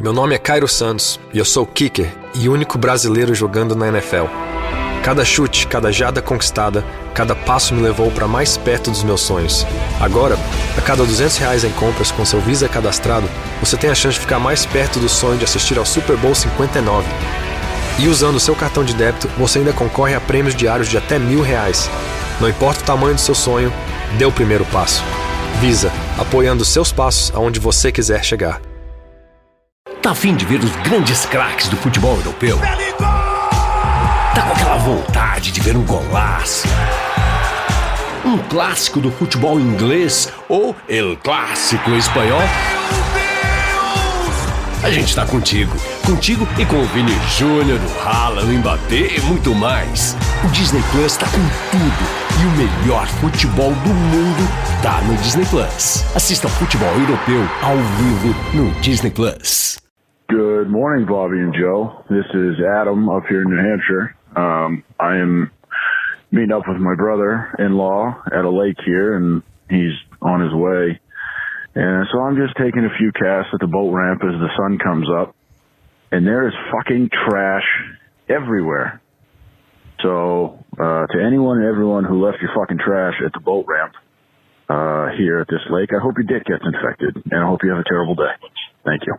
Meu nome é Cairo Santos e eu sou kicker e único brasileiro jogando na NFL. Cada chute, cada jarda conquistada, cada passo me levou para mais perto dos meus sonhos. Agora, a cada R$200 em compras com seu Visa cadastrado, você tem a chance de ficar mais perto do sonho de assistir ao Super Bowl 59. E usando o seu cartão de débito, você ainda concorre a prêmios diários de até R$1.000. Não importa o tamanho do seu sonho, dê o primeiro passo. Visa, apoiando seus passos aonde você quiser chegar. Tá a fim de ver os grandes craques do futebol europeu? Tá com aquela vontade de ver um golaço? Um clássico do futebol inglês ou El Clássico espanhol? A gente tá contigo e com o Vini Júnior, o Haaland, o Mbappé e muito mais. O Disney Plus tá com tudo e o melhor futebol do mundo tá no Disney Plus. Assista ao futebol europeu ao vivo no Disney Plus. Good morning, Bobby and Joe. This is Adam up here in New Hampshire. I am meeting up with my brother-in-law at a lake here, and he's on his way. And so I'm just taking a few casts at the boat ramp as the sun comes up, and there is fucking trash everywhere. So to anyone and everyone who left your fucking trash at the boat ramp here at this lake, I hope your dick gets infected, and I hope you have a terrible day. Thank you.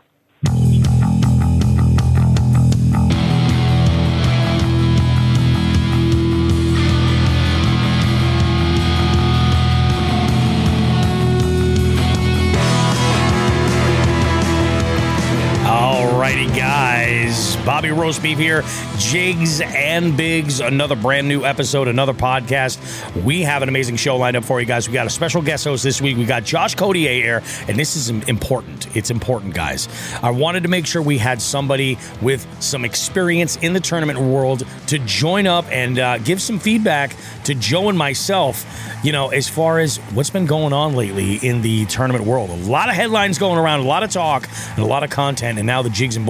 Alrighty, guys. Bobby Roast Beef here. Jigs and Biggs, another brand new episode, another podcast. We have an amazing show lined up for you guys. We got a special guest host this week. We got Josh Cotier here, and this is important. It's important, guys. I wanted to make sure we had somebody with some experience in the tournament world to join up and give some feedback to Joe and myself, you know, as far as what's been going on lately in the tournament world. A lot of headlines going around, a lot of talk, and a lot of content, and now the Jigs and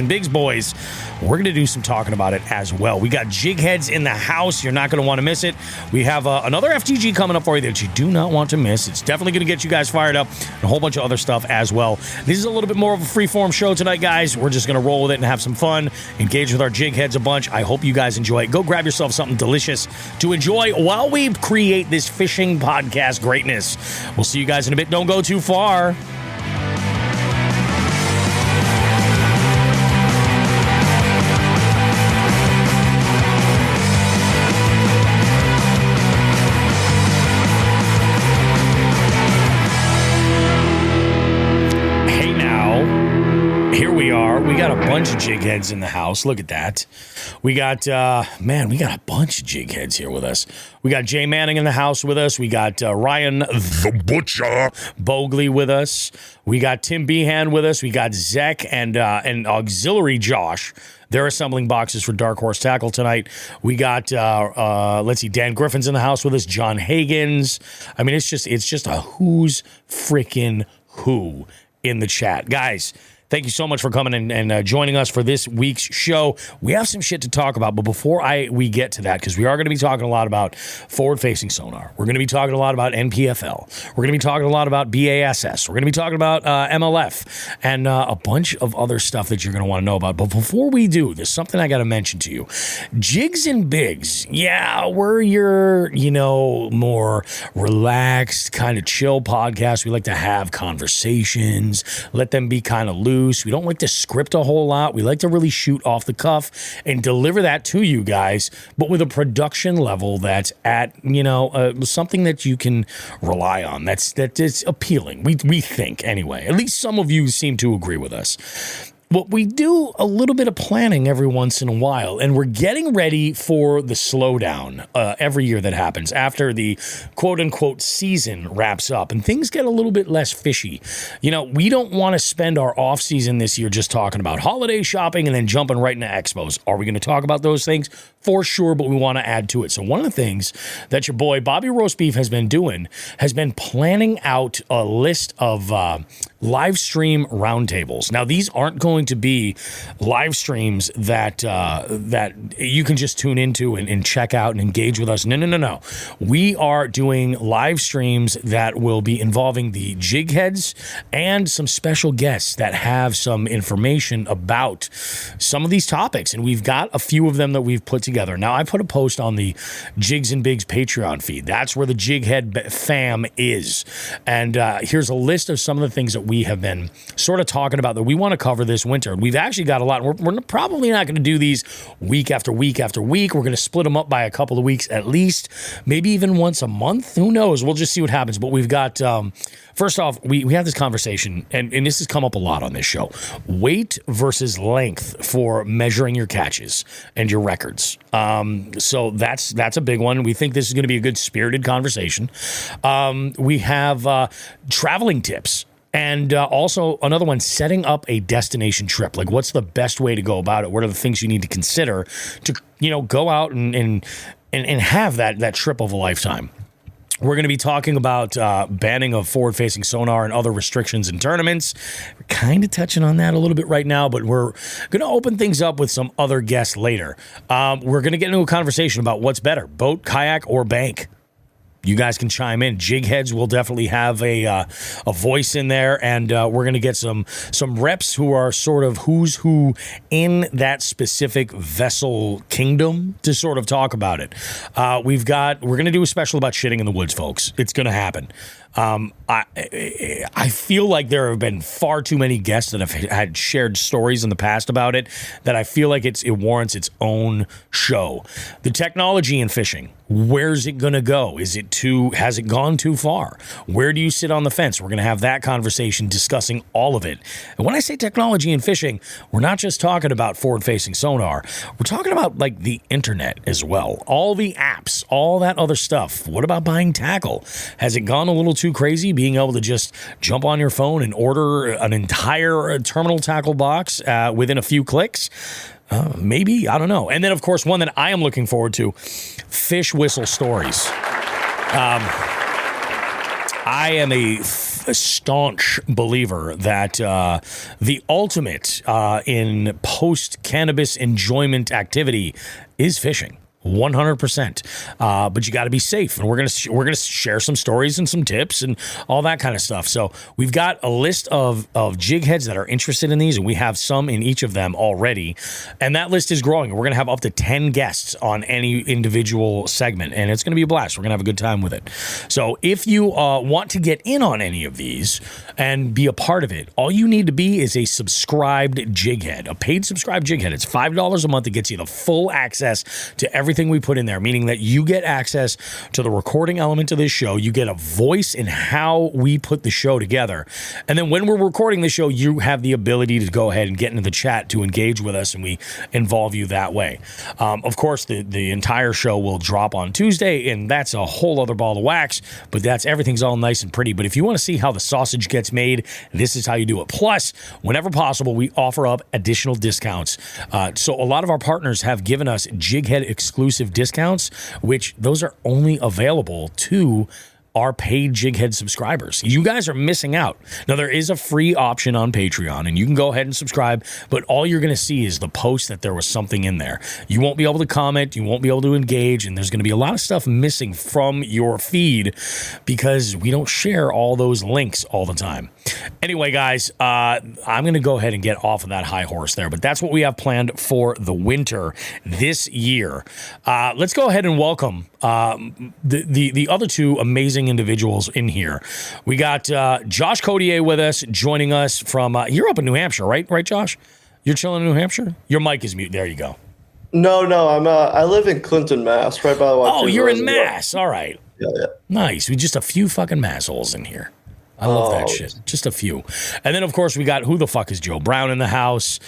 Biggs boys, we're going to do some talking about it as well. We got jig heads in the house. You're not going to want to miss it. We have another FTG coming up for you that you do not want to miss. It's definitely going to get you guys fired up, and a whole bunch of other stuff as well. This is a little bit more of a free-form show tonight, guys. We're just going to roll with it and have some fun, engage with our jig heads a bunch. I hope you guys enjoy it. Go grab yourself something delicious to enjoy while we create this fishing podcast greatness. We'll see you guys in a bit. Don't go too far. We got a bunch of jig heads in the house. Look at that. We got, we got a bunch of jig heads here with us. We got Jay Manning in the house with us. We got Ryan the Butcher Bogley with us. We got Tim Behan with us. We got Zach and auxiliary Josh. They're assembling boxes for Dark Horse Tackle tonight. We got, Dan Griffin's in the house with us. John Hagens. I mean, it's just a who's freaking who in the chat. Guys, thank you so much for coming and joining us for this week's show. We have some shit to talk about, but before we get to that, because we are going to be talking a lot about forward-facing sonar. We're going to be talking a lot about NPFL. We're going to be talking a lot about BASS. We're going to be talking about MLF and a bunch of other stuff that you're going to want to know about. But before we do, there's something I got to mention to you. Jigs and Biggs, yeah, we're your, more relaxed, kind of chill podcast. We like to have conversations, let them be kind of loose. We don't like to script a whole lot. We like to really shoot off the cuff and deliver that to you guys, but with a production level that's at, something that you can rely on. That is appealing. We think anyway. At least some of you seem to agree with us. But we do a little bit of planning every once in a while, and we're getting ready for the slowdown every year that happens after the quote-unquote season wraps up, and things get a little bit less fishy. We don't want to spend our off-season this year just talking about holiday shopping and then jumping right into expos. Are we going to talk about those things? For sure, but we want to add to it. So one of the things that your boy Bobby Roast Beef has been doing has been planning out a list of live stream roundtables. Now, these aren't going going to be live streams that that you can just tune into and check out and engage with us. No. We are doing live streams that will be involving the jig heads and some special guests that have some information about some of these topics. And we've got a few of them that we've put together. Now, I put a post on the Jigs and Bigs Patreon feed. That's where the Jig Head fam is. And here's a list of some of the things that we have been sort of talking about that we want to cover this winter. We've actually got a lot. We're probably not going to do these week after week after week. We're going to split them up by a couple of weeks at least, maybe even once a month. Who knows? We'll just see what happens. But we've got, first off, we have this conversation, and this has come up a lot on this show. Weight versus length for measuring your catches and your records. So that's a big one. We think this is going to be a good spirited conversation. We have traveling tips. And also another one, setting up a destination trip. Like, what's the best way to go about it? What are the things you need to consider to, go out and have that trip of a lifetime? We're going to be talking about banning of forward-facing sonar and other restrictions in tournaments. We're kind of touching on that a little bit right now, but we're going to open things up with some other guests later. We're going to get into a conversation about what's better, boat, kayak, or bank. You guys can chime in. Jig heads will definitely have a voice in there, and we're going to get some reps who are sort of who's who in that specific vessel kingdom to sort of talk about it. We're going to do a special about shitting in the woods, folks. It's going to happen. I feel like there have been far too many guests that have had shared stories in the past about it that I feel like it warrants its own show. The technology in fishing, where's it going to go? Has it gone too far? Where do you sit on the fence? We're going to have that conversation discussing all of it. And when I say technology in fishing, we're not just talking about forward-facing sonar. We're talking about like the internet as well. All the apps, all that other stuff. What about buying tackle? Has it gone a little too crazy, being able to just jump on your phone and order an entire terminal tackle box within a few clicks? Maybe, I don't know. And then, of course, one that I am looking forward to, fish whistle stories. I am a staunch believer that the ultimate in post-cannabis enjoyment activity is fishing. 100%. But you got to be safe, and we're gonna share some stories and some tips and all that kind of stuff. So we've got a list of jig heads that are interested in these, and we have some in each of them already. And that list is growing. We're gonna have up to 10 guests on any individual segment, and it's gonna be a blast. We're gonna have a good time with it. So if you want to get in on any of these and be a part of it, all you need to be is a subscribed jig head, a paid subscribed jig head. It's $5 a month. It gets you the full access to everything we put in there, meaning that you get access to the recording element of this show. You get a voice in how we put the show together. And then when we're recording the show, you have the ability to go ahead and get into the chat to engage with us, and we involve you that way. Of course, the entire show will drop on Tuesday, and that's a whole other ball of wax, but everything's all nice and pretty. But if you want to see how the sausage gets made, this is how you do it. Plus, whenever possible, we offer up additional discounts. So a lot of our partners have given us jig head exclusive discounts, which those are only available to our paid jig head subscribers. You guys are missing out. Now, there is a free option on Patreon, and you can go ahead and subscribe, but all you're going to see is the post that there was something in there. You won't be able to comment, you won't be able to engage, and there's going to be a lot of stuff missing from your feed because we don't share all those links all the time. Anyway, guys, I'm going to go ahead and get off of that high horse there, but that's what we have planned for the winter this year. Let's go ahead and welcome the other two amazing individuals in here. We got Josh Cotier with us, joining us from, you're up in New Hampshire, right? Right, Josh? You're chilling in New Hampshire? Your mic is mute. There you go. No, I live in Clinton, Mass, right by the Oh, you're in Mass. All right. Yeah. Nice. We just a few fucking massholes in here. I love that shit. Just a few. And then, of course, we got who the fuck is Joe Brown in the house.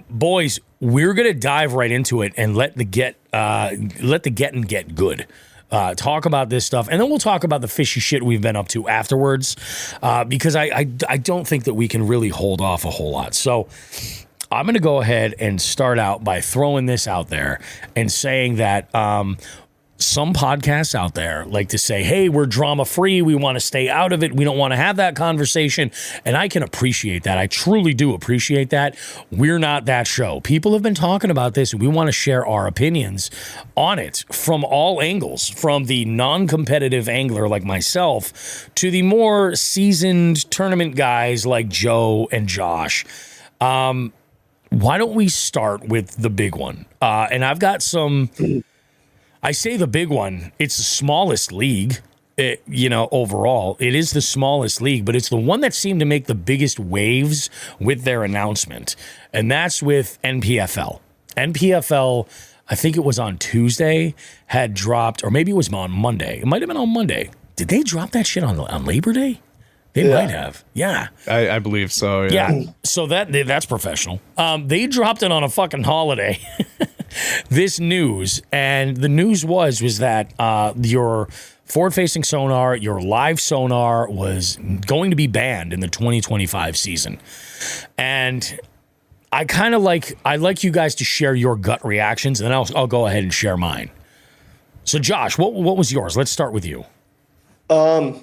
Boys, we're going to dive right into it and let the getting get good. Talk about this stuff, and then we'll talk about the fishy shit we've been up to afterwards, because I don't think that we can really hold off a whole lot. So I'm going to go ahead and start out by throwing this out there and saying that some podcasts out there like to say, hey, we're drama free. We want to stay out of it. We don't want to have that conversation. And I can appreciate that. I truly do appreciate that. We're not that show. People have been talking about this, and we want to share our opinions on it from all angles, from the non-competitive angler like myself to the more seasoned tournament guys like Joe and Josh. Why don't we start with the big one? And I've got some... I say the big one, it's the smallest league, overall. It is the smallest league, but it's the one that seemed to make the biggest waves with their announcement, and that's with NPFL. NPFL, I think it was on Tuesday, had dropped, or maybe it was on Monday. It might have been on Monday. Did they drop that shit on Labor Day? They might have. Yeah. I believe so, yeah. Yeah, so that's professional. They dropped it on a fucking holiday. This news, and the news was that your forward-facing sonar, your live sonar, was going to be banned in the 2025 season. And I like you guys to share your gut reactions, and then I'll go ahead and share mine. So, Josh, what was yours? Let's start with you. I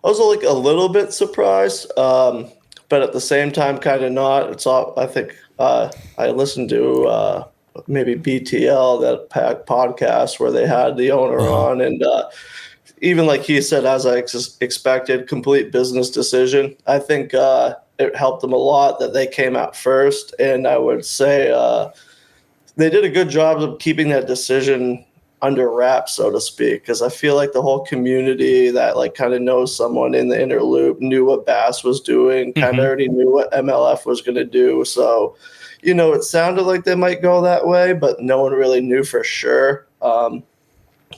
was like a little bit surprised, but at the same time, kind of not. It's all. I think I listened to. Maybe BTL, that podcast where they had the owner on, and even like he said, as I expected, complete business decision. I think it helped them a lot that they came out first, and I would say they did a good job of keeping that decision under wraps, so to speak, because I feel like the whole community that like kind of knows someone in the inner loop knew what Bass was doing, kind of already knew what MLF was going to do, so. It sounded like they might go that way, but no one really knew for sure. But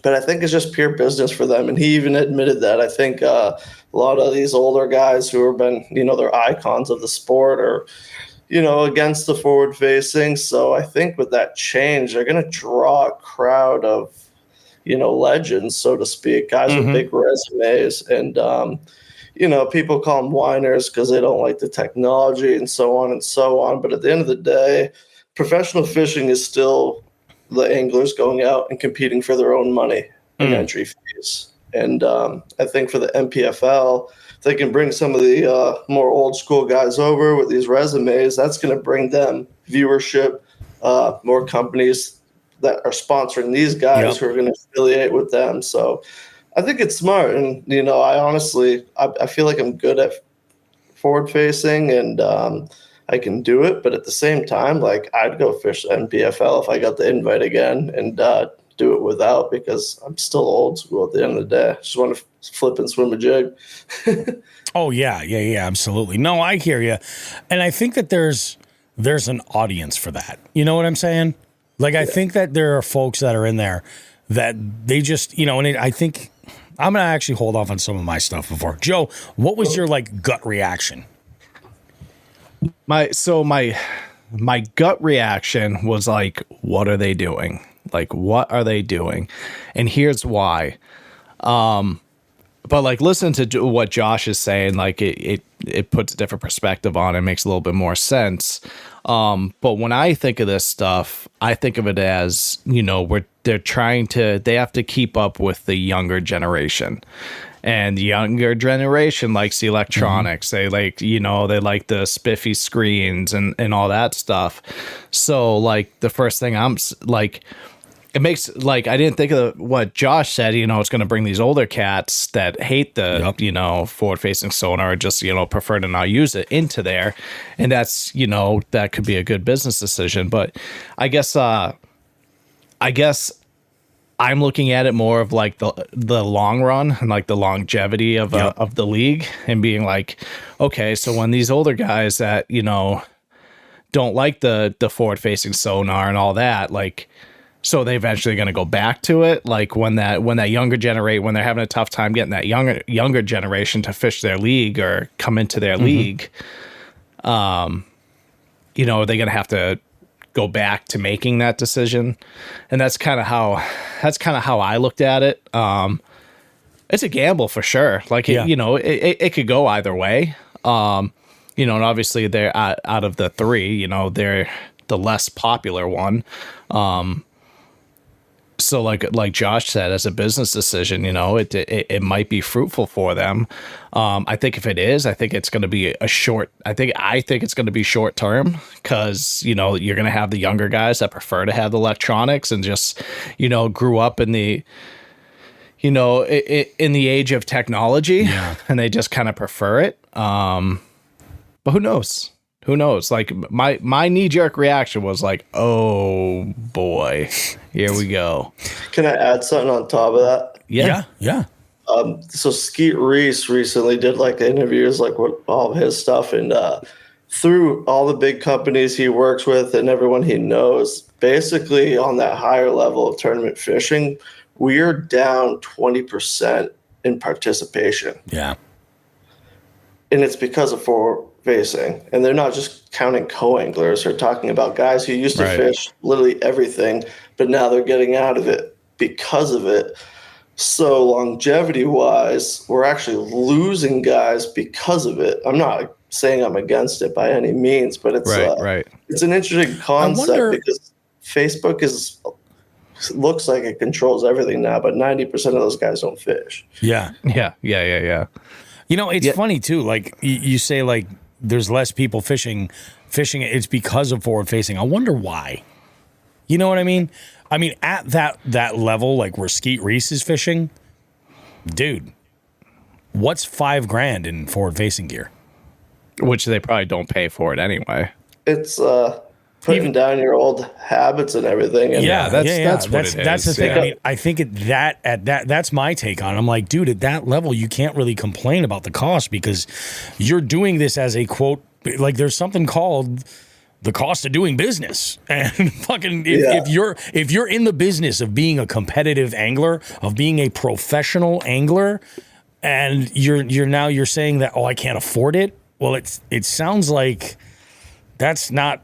I think it's just pure business for them. And he even admitted that. I think a lot of these older guys who have been, they're icons of the sport are, against the forward facing. So I think with that change, they're going to draw a crowd of, legends, so to speak, guys with big resumes. And, people call them whiners because they don't like the technology and so on and so on. But at the end of the day, professional fishing is still the anglers going out and competing for their own money and entry fees. And I think for the MPFL, they can bring some of the more old school guys over with these resumes. That's going to bring them viewership, more companies that are sponsoring these guys who are going to affiliate with them. So I think it's smart, and I honestly, I feel like I'm good at forward facing, and I can do it. But at the same time, like I'd go fish NPFL if I got the invite again, and do it without, because I'm still old school at the end of the day. I just want to flip and swim a jig. Oh yeah, absolutely. No, I hear you, and I think that there's an audience for that. You know what I'm saying? Like I think that there are folks that are in there that they just, and I think. I'm going to actually hold off on some of my stuff before. Joe, what was your gut reaction? My gut reaction was like, what are they doing? Like, what are they doing? And here's why. But listen to what Josh is saying, like it puts a different perspective on it, makes a little bit more sense. But when I think of this stuff, I think of it as, they have to keep up with the younger generation, and the younger generation likes the electronics. They like, they like the spiffy screens and all that stuff. So the first thing I'm like, it makes I didn't think of what Josh said, it's going to bring these older cats that hate the, forward facing sonar, or just, prefer to not use it into there. And that's, that could be a good business decision. But I guess I'm looking at it more of the long run and the longevity of the league, and being like, okay, so when these older guys that, don't like the forward facing sonar and all that, so they eventually going to go back to it. When that younger generation, when they're having a tough time getting that younger generation to fish their league or come into their league, are they going to have to go back to making that decision? And that's kind of how I looked at it. It's a gamble for sure. It could go either way. And obviously they're out of the three, they're the less popular one. So like Josh said, as a business decision, you know, it might be fruitful for them. I think if it is, I think it's going to be I think it's going to be short term, because, you know, you're going to have the younger guys that prefer to have the electronics and just, you know, grew up in the, you know, in the age of technology, and they just kind of prefer it. But who knows? Who knows? Like my knee-jerk reaction was like, oh boy, here we go. Can I add something on top of that? Yeah. So Skeet Reese recently did like interviews like with all of his stuff, and through all the big companies he works with and everyone he knows, basically on that higher level of tournament fishing, we're down 20% in participation. Yeah. And it's because of forward facing. And they're not just counting co-anglers. They're talking about guys who used to fish literally everything, but now they're getting out of it because of it. So longevity-wise, we're actually losing guys because of it. I'm not saying I'm against it by any means, but it's it's an interesting concept because Facebook looks like it controls everything now, but 90% of those guys don't fish. Yeah. You know, it's funny too. Like you say, like there's less people fishing. It's because of forward facing. I wonder why. You know what I mean? I mean, at that level, like where Skeet Reese is fishing, dude, what's $5,000 in forward facing gear? Which they probably don't pay for it anyway. It's putting down your old habits and everything. And that's what it is. That's the thing. I mean, I think that's my take on it. I'm like, dude, at that level, you can't really complain about the cost because you're doing this as a quote, like there's something called the cost of doing business. And fucking if you're in the business of being a competitive angler, of being a professional angler, and you're saying that, oh, I can't afford it. Well, it sounds like that's not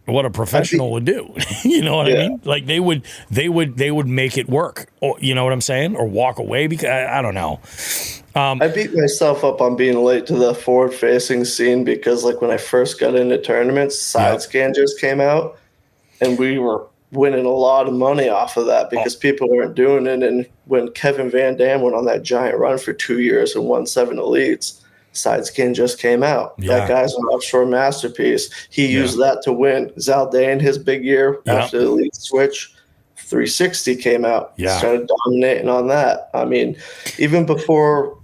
what a professional would do. You know what I mean? Like they would make it work. Or, you know what I'm saying? Or walk away because I don't know. I beat myself up on being late to the forward facing scene because like when I first got into tournaments, side Scavengers came out and we were winning a lot of money off of that because people weren't doing it. And when Kevin Van Dam went on that giant run for 2 years and won 7 elites, side skin just came out. That guy's an offshore masterpiece. He used that to win. Zaldain, his big year after the elite switch, 360 came out. Started dominating on that. I mean, even before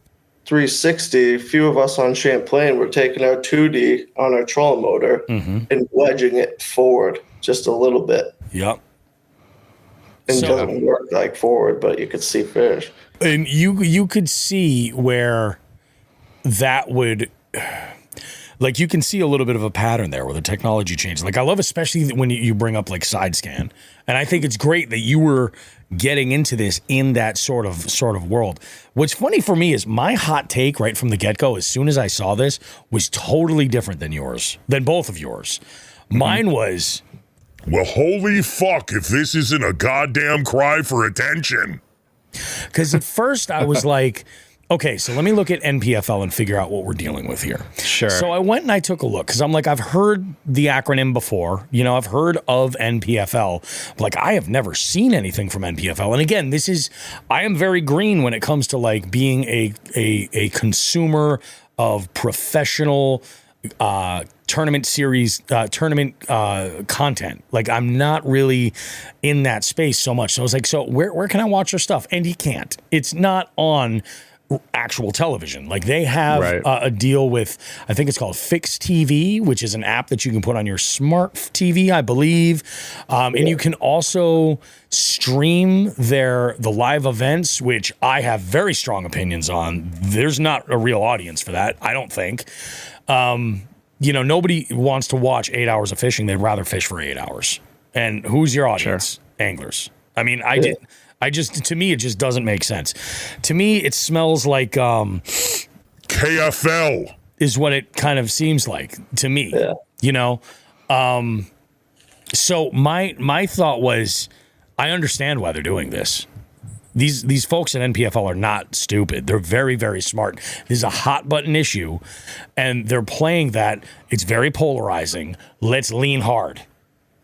360, a few of us on Champlain were taking our 2D on our trolling motor and wedging it forward just a little bit. And it doesn't work like forward, but you could see fish. And you could see where that would, like, you can see a little bit of a pattern there where the technology changed. Like, I love especially when you bring up like side scan, and I think it's great that you were getting into this in that sort of world. What's funny for me is my hot take right from the get-go, as soon as I saw this, was totally different than both of yours. Mine was, well, holy fuck if this isn't a goddamn cry for attention. Because at first I was like, okay, so let me look at NPFL and figure out what we're dealing with here. Sure. So I went and I took a look because I'm like, I've heard the acronym before. You know, I've heard of NPFL. Like, I have never seen anything from NPFL. And again, I am very green when it comes to like being a consumer of professional tournament series, content. Like, I'm not really in that space so much. So I was like, so where can I watch their stuff? And you can't. It's not on actual television. Like, they have a deal with, I think it's called Fix TV, which is an app that you can put on your smart TV, I believe. And you can also stream the live events, which I have very strong opinions on. There's not a real audience for that, I don't think. You know, nobody wants to watch 8 hours of fishing. They'd rather fish for 8 hours. And who's your audience? Sure. Anglers. I mean, to me, it just doesn't make sense. To me, it smells like KFL is what it kind of seems like to me. Yeah. You know? So my thought was, I understand why they're doing this. These folks at NPFL are not stupid. They're very, very smart. This is a hot button issue, and they're playing that. It's very polarizing. Let's lean hard.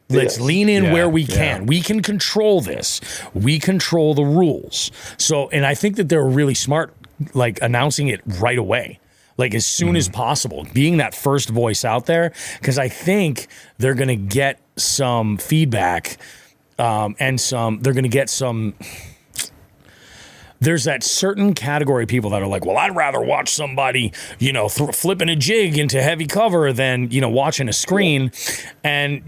Let's lean in where we can. Yeah. We can control this. We control the rules. So, and I think that they're really smart, like announcing it right away, like as soon as possible, being that first voice out there, because I think they're going to get some feedback and they're going to get some. There's that certain category of people that are like, well, I'd rather watch somebody, flipping a jig into heavy cover than, watching a screen. And,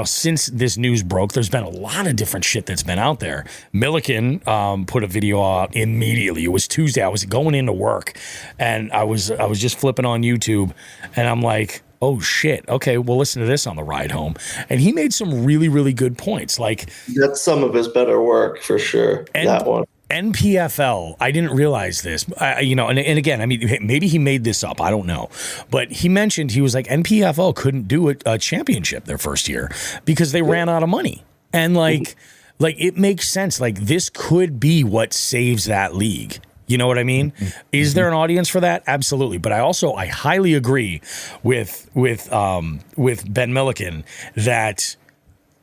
since this news broke, there's been a lot of different shit that's been out there. Milliken put a video out immediately. It was Tuesday. I was going into work and I was just flipping on YouTube and I'm like, oh shit. Okay, we'll listen to this on the ride home. And he made some really, really good points. Like that's some of his better work for sure. That one. NPFL, I didn't realize this, and again, I mean, maybe he made this up. I don't know. But he mentioned, he was like, NPFL couldn't do a championship their first year because they ran out of money. And like it makes sense. Like this could be what saves that league. You know what I mean? Is there an audience for that? Absolutely. But I highly agree with Ben Milliken that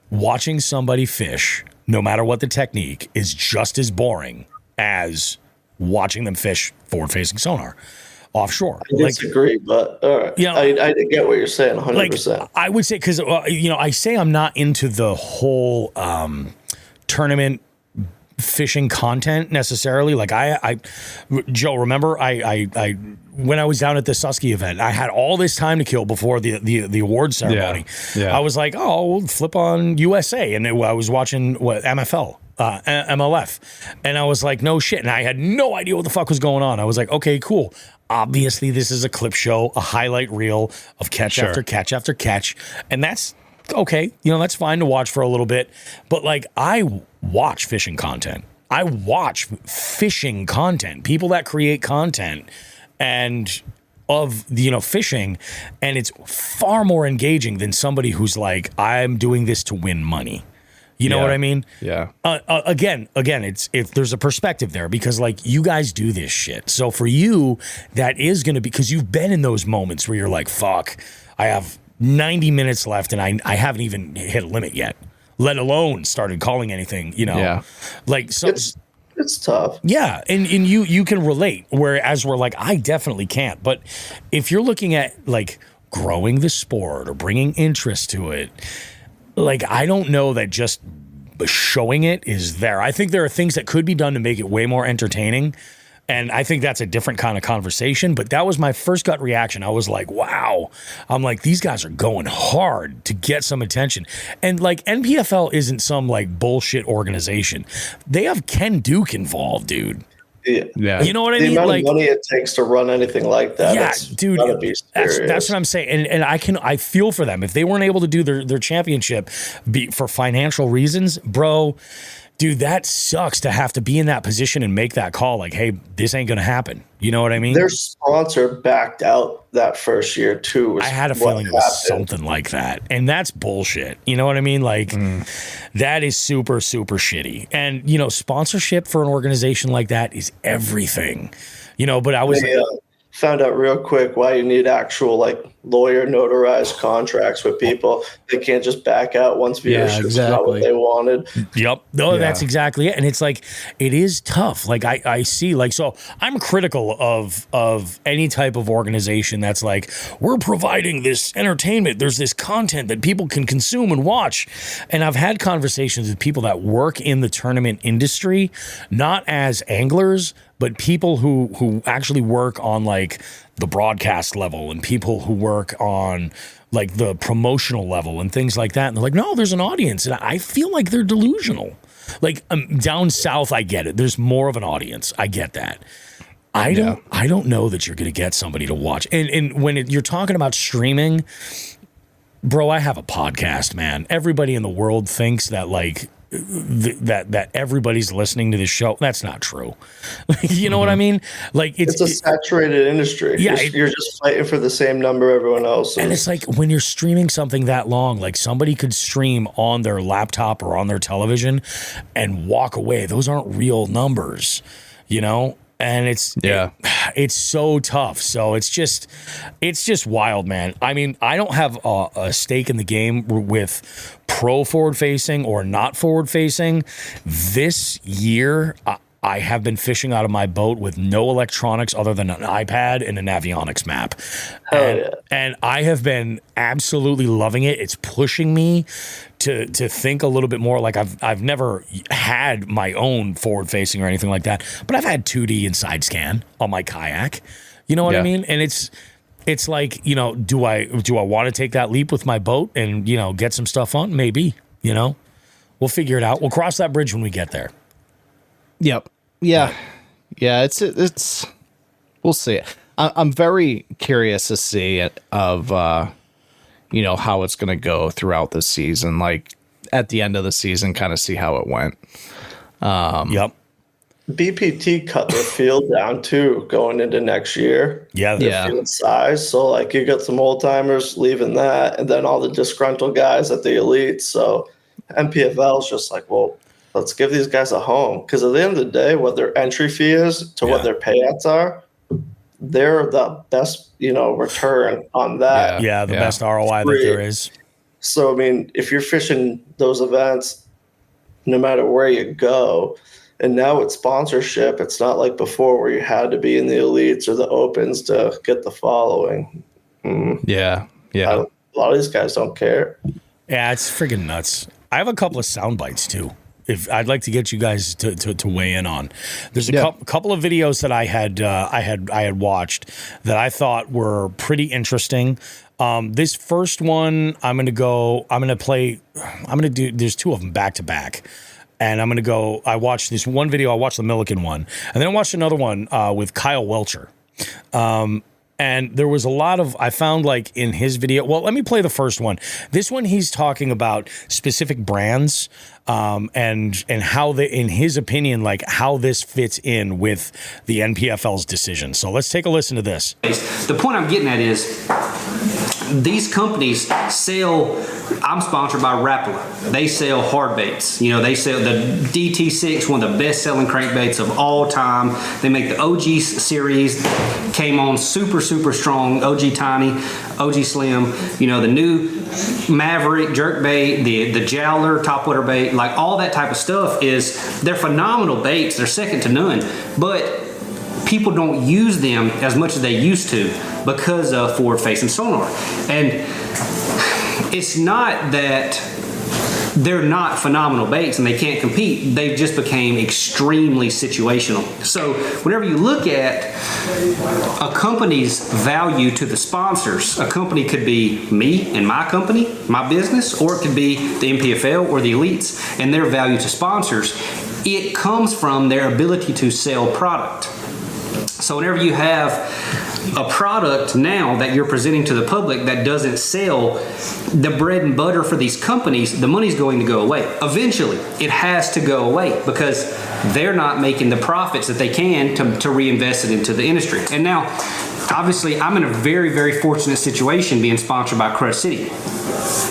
watching somebody fish, no matter what the technique, is just as boring as watching them fish forward-facing sonar offshore. I disagree, but all right. I get what you're saying 100%. Like, I would say, because, I say I'm not into the whole tournament fishing content necessarily. Like Joe, remember I when I was down at the Susky event, I had all this time to kill before the award ceremony. Yeah. I was like, oh, we'll flip on USA, and I was watching MLF, and I was like, no shit, and I had no idea what the fuck was going on. I was like, okay, cool. Obviously, this is a clip show, a highlight reel of catch after catch after catch, and that's okay. That's fine to watch for a little bit, but like I watch fishing content. I watch fishing content, people that create content and of fishing, and it's far more engaging than somebody who's like, I'm doing this to win money. You know what I mean? Yeah. Again, if there's a perspective there, because like you guys do this shit. So for you, that is going to be, because you've been in those moments where you're like, fuck, I have 90 minutes left and I haven't even hit a limit yet, let alone started calling anything, like so. It's tough. Yeah. And you can relate, whereas we're like, I definitely can't. But if you're looking at like growing the sport or bringing interest to it, like, I don't know that just showing it is there. I think there are things that could be done to make it way more entertaining. And I think that's a different kind of conversation. But that was my first gut reaction. I was like, wow. I'm like, these guys are going hard to get some attention. And like NPFL isn't some like bullshit organization. They have Ken Duke involved, dude. Yeah. You know what I mean? The amount like of money it takes to run anything like that. Yeah, dude. That's what I'm saying. And I feel for them. If they weren't able to do their championship for financial reasons, bro, dude, that sucks to have to be in that position and make that call. Like, hey, this ain't going to happen. You know what I mean? Their sponsor backed out that first year too. I had a feeling it was something like that. And that's bullshit. You know what I mean? Like that is super, super shitty. And, sponsorship for an organization like that is everything, but I was found out real quick why you need actual like lawyer notarized contracts with people. They can't just back out once viewership's not what they wanted. Yep. No, that's exactly it. And it's like, it is tough. Like I see, like, so I'm critical of any type of organization that's like, we're providing this entertainment. There's this content that people can consume and watch. And I've had conversations with people that work in the tournament industry, not as anglers, but people who actually work on like the broadcast level and people who work on like the promotional level and things like that. And they're like, no, there's an audience. And I feel like they're delusional. Like down south, I get it. There's more of an audience. I get that. I don't know that you're going to get somebody to watch. And when you're talking about streaming, bro, I have a podcast, man. Everybody in the world thinks that like, that everybody's listening to this show. That's not true. You know what I mean? Like it's a saturated industry. Yeah, you're just fighting for the same number everyone else is. And it's like when you're streaming something that long, like somebody could stream on their laptop or on their television and walk away. Those aren't real numbers, And it's so tough. So it's just wild, man. I mean, I don't have a stake in the game with pro forward facing or not forward facing. This year, I have been fishing out of my boat with no electronics other than an iPad and an avionics map. And I have been absolutely loving it. It's pushing me to think a little bit more. Like I've never had my own forward facing or anything like that, but I've had 2D and side scan on my kayak. You know what I mean? And it's like, you know, do I want to take that leap with my boat and, you know, get some stuff on? Maybe, you know, we'll figure it out. We'll cross that bridge when we get there. Yep. Yeah. Yeah. It's, we'll see. I'm very curious to see it you know, how it's going to go throughout the season. Like at the end of the season, kind of see how it went. Yep. BPT cut their field down too going into next year. Yeah. Field size. So like you got some old timers leaving that, and then all the disgruntled guys at the elite. So MPFL is just like, well, let's give these guys a home, because at the end of the day, what their entry fee is to what their payouts are, they're the best, you know, return on that. Yeah, the best ROI that there is. So I mean, if you're fishing those events, no matter where you go, and now with sponsorship, it's not like before where you had to be in the elites or the opens to get the following. Yeah. A lot of these guys don't care. Yeah, it's friggin' nuts. I have a couple of sound bites too. If I'd like to get you guys to weigh in on, there's a couple of videos that I had watched that I thought were pretty interesting. This first one, there's two of them back to back. And I watched this one video. I watched the Milliken one, and then I watched another one with Kyle Welcher. And there was a lot of, I found like in his video, well, let me play the first one. This one, he's talking about specific brands and how in his opinion, like how this fits in with the NPFL's decision. So let's take a listen to this. The point I'm getting at is these companies sell, I'm sponsored by Rapala. They sell hard baits. You know, they sell the DT6, one of the best selling crankbaits of all time. They make the OG series, came on super strong, OG Tiny, OG Slim, you know, the new Maverick jerk bait, the Jowler topwater bait, like all that type of stuff they're phenomenal baits. They're second to none, but people don't use them as much as they used to because of forward facing sonar. And it's not that they're not phenomenal baits and they can't compete. They've just became extremely situational. So whenever you look at a company's value to the sponsors, a company could be me and my company, my business, or it could be the MPFL or the elites and their value to sponsors. It comes from their ability to sell product. So whenever you have a product now that you're presenting to the public that doesn't sell, the bread and butter for these companies, the money's going to go away. Eventually, it has to go away because they're not making the profits that they can to reinvest it into the industry. And now, obviously, I'm in a very fortunate situation being sponsored by Crush City.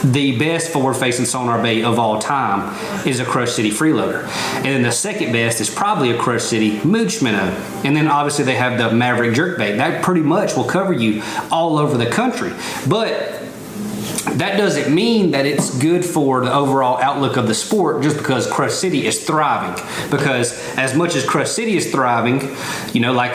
The best forward-facing sonar bait of all time is a Crush City freeloader. And then the second best is probably a Crush City mooch minnow. And then obviously they have the Maverick jerkbait. That pretty much will cover you all over the country. But that doesn't mean that it's good for the overall outlook of the sport just because Crush City is thriving. Because as much as Crush City is thriving, you know, like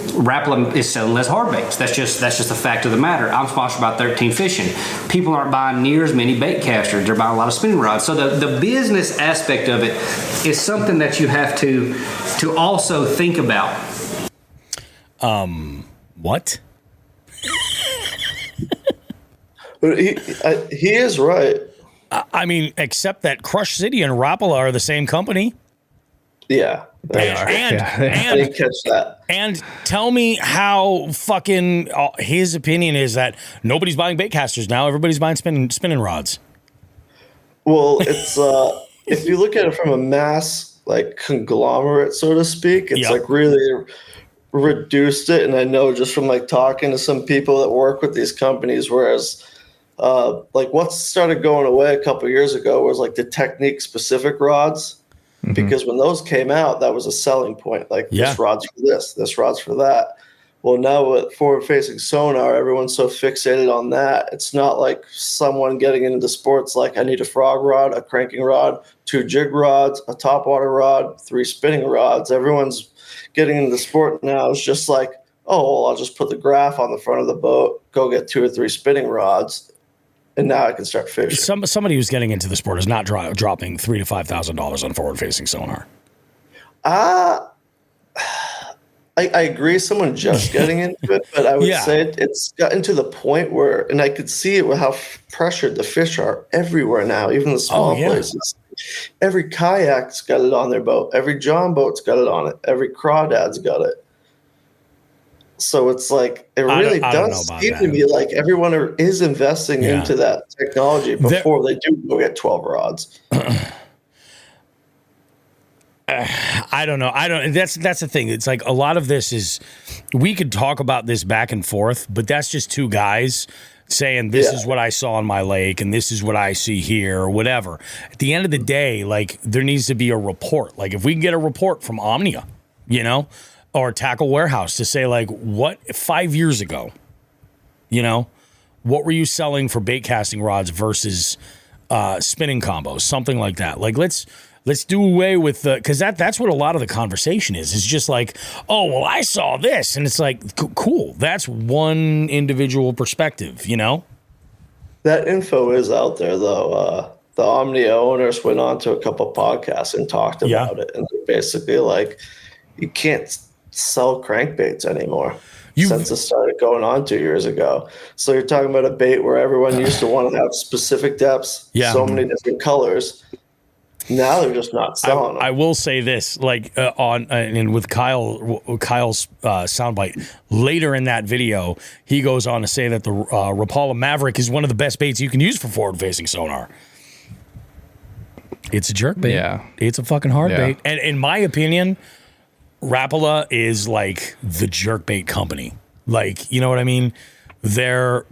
Rapala is selling less hard baits. That's just a fact of the matter. I'm sponsored by 13 Fishing. People aren't buying near as many bait casters. They're buying a lot of spinning rods. So the business aspect of it is something that you have to also think about. What? He is right. I mean, except that Crush City and Rapala are the same company. Yeah, they are. And I didn't catch that. And tell me how fucking his opinion is that nobody's buying bait casters now. Everybody's buying spinning rods. Well, it's if you look at it from a mass like conglomerate, so to speak, it's like really reduced it. And I know just from like talking to some people that work with these companies, whereas like what started going away a couple of years ago was like the technique specific rods. because when those came out, that was a selling point. Like this rod's for this rod's for that. Well, now with forward-facing sonar, everyone's so fixated on that. It's not like someone getting into sports like I need a frog rod, a cranking rod, 2 jig rods, a topwater rod, 3 spinning rods. Everyone's getting into the sport now. It's just like, oh, well, I'll just put the graph on the front of the boat, go get 2 or 3 spinning rods, and now I can start fishing. Somebody who's getting into the sport is not dropping $3,000 to $5,000 on forward-facing sonar. I agree, someone just getting into it, but I would say it's gotten to the point where, and I could see it with how pressured the fish are everywhere now, even the small places. Every kayak's got it on their boat. Every John boat's got it on it. Every crawdad's got it. So it's like, it really does seem to me like everyone is investing into that technology before they do go get 12 rods. I don't know. That's the thing. It's like a lot of this is, we could talk about this back and forth, but that's just 2 guys saying this is what I saw on my lake and this is what I see here or whatever. At the end of the day, like there needs to be a report. Like if we can get a report from Omnia, or Tackle Warehouse to say like, what 5 years ago, what were you selling for bait casting rods versus spinning combos, something like that. Like let's do away with because that's what a lot of the conversation is. It's just like, oh, well, I saw this. And it's like, cool. That's one individual perspective, That info is out there, though. The Omnia owners went on to a couple podcasts and talked about it. And they're basically like, you can't sell crankbaits anymore since it started going on 2 years ago. So you're talking about a bait where everyone used to want to have specific depths, so many different colors. Now they're just not selling them. I will say this, like and with Kyle's soundbite later in that video, he goes on to say that the Rapala Maverick is one of the best baits you can use for forward-facing sonar. It's a jerk bait. Yeah, it's a fucking hard bait. And in my opinion, Rapala is like the jerk bait company. Like, you know what I mean? Their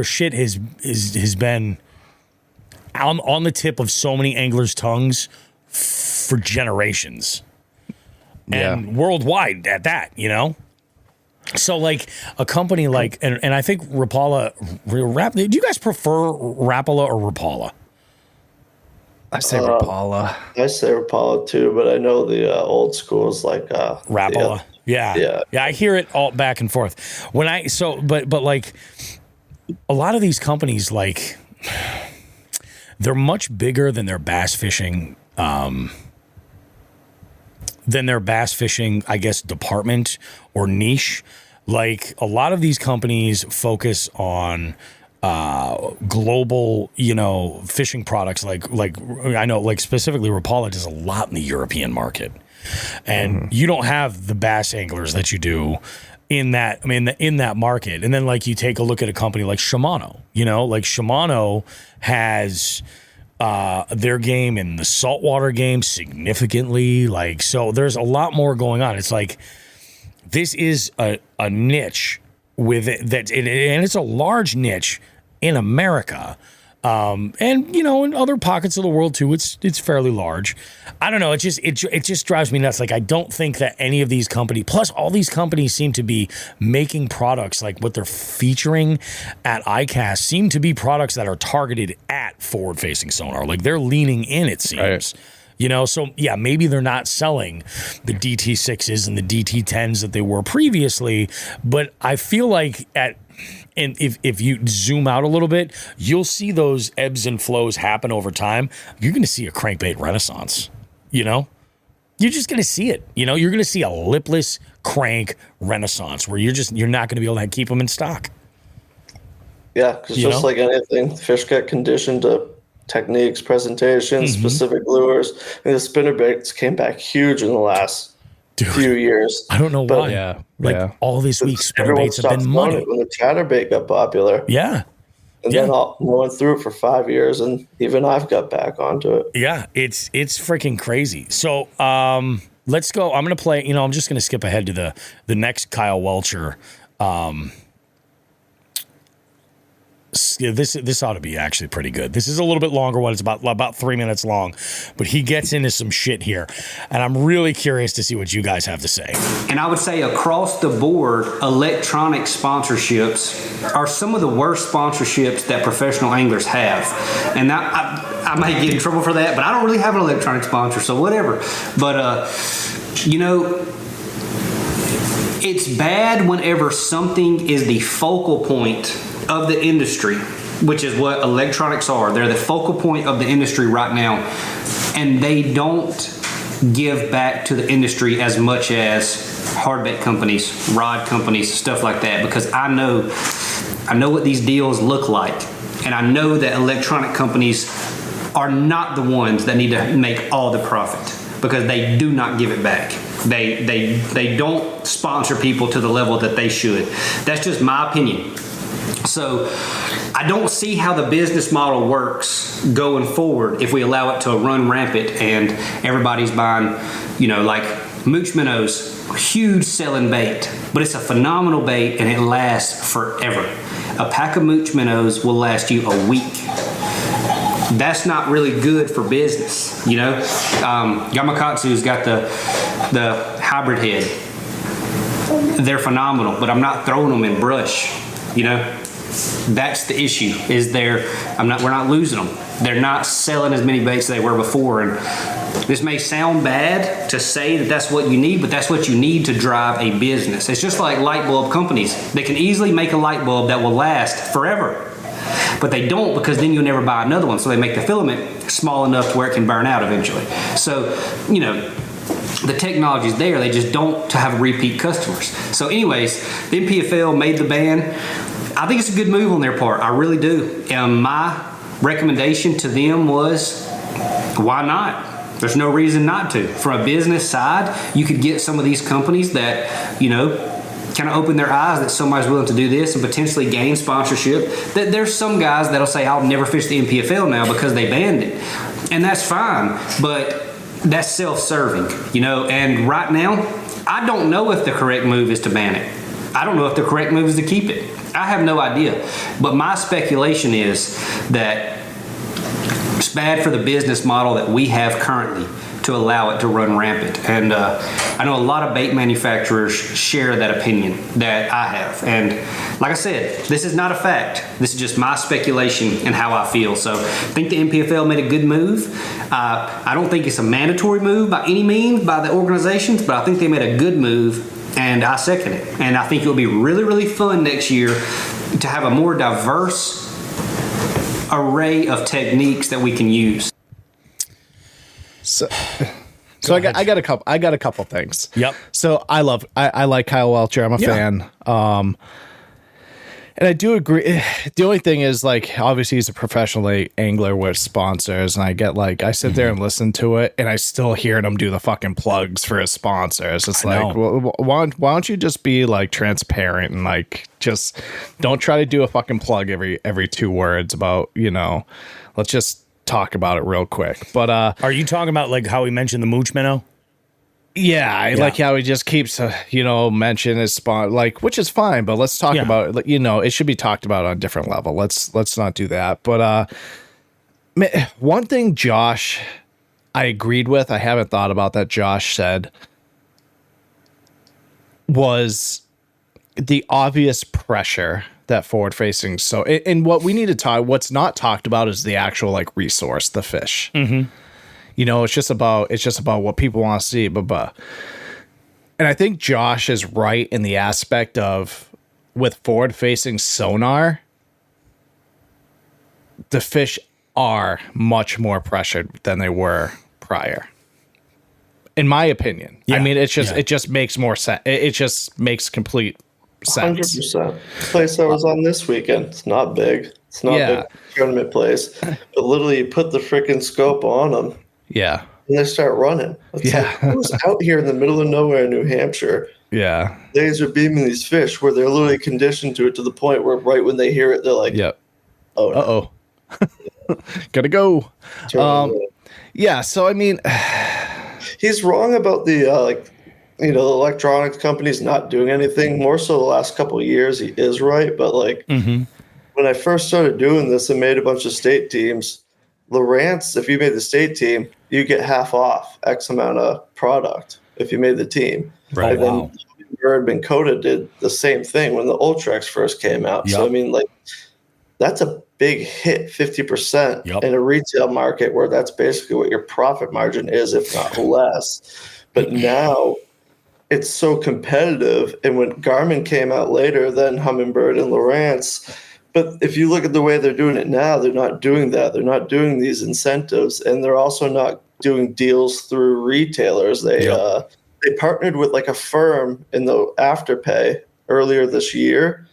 shit has been on the tip of so many anglers' tongues for generations. And worldwide at that, So like a company like, and I think Rapala, do you guys prefer Rapala or Rapala? I say Rapala. I say Rapala too, but I know the old school is like Rapala. Yeah, I hear it all back and forth. But like a lot of these companies, like they're much bigger than their bass fishing. I guess, department or niche. Like a lot of these companies focus on global, fishing products. Like I know, like specifically Rapala does a lot in the European market, and you don't have the bass anglers that you do in that. I mean, in that market. And then like you take a look at a company like Shimano. Like Shimano has their game in the saltwater game significantly. Like, so there's a lot more going on. It's like, this is a niche with it and it's a large niche in America. And in other pockets of the world too, it's fairly large. I don't know. It just drives me nuts. Like, I don't think that any of these companies, plus all these companies seem to be making products, like what they're featuring at ICAST seem to be products that are targeted at forward facing sonar. Like they're leaning in, it seems. Right. So yeah, maybe they're not selling the DT6s and the DT10s that they were previously, but I feel like and if you zoom out a little bit, you'll see those ebbs and flows happen over time. You're going to see a crankbait renaissance, You're just going to see it. You're going to see a lipless crank renaissance where you're not going to be able to keep them in stock. Yeah, because just like anything, fish get conditioned to techniques, presentations, specific lures. And the spinnerbaits came back huge in the last few years. I don't know why. All this week, spinnerbaits have been money. When the chatterbait got popular. Yeah. And then I went through it for 5 years, and even I've got back onto it. Yeah, it's freaking crazy. So let's go. I'm going to play, I'm just going to skip ahead to the next Kyle Welcher this ought to be actually pretty good. This is a little bit longer one. It's about 3 minutes long, but he gets into some shit here, and I'm really curious to see what you guys have to say. And I would say across the board, electronic sponsorships are some of the worst sponsorships that professional anglers have. And I might get in trouble for that, but I don't really have an electronic sponsor, so whatever. But, it's bad whenever something is the focal point of the industry, which is what electronics are. They're the focal point of the industry right now, and they don't give back to the industry as much as hardbait companies, rod companies, stuff like that, because I know what these deals look like, and I know that electronic companies are not the ones that need to make all the profit, because they do not give it back. They don't sponsor people to the level that they should. That's just my opinion. So I don't see how the business model works going forward if we allow it to run rampant and everybody's buying, like mooch minnows, huge selling bait, but it's a phenomenal bait and it lasts forever. A pack of mooch minnows will last you a week. That's not really good for business, Yamakatsu's got the hybrid head. They're phenomenal, but I'm not throwing them in brush, That's the issue. We're not losing them. They're not selling as many baits as they were before, and this may sound bad to say that that's what you need, but that's what you need to drive a business. It's just like light bulb companies. They can easily make a light bulb that will last forever. But they don't, because then you'll never buy another one. So they make the filament small enough to where it can burn out eventually. So, the technology's there. They just don't to have repeat customers. So anyways, the MPFL made the ban. I think it's a good move on their part. I really do. My recommendation to them was, why not? There's no reason not to. From a business side, you could get some of these companies that, kind of open their eyes that somebody's willing to do this and potentially gain sponsorship. That there's some guys that'll say, I'll never fish the MPFL now because they banned it. And that's fine, but that's self-serving, and right now, I don't know if the correct move is to ban it. I don't know if the correct move is to keep it. I have no idea. But my speculation is that it's bad for the business model that we have currently to allow it to run rampant. And I know a lot of bait manufacturers share that opinion that I have. And like I said, this is not a fact. This is just my speculation and how I feel. So I think the MPFL made a good move. I don't think it's a mandatory move by any means by the organizations, but I think they made a good move, and I second it. And I think it'll be really, really fun next year to have a more diverse array of techniques that we can use. So I got a couple things. Yep. So I like Kyle Welcher. I'm a fan. And I do agree. The only thing is, obviously he's a professional angler with sponsors, and I sit there and listen to it, and I still hear him do the fucking plugs for his sponsors. It's why don't you just be transparent and just don't try to do a fucking plug every 2 words about, let's just talk about it real quick. But are you talking about how he mentioned the mooch minnow? Yeah, I like how he just keeps mention his spot, which is fine, but let's talk about it. It should be talked about on a different level. Let's not do that. But one thing Josh I agreed with, I haven't thought about that Josh said, was the obvious pressure that forward facing. So, and what we need to talk, what's not talked about is the actual resource, the fish. Mm-hmm. It's just about what people want to see. And I think Josh is right in the aspect of, with forward facing sonar, the fish are much more pressured than they were prior. In my opinion. Yeah. I mean, it just makes more sense. It just makes complete sense. 100%. The place I was on this weekend, it's not big. It's not a big tournament place. But literally, you put the freaking scope on them. Yeah. And they start running. It's who's out here in the middle of nowhere in New Hampshire? Yeah. Laser beaming these fish where they're literally conditioned to it to the point where right when they hear it, they're like, yep. Oh, no. Gotta go. Yeah. So, I mean, he's wrong about the, the electronics companies not doing anything. More so the last couple of years, he is right. But, when when I first started doing this and made a bunch of state teams, Lowrance, if you made the state team, you get half off X amount of product if you made the team. Right. And then Bird and Coda did the same thing when the Ultrex first came out. Yep. So, I mean, like, that's a big hit, 50% in a retail market where that's basically what your profit margin is, if not less. But now it's so competitive. And when Garmin came out later than Humminbird and Lowrance, but if you look at the way they're doing it now, they're not doing that. They're not doing these incentives, and they're also not doing deals through retailers. They partnered with like a firm in the Afterpay earlier this year,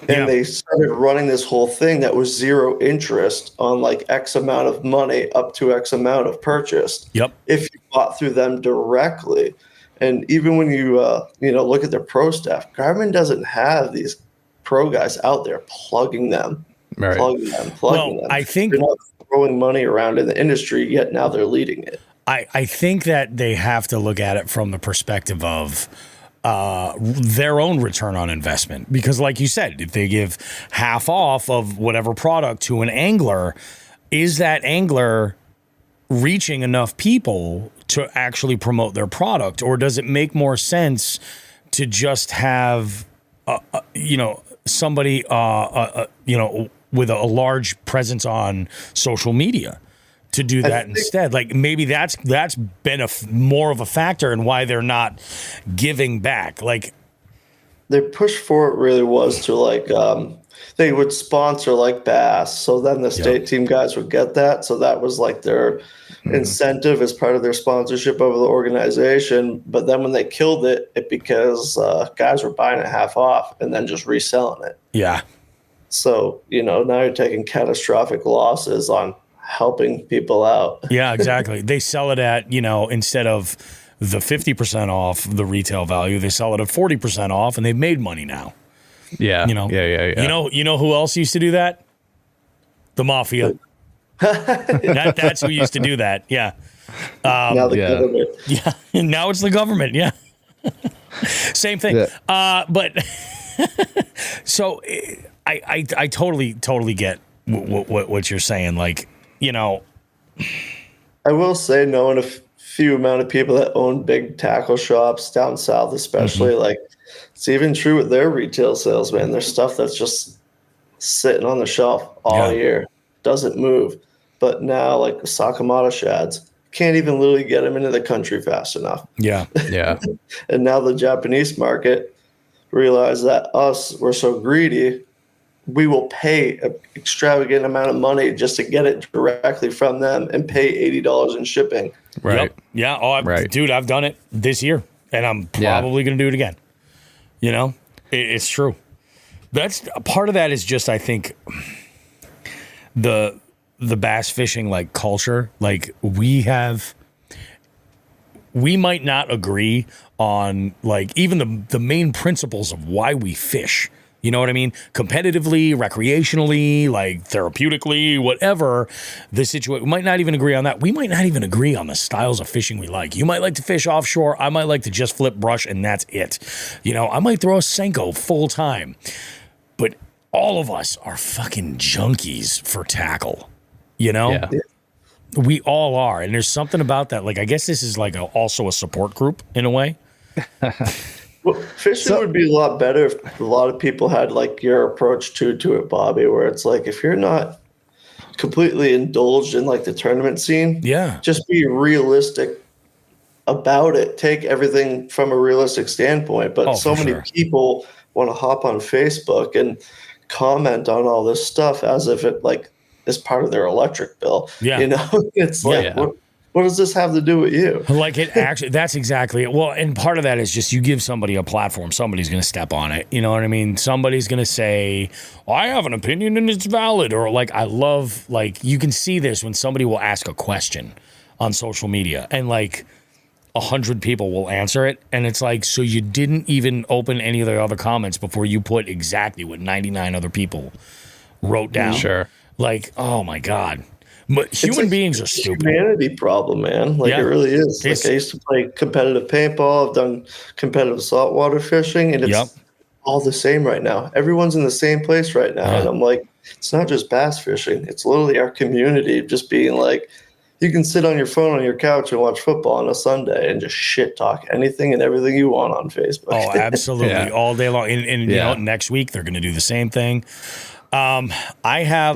and they started running this whole thing that was zero interest on like X amount of money up to X amount of purchase. If you bought through them directly. And even when you look at their pro staff, Garmin doesn't have these pro guys out there plugging them. I think they're not throwing money around in the industry, yet now they're leading it. I think that they have to look at it from the perspective of their own return on investment. Because like you said, if they give half off of whatever product to an angler, is that angler reaching enough people to actually promote their product? Or does it make more sense to just have, somebody, with a large presence on social media to do that instead? Like maybe that's been more of a factor in why they're not giving back. Like their push for it really was to like, they would sponsor like Bass. So then the state team guys would get that. So that was like their incentive as part of their sponsorship of the organization. But then when they killed it because guys were buying it half off and then just reselling it. Yeah. So, now you're taking catastrophic losses on helping people out. Yeah, exactly. They sell it at, instead of the 50% off the retail value, they sell it at 40% off and they've made money now. Yeah. Yeah. You know who else used to do that? The mafia. That's who used to do that. Yeah. Now the government. Yeah. Now it's the government. Yeah. Same thing. Yeah. But so I totally get what you're saying. Like, I will say, knowing a few amount of people that own big tackle shops down south, especially, like it's even true with their retail sales, man. There's stuff that's just sitting on the shelf all year, doesn't move. But now, like the Sakamoto shads, can't even literally get them into the country fast enough. Yeah. And now the Japanese market realize that we're so greedy, we will pay an extravagant amount of money just to get it directly from them and pay $80 in shipping. Right. Yep. Yeah. Dude, I've done it this year, and I'm probably going to do it again. It's true. That's part of that is just, I think, the bass fishing like culture. Like we might not agree on like even the main principles of why we fish. You know what I mean? Competitively, recreationally, like therapeutically, whatever the situation. We might not even agree on that. We might not even agree on the styles of fishing we like. You might like to fish offshore. I might like to just flip brush and that's it. I might throw a Senko full time. But all of us are fucking junkies for tackle. Yeah. We all are. And there's something about that. Like, I guess this is like also a support group in a way. Well, fishing would be a lot better if a lot of people had like your approach to it, Bobby, where it's like if you're not completely indulged in like the tournament scene, just be realistic about it. Take everything from a realistic standpoint. But so many people want to hop on Facebook and comment on all this stuff as if it like is part of their electric bill. Yeah. It's like what does this have to do with you? Like it actually, that's exactly it. Well, and part of that is just you give somebody a platform, somebody's going to step on it. You know what I mean? Somebody's going to say, I have an opinion and it's valid. Or like, I love, like, you can see this when somebody will ask a question on social media and like 100 people will answer it. And it's like, so you didn't even open any of the other comments before you put exactly what 99 other people wrote down. Sure. Like, oh my God. But human beings are stupid. Humanity problem, man. Like it really is. Like I used to play competitive paintball. I've done competitive saltwater fishing, and all the same right now. Everyone's in the same place right now. And I'm like, it's not just bass fishing. It's literally our community just being like, you can sit on your phone on your couch and watch football on a Sunday and just shit talk anything and everything you want on Facebook. Oh, absolutely. All day long. And you know, next week they're going to do the same thing. I have,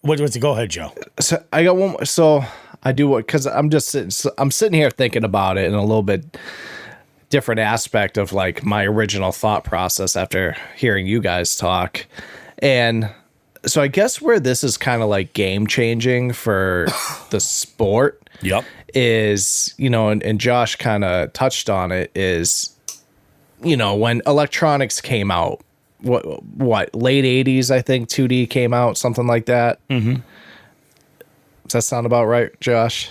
what's it? Go ahead, Joe. So I got one more. So I do what, cause I'm sitting here thinking about it in a little bit different aspect of like my original thought process after hearing you guys talk. And so I guess where this is kind of like game changing for the sport is, you know, and Josh kind of touched on it, is, you know, when electronics came out, what late 80s, I think 2D came out, something like that. Mm-hmm. Does that sound about right, Josh?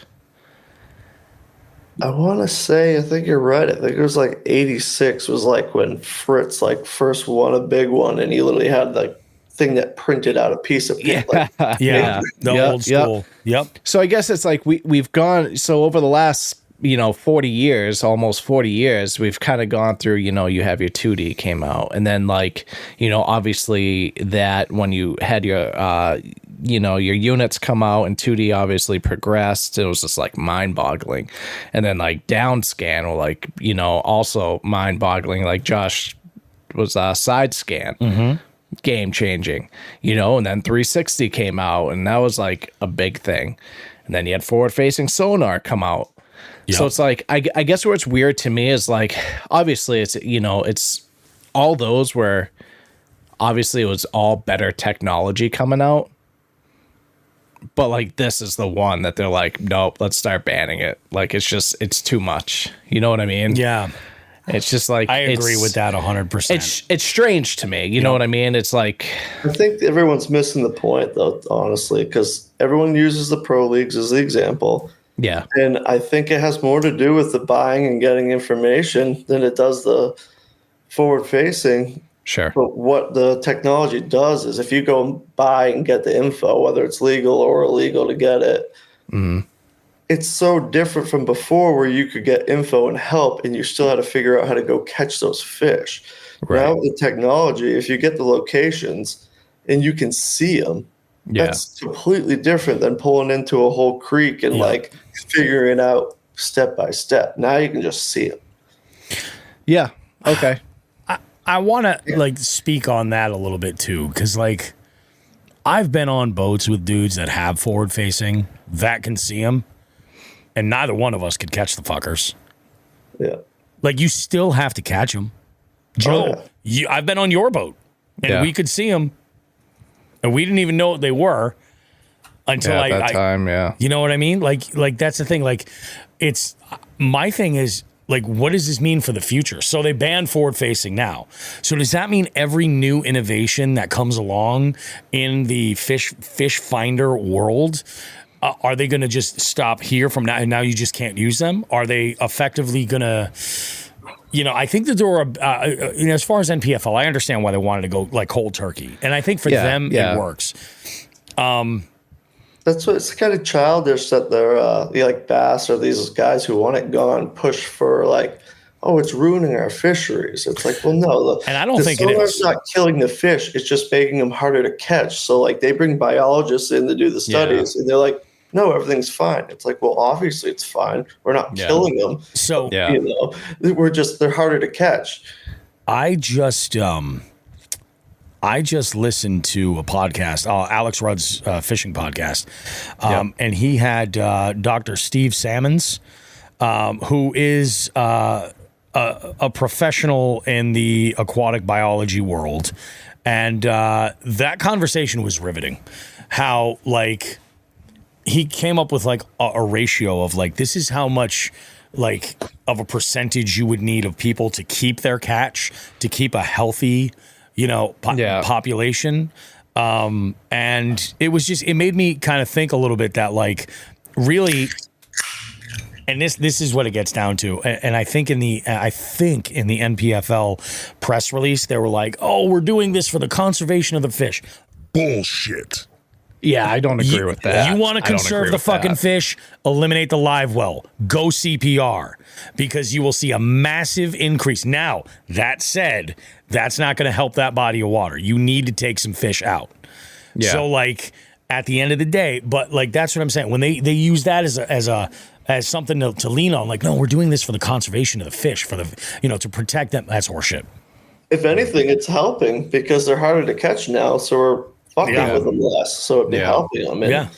I want to say, I think you're right. I think it was like 86 was like when Fritz like first won a big one, and he literally had like thing that printed out a piece of paper. The old school. Yep. So I guess it's like we've gone, so over the last, you know, 40 years, almost 40 years, we've kind of gone through, you know, you have your 2D came out, and then like, you know, obviously that when you had your you know, your units come out and 2D obviously progressed, it was just like mind-boggling. And then like downscan or like, you know, also mind-boggling, like Josh was side scan. Game changing, you know, and then 360 came out, and that was like a big thing. And then you had forward facing sonar come out. So it's like, I guess where it's weird to me is like, obviously it's, you know, it's all those where obviously it was all better technology coming out. But like, this is the one that they're like, nope, let's start banning it. Like, it's too much. You know what I mean? Yeah. It's just like, I agree with that 100%. It's strange to me. You know what I mean? It's like, I think everyone's missing the point though, honestly, because everyone uses the pro leagues as the example. Yeah. And I think it has more to do with the buying and getting information than it does the forward facing. Sure. But what the technology does is if you go and buy and get the info, whether it's legal or illegal to get it, it's so different from before where you could get info and help and you still had to figure out how to go catch those fish. Right. Now with the technology, if you get the locations and you can see them, that's completely different than pulling into a whole creek and like figuring out step by step. Now you can just see them. Yeah. Okay. I want to like speak on that a little bit too, because like I've been on boats with dudes that have forward facing that can see them, and neither one of us could catch the fuckers. Yeah. Like you still have to catch them. Joe, I've been on your boat, and we could see them, and we didn't even know what they were until at that time. Yeah. You know what I mean? Like that's the thing. Like it's my thing is, like, what does this mean for the future? So they ban forward facing now. So does that mean every new innovation that comes along in the fish finder world, are they going to just stop here from now and now you just can't use them? Are they effectively going to, you know, I think that there were, you know, as far as NPFL, I understand why they wanted to go like cold turkey. And I think for them, it works. That's what it's kind of childish that they're like Bass or these guys who want it gone push for like, oh, it's ruining our fisheries. It's like, well, no. And I don't think it is. It's not killing the fish. It's just making them harder to catch. So like they bring biologists in to do the studies and they're like, no, everything's fine. It's like, well, obviously it's fine. We're not killing them. So, you know, they're harder to catch. I just listened to a podcast, Alex Rudd's fishing podcast, and he had Dr. Steve Salmons, who is a professional in the aquatic biology world, and that conversation was riveting. How like he came up with like a ratio of like this is how much like of a percentage you would need of people to keep their catch, to keep a healthy, you know, population. And it was just, it made me kind of think a little bit that like really, and this is what it gets down to. And I think in the NPFL press release, they were like, oh, we're doing this for the conservation of the fish. Bullshit. Yeah, I don't agree with that. You want to I don't conserve agree the with fucking that. fish, eliminate the live well, go CPR, because you will see a massive increase. Now, that said, that's not going to help that body of water. You need to take some fish out. Yeah. So, like, at the end of the day, but like, that's what I'm saying. When they use that as something to lean on, like, no, we're doing this for the conservation of the fish, for the, to protect them. That's horseshit. If anything, it's helping because they're harder to catch now, so we're fucking with them less. So it'd be helping them. And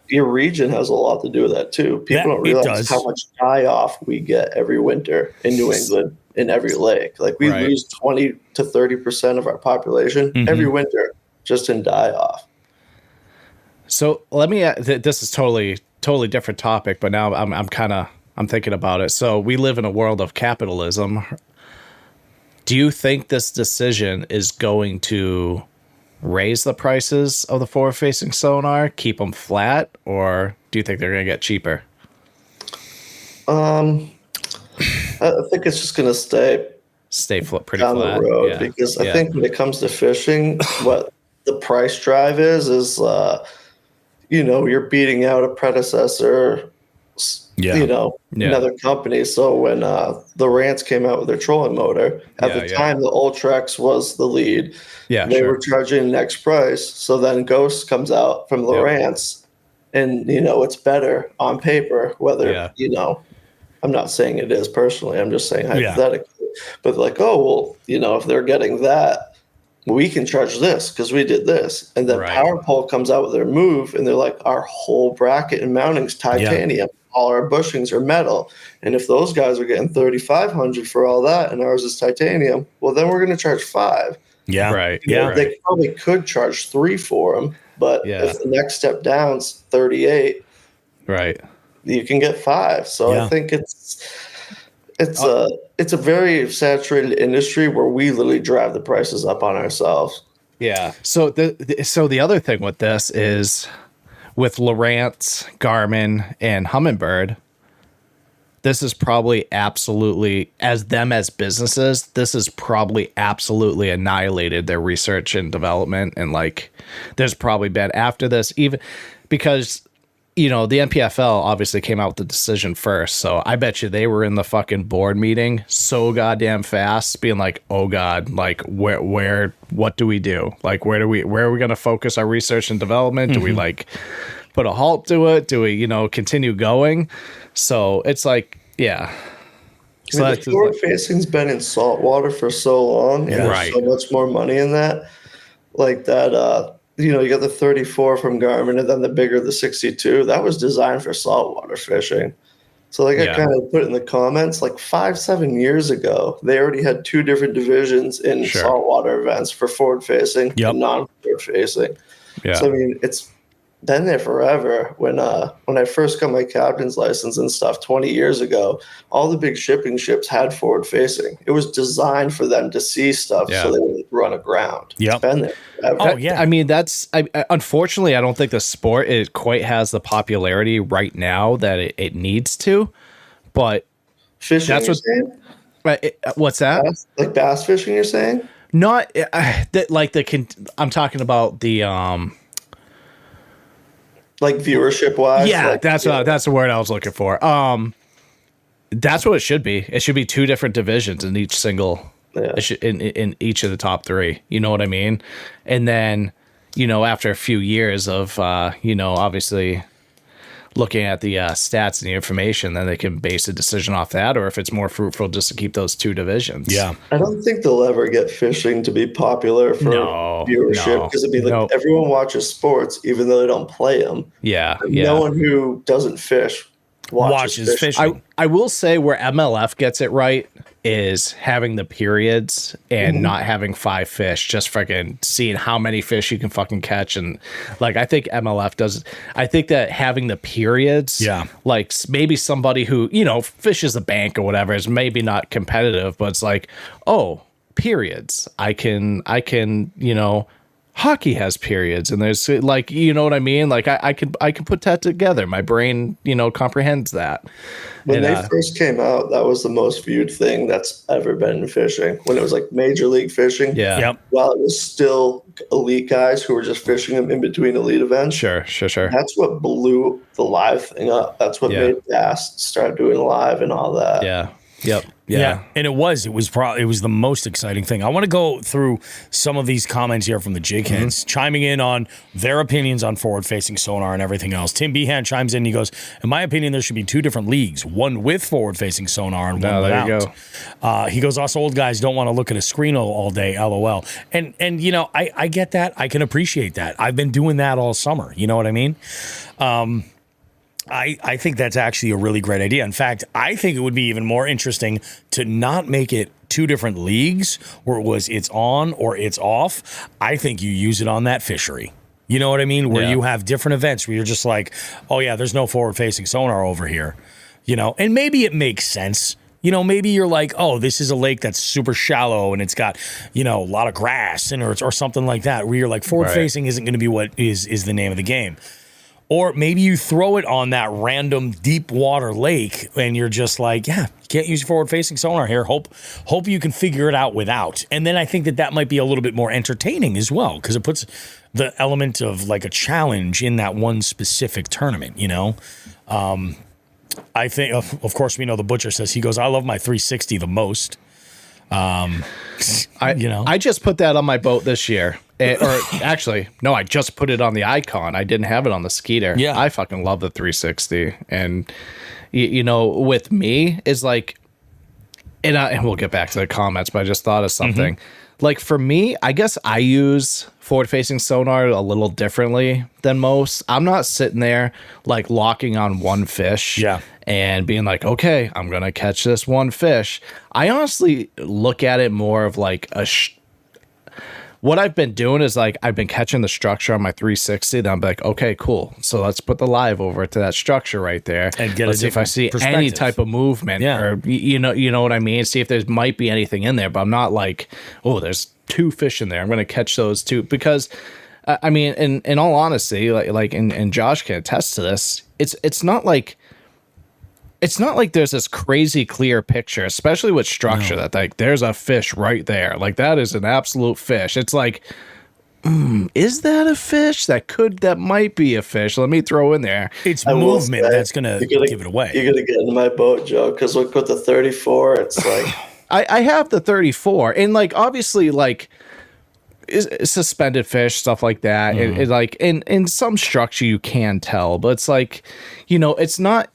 your region has a lot to do with that too. People don't realize how much die-off we get every winter in New England in every lake. Like, we lose 20 to 30% of our population every winter just in die-off. So let me. This is totally different topic, but now I'm thinking about it. So we live in a world of capitalism. Do you think this decision is going to raise the prices of the forward-facing sonar, keep them flat, or do you think they're going to get cheaper? I think it's just going to stay pretty down flat the road because I think when it comes to fishing, what the price drive is you're beating out a predecessor. Another company. So when the Rants came out with their trolling motor, at the time the Ultrex was the lead. They were charging the next price. So then Ghost comes out from the Rants, and it's better on paper. Whether I'm not saying it is personally. I'm just saying hypothetically. But like, if they're getting that, we can charge this because we did this. And then PowerPole comes out with their move, and they're like, our whole bracket and mounting's titanium. All our bushings are metal. And if those guys are getting $3,500 for all that and ours is titanium, well, then we're going to charge $5,000. Yeah. Right. They probably could charge $3,000 for them, but if the next step down's $38,000, right, you can get $5,000. So I think it's a very saturated industry where we literally drive the prices up on ourselves. Yeah. So the other thing with this is, with Lowrance, Garmin, and Humminbird, this is probably absolutely, as businesses, this has probably absolutely annihilated their research and development. And like, there's probably been after this, even because, the NPFL obviously came out with the decision first. So I bet you they were in the fucking board meeting so goddamn fast, being like, oh God, like what do we do? Like, where are we going to focus our research and development? Do we like put a halt to it? Do we, continue going? So it's like, yeah. So the forward facing's been in saltwater for so long, and there's so much more money in that. Like that, you got the 34 from Garmin, and then the bigger, the 62. That was designed for saltwater fishing. So like I kind of put in the comments, like 5-7 years ago, they already had 2 different divisions in saltwater events for forward facing and non-forward facing. Yeah. So I mean, it's been there forever. When I first got my captain's license and stuff 20 years ago, all the big shipping ships had forward facing. It was designed for them to see stuff so they wouldn't run aground. It's been there forever. Oh yeah. I mean, unfortunately, I don't think the sport quite has the popularity right now that it needs to. But fishing, that's what's that? Like bass fishing, you're saying? Not that like I'm talking about the like viewership wise. Yeah, like, that's the word I was looking for. That's what it should be. It should be 2 different divisions in each single. In each of the top 3. You know what I mean? And then, after a few years of obviously looking at the stats and the information, then they can base a decision off that, or if it's more fruitful just to keep those 2 divisions. Yeah. I don't think they'll ever get fishing to be popular for viewership, because it'd be like everyone watches sports even though they don't play them. Yeah. No one who doesn't fish watches fishing. I will say where MLF gets it right is having the periods and not having 5 fish, just freaking seeing how many fish you can fucking catch. And like, I think MLF does. I think that having the periods, like maybe somebody who, fishes a bank or whatever is maybe not competitive, but it's like, oh, periods. I can, hockey has periods, and there's like, you know what I mean? Like I can put that together. My brain, comprehends that. When they first came out, that was the most viewed thing that's ever been in fishing. When it was like Major League Fishing. Yeah. Yep. While it was still elite guys who were just fishing them in between elite events. Sure. That's what blew the live thing up. That's what made Bass start doing live and all that. Yeah. Yep. Yeah. And it was the most exciting thing. I want to go through some of these comments here from the jig heads, chiming in on their opinions on forward-facing sonar and everything else. Tim Behan chimes in. He goes, in my opinion, there should be two different leagues, one with forward-facing sonar and one without. There you go. He goes, us old guys don't want to look at a screen all day, LOL. And I get that. I can appreciate that. I've been doing that all summer. You know what I mean? I think that's actually a really great idea. In fact, I think it would be even more interesting to not make it two different leagues where it's on or it's off. I think you use it on that fishery. You know what I mean? Where you have different events where you're just like, oh yeah, there's no forward-facing sonar over here. And maybe it makes sense. Maybe you're like, oh, this is a lake that's super shallow and it's got, a lot of grass or something like that, where you're like, forward-facing isn't going to be what is the name of the game. Or maybe you throw it on that random deep water lake and you're just like, yeah, you can't use forward-facing sonar here. Hope you can figure it out without. And then I think that might be a little bit more entertaining as well, because it puts the element of like a challenge in that one specific tournament, I think, of course, we know the Butcher says, he goes, I love my 360 the most. I just put that on my boat this year. Or actually, no, I just put it on the Icon. I didn't have it on the Skeeter. Yeah. I fucking love the 360. And, with me is like, and we'll get back to the comments, but I just thought of something. Like for me, I guess I use forward-facing sonar a little differently than most. I'm not sitting there like locking on one fish and being like, okay, I'm going to catch this one fish. I honestly look at it more of like what I've been doing is like I've been catching the structure on my 360. Then I'm like, okay, cool. So let's put the live over to that structure right there and let's see if I see any type of movement, or you know what I mean. See if there might be anything in there. But I'm not like, oh, there's two fish in there. I'm going to catch those two, because I mean, in all honesty, like and Josh can attest to this. It's not like there's this crazy clear picture, especially with structure, that like there's a fish right there. Like that is an absolute fish. It's like, is that a fish? That might be a fish. Let me throw in there. It's movement that's going to give it away. You're going to get in my boat, Joe, because look with the 34, it's like... I have the 34, and like obviously like suspended fish, stuff like that. It like in some structure you can tell, but it's like, it's not...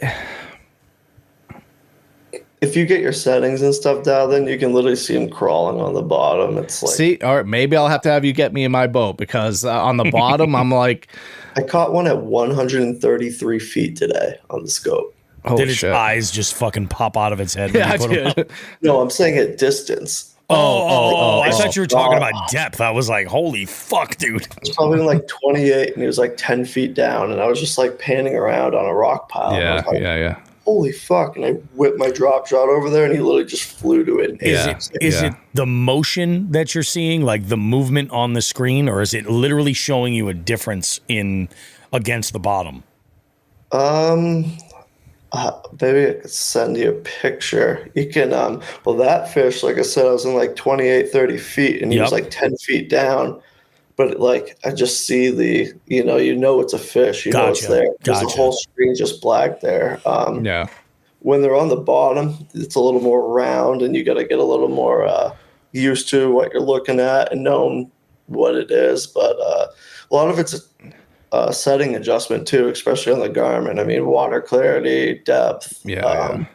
If you get your settings and stuff dialed in, you can literally see them crawling on the bottom. It's like, see, all right, maybe I'll have to have you get me in my boat, because on the bottom, I'm like, I caught one at 133 feet today on the scope. Did its eyes just fucking pop out of its head? Yeah, dude. No, I'm saying at distance. I thought you were talking about depth. I was like, holy fuck, dude. It was probably like 28, and he was like 10 feet down, and I was just like panning around on a rock pile. Yeah. Holy fuck. And I whipped my drop shot over there, and he literally just flew to it. Is it the motion that you're seeing, like the movement on the screen, or is it literally showing you a difference against the bottom? Maybe I could send you a picture. You can, that fish, like I said, I was in like 28, 30 feet, and he was like 10 feet down. But like, I just see the, it's a fish, know it's there. Because the whole screen just black there. When they're on the bottom, it's a little more round, and you got to get a little more used to what you're looking at and knowing what it is. But a lot of it's a setting adjustment too, especially on the Garmin. I mean, water clarity, depth. When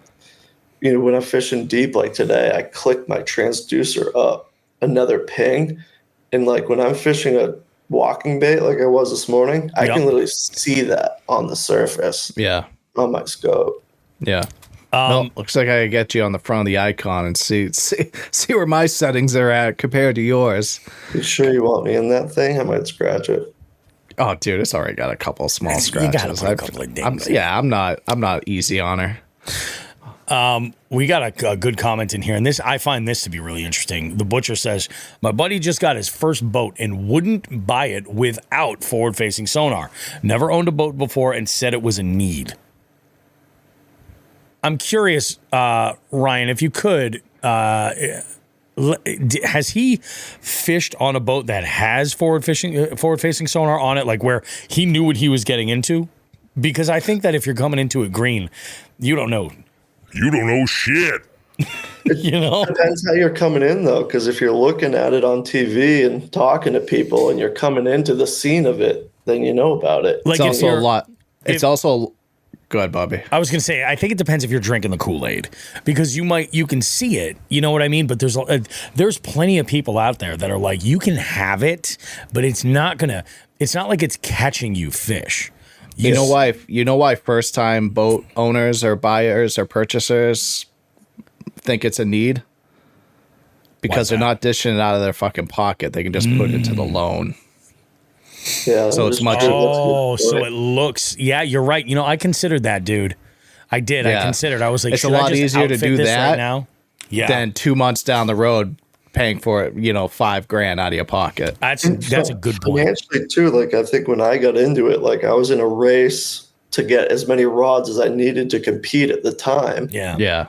I'm fishing deep like today, I click my transducer up another ping. And like when I'm fishing a walking bait like I was this morning, I can literally see that on the surface. Yeah. On my scope. Yeah. Well, looks like I get you on the front of the Icon and see where my settings are at compared to yours. You sure you want me in that thing? I might scratch it. Oh, dude, it's already got a couple small scratches. You got a couple of dings. I'm not easy on her. We got a good comment in here, and I find this to be really interesting. The Butcher says, my buddy just got his first boat and wouldn't buy it without forward-facing sonar. Never owned a boat before and said it was a need. I'm curious, Ryan, if you could, has he fished on a boat that has forward-facing sonar on it, like where he knew what he was getting into? Because I think that if you're coming into it green, you don't know. You don't know shit. Depends how you're coming in, though, because if you're looking at it on TV and talking to people and you're coming into the scene of it, then you know about it. Like, it's also a lot. It's also... Go ahead, Bobby. I was going to say, I think it depends if you're drinking the Kool-Aid, because you can see it, you know what I mean? But there's plenty of people out there that are like, you can have it, but it's not like it's catching you fish. You know why first time boat owners or buyers or purchasers think it's a need? Because they're not dishing it out of their fucking pocket. They can just put it into the loan. Yeah. So it's much. Oh, so it looks. Yeah, you're right. I considered that, dude. I did. Yeah. I considered. I was like, it's a lot easier to do that right now. Yeah. Than 2 months down the road paying for it, $5,000 out of your pocket. That's a good point. Financially too, like I think when I got into it, like I was in a race to get as many rods as I needed to compete at the time. Yeah. Yeah.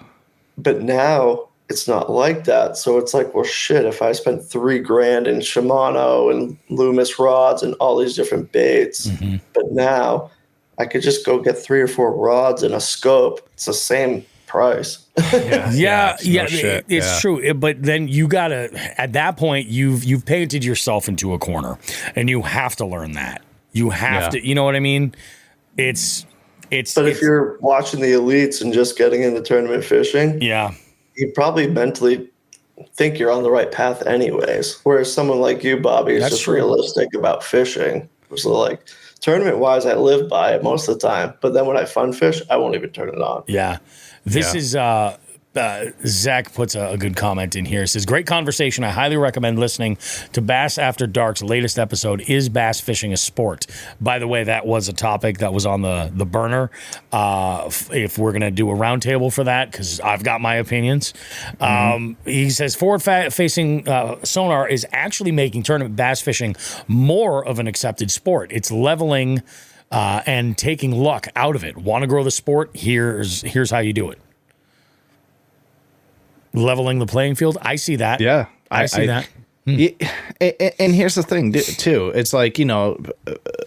But now it's not like that. So it's like, well, shit, if I spent $3,000 in Shimano and Loomis rods and all these different baits, but now I could just go get 3 or 4 rods and a scope. It's the same price. It's true. But then you gotta, at that point, you've painted yourself into a corner, and you have to learn that. You have to, you know what I mean? But if you're watching the elites and just getting into tournament fishing, you probably mentally think you're on the right path anyways. Whereas someone like you, Bobby, is just realistic about fishing. So like tournament wise, I live by it most of the time. But then when I fun fish, I won't even turn it on. Yeah. This is Zach puts a good comment in here. It says, great conversation. I highly recommend listening to Bass After Dark's latest episode, Is Bass Fishing a Sport? By the way, that was a topic that was on the burner. If we're going to do a roundtable for that, because I've got my opinions. He says, forward-facing sonar is actually making tournament bass fishing more of an accepted sport. It's leveling and taking luck out of it. Want to grow the sport? Here's how you do it. Leveling the playing field. I see that. Yeah. I see that. And here's the thing too. It's like,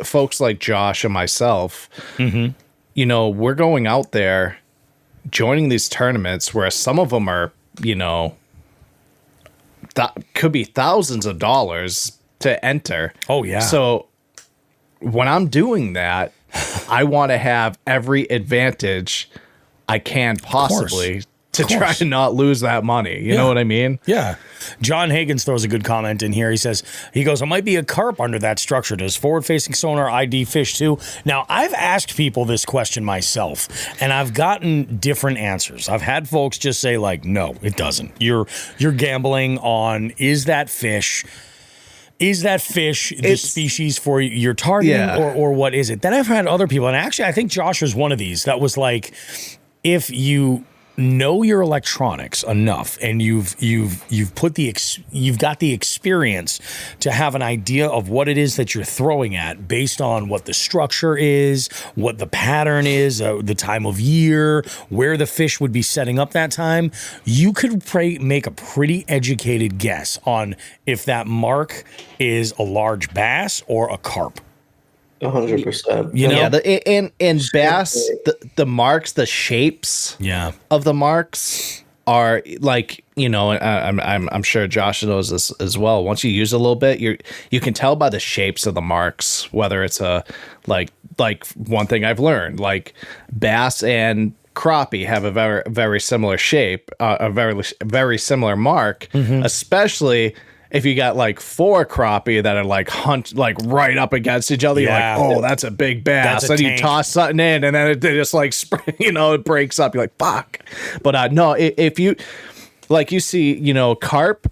folks like Josh and myself, we're going out there joining these tournaments where some of them are, could be thousands of dollars to enter. Oh yeah. So when I'm doing that, I want to have every advantage I can possibly to try to not lose that money. You know what I mean? Yeah. John Higgins throws a good comment in here. He goes, it might be a carp under that structure. Does forward-facing sonar ID fish too? Now, I've asked people this question myself, and I've gotten different answers. I've had folks just say, like, no, it doesn't. You're gambling on, is that fish the species for your targeting, or what is it? Then I've had other people, and actually I think Josh was one of these, that was like, if you know your electronics enough and you've got the experience to have an idea of what it is that you're throwing at based on what the structure is, what the pattern is, the time of year, where the fish would be setting up that time, you could make a pretty educated guess on if that mark is a large bass or a carp. 100%. And bass, the marks, the shapes of the marks are like, I'm sure Josh knows this as well. Once you use it a little bit, you can tell by the shapes of the marks whether it's a like one thing I've learned, like bass and crappie have a very, very similar shape, a very, very similar mark, especially if you got like 4 crappie that are like right up against each other, you're like, oh, that's a big bass. Then you toss something in, and then it just like, it breaks up. You're like, fuck. But no, if you like, you see, carp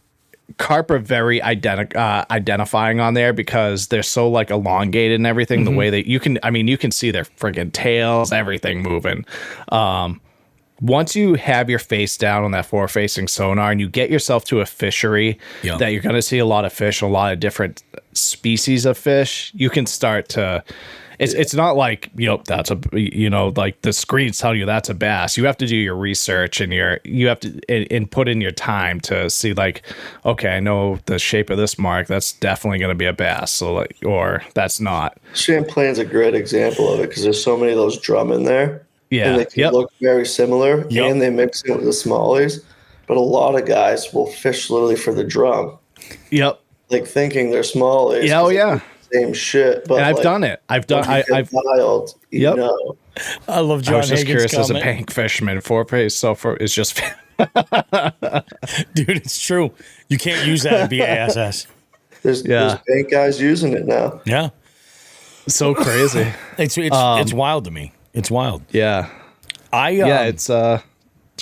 are very identifying on there because they're so like elongated and everything. The way that you can see their friggin' tails, everything moving. once you have your face down on that forward-facing sonar and you get yourself to a fishery that you're going to see a lot of fish, a lot of different species of fish, you can start to. It's not like, that's a, like the screens tell you that's a bass. You have to do your research and you have to and put in your time to see like, okay, I know the shape of this mark. That's definitely going to be a bass. So like, or that's not. Champlain's a great example of it because there's so many of those drum in there. Yeah. And they can look very similar and they mix it with the smallies. But a lot of guys will fish literally for the drum. Yep. Like thinking they're smallies. Yeah, oh yeah. Same shit. But and I've done it. I've wild. Yep. I love John. I was just Hagen's curious as a comment. bank fisherman. It's just dude, it's true. You can't use that at BASS. There's bank guys using it now. Yeah. So crazy. It's wild to me. It's wild. Yeah. It's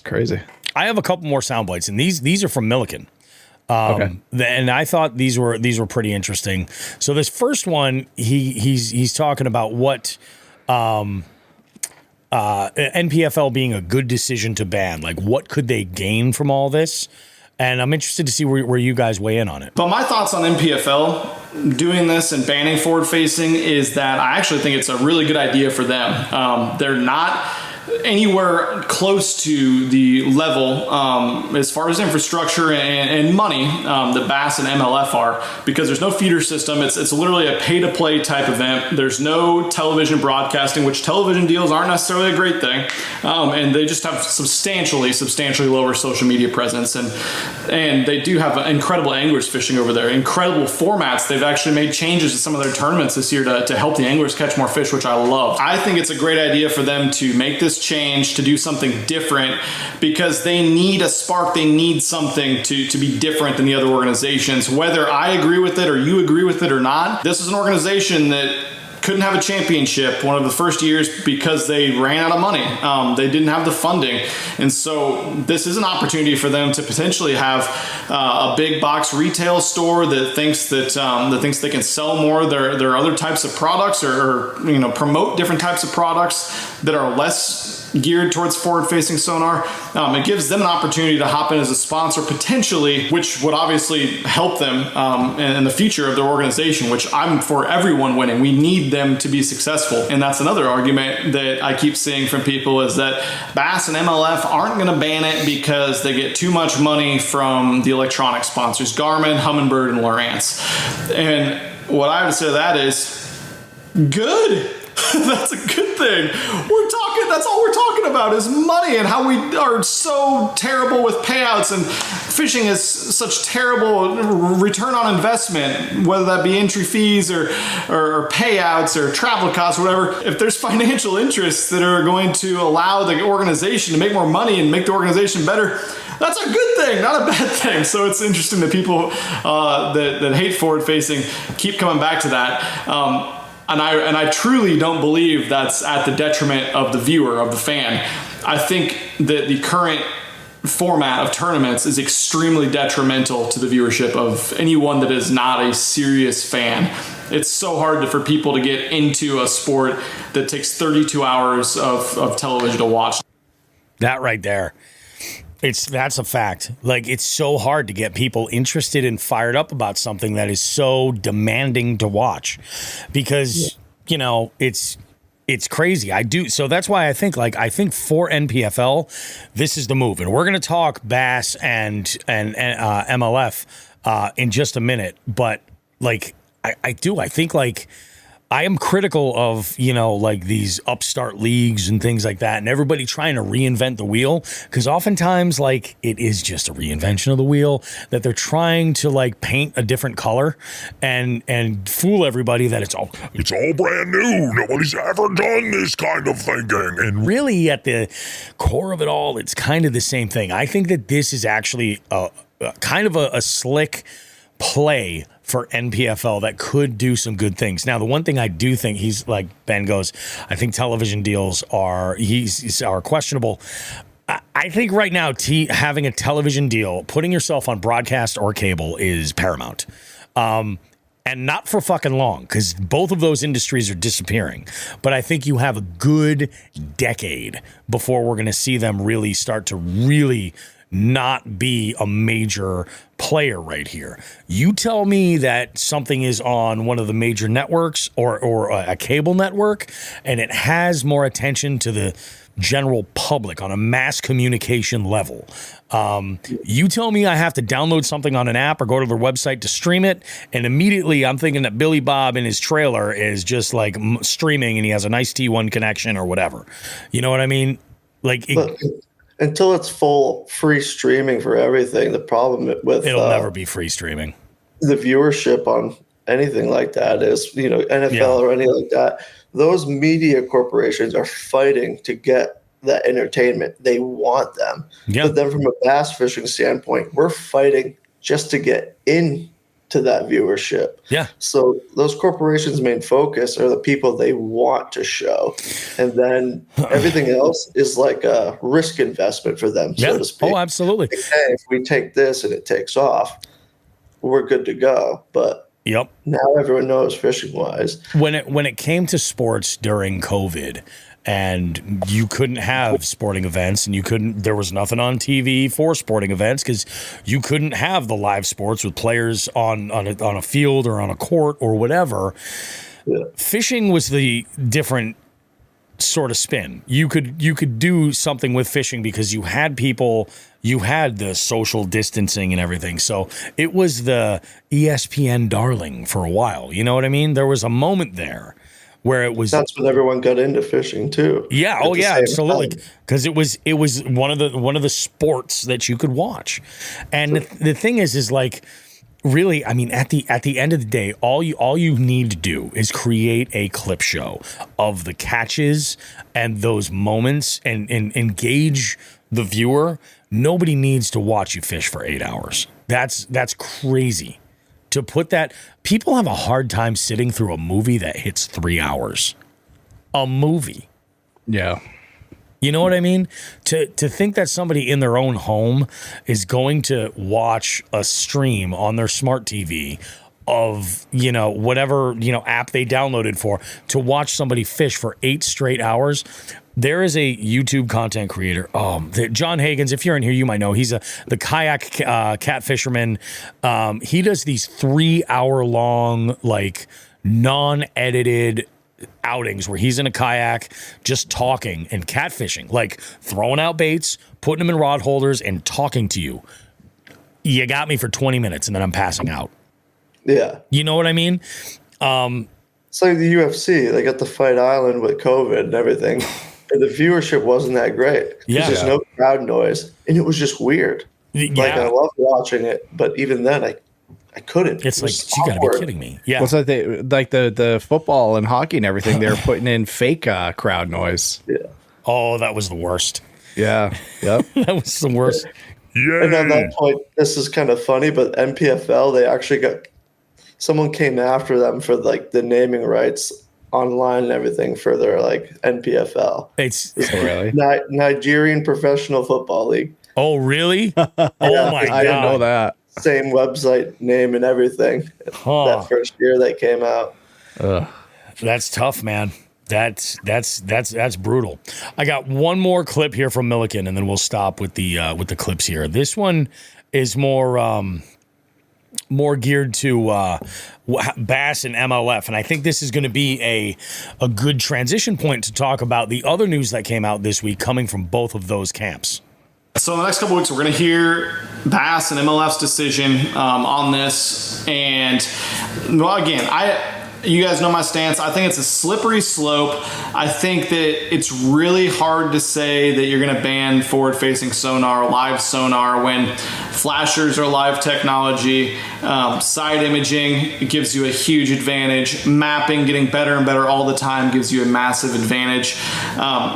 crazy. I have a couple more sound bites, and these are from Milliken. And I thought these were pretty interesting. So this first one, he's talking about what NPFL being a good decision to ban. Like, what could they gain from all this? And I'm interested to see where you guys weigh in on it. But my thoughts on NPFL doing this and banning forward facing is that I actually think it's a really good idea for them. They're not anywhere close to the level as far as infrastructure and money that Bass and MLF are, because there's no feeder system. It's literally a pay-to-play type event. There's no television broadcasting, which television deals aren't necessarily a great thing, and they just have substantially lower social media presence, and they do have incredible anglers fishing over there, incredible formats. They've actually made changes to some of their tournaments this year to help the anglers catch more fish, which I love. I think it's a great idea for them to make this change, to do something different, because they need a spark. They need something to be different than the other organizations. Whether I agree with it or you agree with it or not, this is an organization that couldn't have a championship one of the first years because they ran out of money. They didn't have the funding. And so this is an opportunity for them to potentially have a big box retail store that thinks they can sell more their other types of products or promote different types of products that are less geared towards forward-facing sonar. It gives them an opportunity to hop in as a sponsor potentially, which would obviously help them in the future of their organization, which I'm for everyone winning. We need them to be successful. And that's another argument that I keep seeing from people, is that Bass and MLF aren't going to ban it because they get too much money from the electronic sponsors, Garmin, Humminbird, and Lowrance. And what I would say to that is good. That's a good thing. That's all we're talking about is money and how we are so terrible with payouts, and fishing is such terrible return on investment, whether that be entry fees or payouts or travel costs, whatever. If there's financial interests that are going to allow the organization to make more money and make the organization better, that's a good thing, not a bad thing. So it's interesting that people that hate forward facing keep coming back to that. And I truly don't believe that's at the detriment of the viewer, of the fan. I think that the current format of tournaments is extremely detrimental to the viewership of anyone that is not a serious fan. It's so hard for people to get into a sport that takes 32 hours of television to watch. That right there. That's a fact. Like, it's so hard to get people interested and fired up about something that is so demanding to watch, because it's crazy. So that's why I think for NPFL, this is the move. And we're going to talk Bass and MLF in just a minute. But I think I am critical of, these upstart leagues and things like that, and everybody trying to reinvent the wheel, because oftentimes, it is just a reinvention of the wheel, that they're trying to, paint a different color and fool everybody that it's all brand new. Nobody's ever done this kind of thinking. And really, at the core of it all, it's kind of the same thing. I think that this is actually kind of a slick play for NPFL that could do some good things. Now, the one thing I do think, he's like Ben goes, I think television deals are questionable. I think right now, having a television deal, putting yourself on broadcast or cable is paramount. And not for fucking long, because both of those industries are disappearing. But I think you have a good decade before we're going to see them really start to really not be a major player right here. You tell me that something is on one of the major networks or a cable network, and it has more attention to the general public on a mass communication level. You tell me I have to download something on an app or go to their website to stream it, and immediately I'm thinking that Billy Bob in his trailer is just like streaming and he has a nice T1 connection or whatever. You know what I mean? Like, until it's full free streaming for everything, the problem with it'll never be free streaming. The viewership on anything like that is, NFL or anything like that. Those media corporations are fighting to get that entertainment. They want them. But then from a bass fishing standpoint, we're fighting just to get into that viewership. Yeah. So those corporations' main focus are the people they want to show. And then everything else is like a risk investment for them, so to speak. Oh, absolutely. Like, hey, if we take this and it takes off, we're good to go. But now everyone knows fishing wise. When it came to sports during COVID, and you couldn't have sporting events, and there was nothing on TV for sporting events because you couldn't have the live sports with players on a field or on a court or whatever. Yeah. Fishing was the different sort of spin. You could do something with fishing because you had people. You had the social distancing and everything. So it was the ESPN darling for a while. You know what I mean? There was a moment there where it was. That's when everyone got into fishing too. Yeah. Oh yeah, absolutely. Because it was one of the sports that you could watch. And the thing is like, really, I mean, at the end of the day, all you need to do is create a clip show of the catches and those moments and engage the viewer. Nobody needs to watch you fish for 8 hours. That's crazy. To put that, people have a hard time sitting through a movie that hits 3 hours. A movie. Yeah. You know what I mean? To think that somebody in their own home is going to watch a stream on their smart TV of, whatever, app they downloaded for to watch somebody fish for 8 straight hours. There is a YouTube content creator, John Hagens. If you're in here, you might know. He's the kayak cat fisherman. He does these 3-hour-long, like, non-edited outings where he's in a kayak just talking and catfishing, like throwing out baits, putting them in rod holders, and talking to you. You got me for 20 minutes, and then I'm passing out. Yeah. You know what I mean? It's like the UFC. They got the Fight Island with COVID and everything. And the viewership wasn't that great. There's no crowd noise. And it was just weird. Yeah. Like, I loved watching it. But even then, I couldn't. It's like, you got to be kidding me. Yeah. Well, so the football and hockey and everything, they were putting in fake crowd noise. Yeah. Oh, that was the worst. Yeah. Yep. That was the worst. Yeah. And on that point, this is kind of funny, but NPFL, they actually someone came after them for like the naming rights online and everything for their like NPFL. It's really Nigerian Professional Football League. Oh, really? Oh my God. I didn't know that. Same website name and everything. That first year they came out. That's tough, man. That's brutal. I got one more clip here from Milliken, and then we'll stop with the clips here. This one is more geared to bass and MLF, and I think this is going to be a good transition point to talk about the other news that came out this week coming from both of those camps. So in the next couple of weeks, we're going to hear Bass and MLF's decision on this. And, well, again, you guys know my stance. I think it's a slippery slope. I think that it's really hard to say that you're going to ban forward-facing sonar, live sonar, when flashers are live technology. Side imaging, it gives you a huge advantage. Mapping, getting better and better all the time, gives you a massive advantage.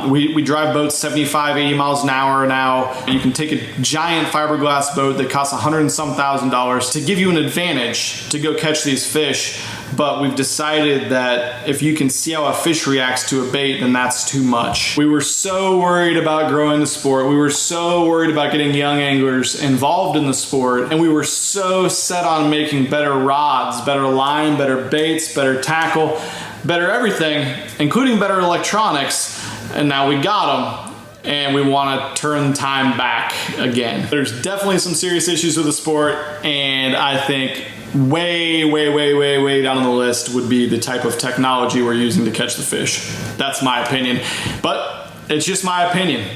We drive boats 75, 80 miles an hour now. You can take a giant fiberglass boat that costs $100,000 and some to give you an advantage to go catch these fish. But we've decided that if you can see how a fish reacts to a bait, then that's too much. We were so worried about growing the sport. We were so worried about getting young anglers involved evolved in the sport, and we were so set on making better rods, better line, better baits, better tackle, better everything, including better electronics, and now we got them, and we want to turn time back again. There's definitely some serious issues with the sport, and I think way down on the list would be the type of technology we're using to catch the fish. That's my opinion, but it's just my opinion.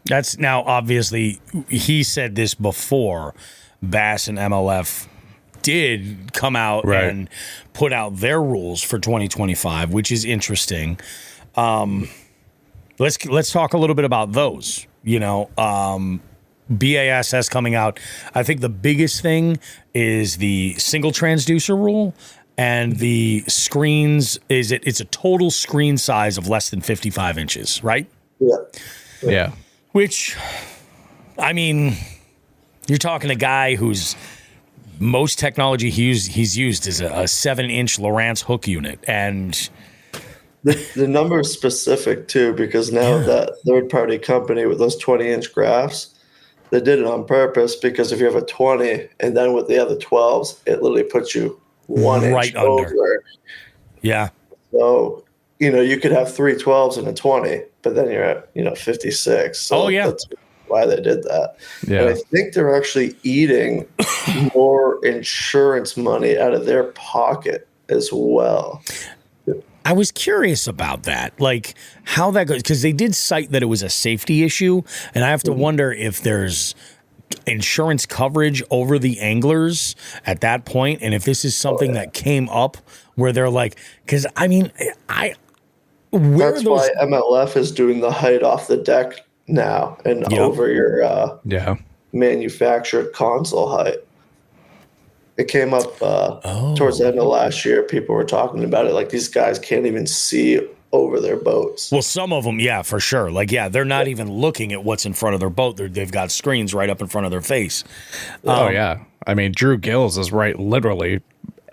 That's now obviously he said this before Bass and MLF did come out and put out their rules for 2025, which is interesting. Let's talk a little bit about those. You know, BASS coming out. I think the biggest thing is the single transducer rule, and the screens it's a total screen size of less than 55 inches, right? Yeah. Which, I mean, you're talking a guy whose most technology he's used is a 7-inch Lowrance hook unit, and the number is specific too, because now that third-party company with those 20-inch graphs, they did it on purpose, because if you have a 20 and then with the other 12s, it literally puts you 1 inch under. over. Yeah. So, you know, you could have 3 12s and a 20, but then you're at, 56. So that's why they did that. Yeah. And I think they're actually eating more insurance money out of their pocket as well. I was curious about that, like how that goes, because they did cite that it was a safety issue, and I have to wonder if there's insurance coverage over the anglers at that point, and if this is something that came up where they're like, because I mean, that's why MLF is doing the height off the deck now and over your manufactured console height. It came up towards the end of last year. People were talking about it. Like, these guys can't even see over their boats. Well, some of them, yeah, for sure. Like, yeah, they're not even looking at what's in front of their boat. They've got screens right up in front of their face. Oh, yeah. I mean, Drew Gills is right literally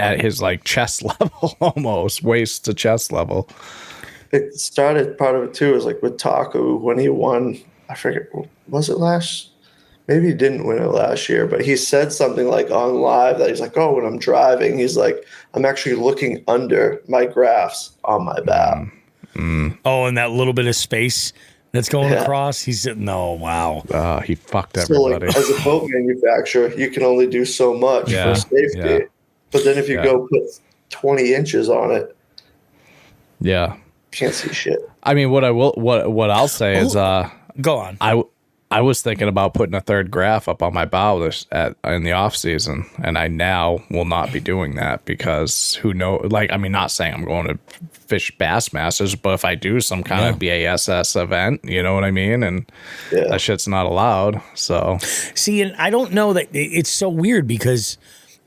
at his, like, chest level almost, waist to chest level. It started, part of it, too, is like with Taku when he won, I forget, was it last? Maybe he didn't win it last year, but he said something like on live that he's like, oh, when I'm driving, he's like, I'm actually looking under my graphs on my bow. Oh, and that little bit of space that's going across. He's wow. He fucked everybody. So, like, as a boat manufacturer, you can only do so much for safety. Yeah. But then if you go put 20 inches on it, you can't see shit. I mean, what I'll say is, go on. I was thinking about putting a third graph up on my bow in the off season, and I now will not be doing that, because who knows? Like, I mean, not saying I'm going to fish Bassmasters, but if I do some kind of BASS event, you know what I mean? And that shit's not allowed. So see, and I don't know that it's so weird, because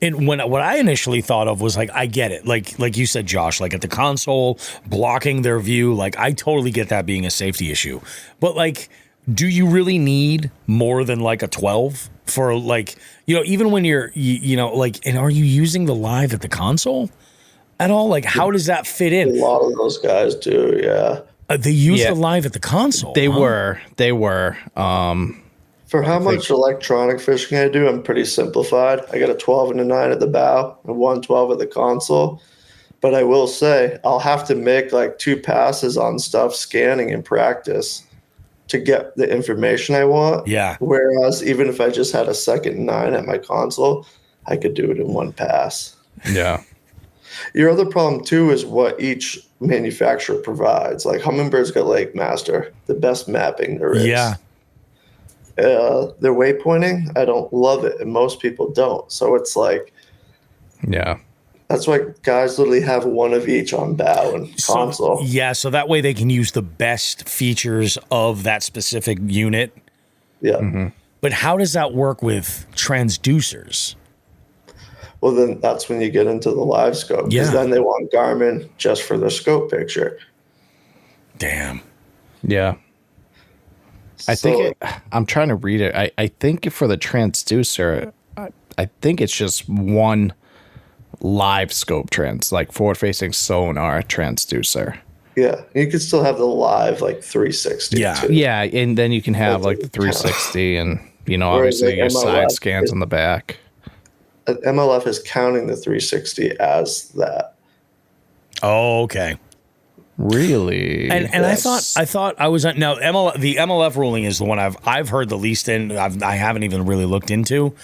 what I initially thought of was like, I get it. Like you said, Josh, like at the console blocking their view, like I totally get that being a safety issue, but like, do you really need more than like a 12 for, like, even when you're, like, and are you using the live at the console at all? Like, how does that fit in? A lot of those guys do, they use the live at the console. They were. For how much electronic fishing I do, I'm pretty simplified. I got a 12 and a 9 at the bow and 112 at the console. But I will say, I'll have to make like 2 passes on stuff scanning in practice to get the information I want. Yeah. Whereas even if I just had a second 9 at my console, I could do it in 1 pass. Yeah. Your other problem too is what each manufacturer provides. Like Hummingbird's got Lake Master, the best mapping there is. Yeah. Their waypointing, I don't love it, and most people don't. So it's like, that's why guys literally have one of each on bow and console. So that way they can use the best features of that specific unit. Yeah. Mm-hmm. But how does that work with transducers? Well, then that's when you get into the live scope. Because then they want Garmin just for their scope picture. Damn. Yeah. I think I'm trying to read it. I think for the transducer, I think it's just one live scope like forward-facing sonar transducer. Yeah, you could still have the live like 360. Yeah, and then you can have like the 360 and You know, Whereas, obviously your like, side scans in the back. MLF is counting the 360 as that. Oh, okay. Really? And Yes. I thought I was now the MLF ruling is the one I've heard the least in. I haven't even really looked into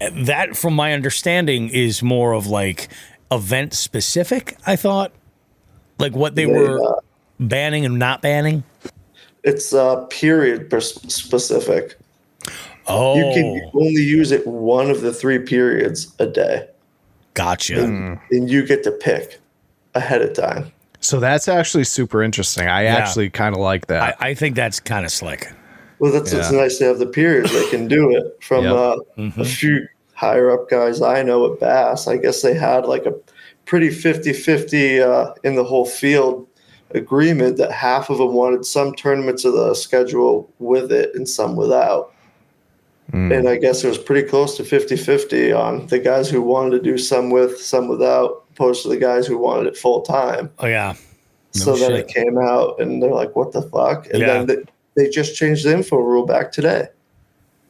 that. From my understanding, is more of like event specific. I thought like what they were banning and not banning. It's period specific. Oh, You can only use it one of the 3 periods a day. Gotcha. And you get to pick ahead of time. So that's actually super interesting. I actually kind of like that. I think that's kind of slick. Well, it's nice to have the periods. They can do it from a few higher up guys I know at Bass. I guess they had like a pretty 50-50 in the whole field agreement that half of them wanted some tournaments of the schedule with it and some without. And I guess it was pretty close to 50-50 on the guys who wanted to do some with, some without, opposed to the guys who wanted it full time. Oh, yeah. So then it came out and they're like, what the fuck? And then they just changed the info rule back today.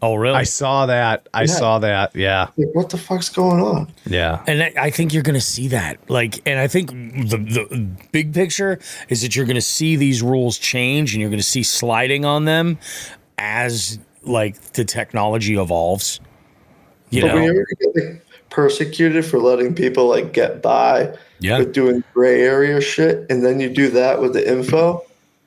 Oh, really? I saw that. I saw that. Yeah. Like, what the fuck's going on? Yeah. And I think you're going to see that. Like, and I think the big picture is that you're going to see these rules change and you're going to see sliding on them as like the technology evolves. You know, when you're getting persecuted for letting people like get by with doing gray area shit, and then you do that with the info,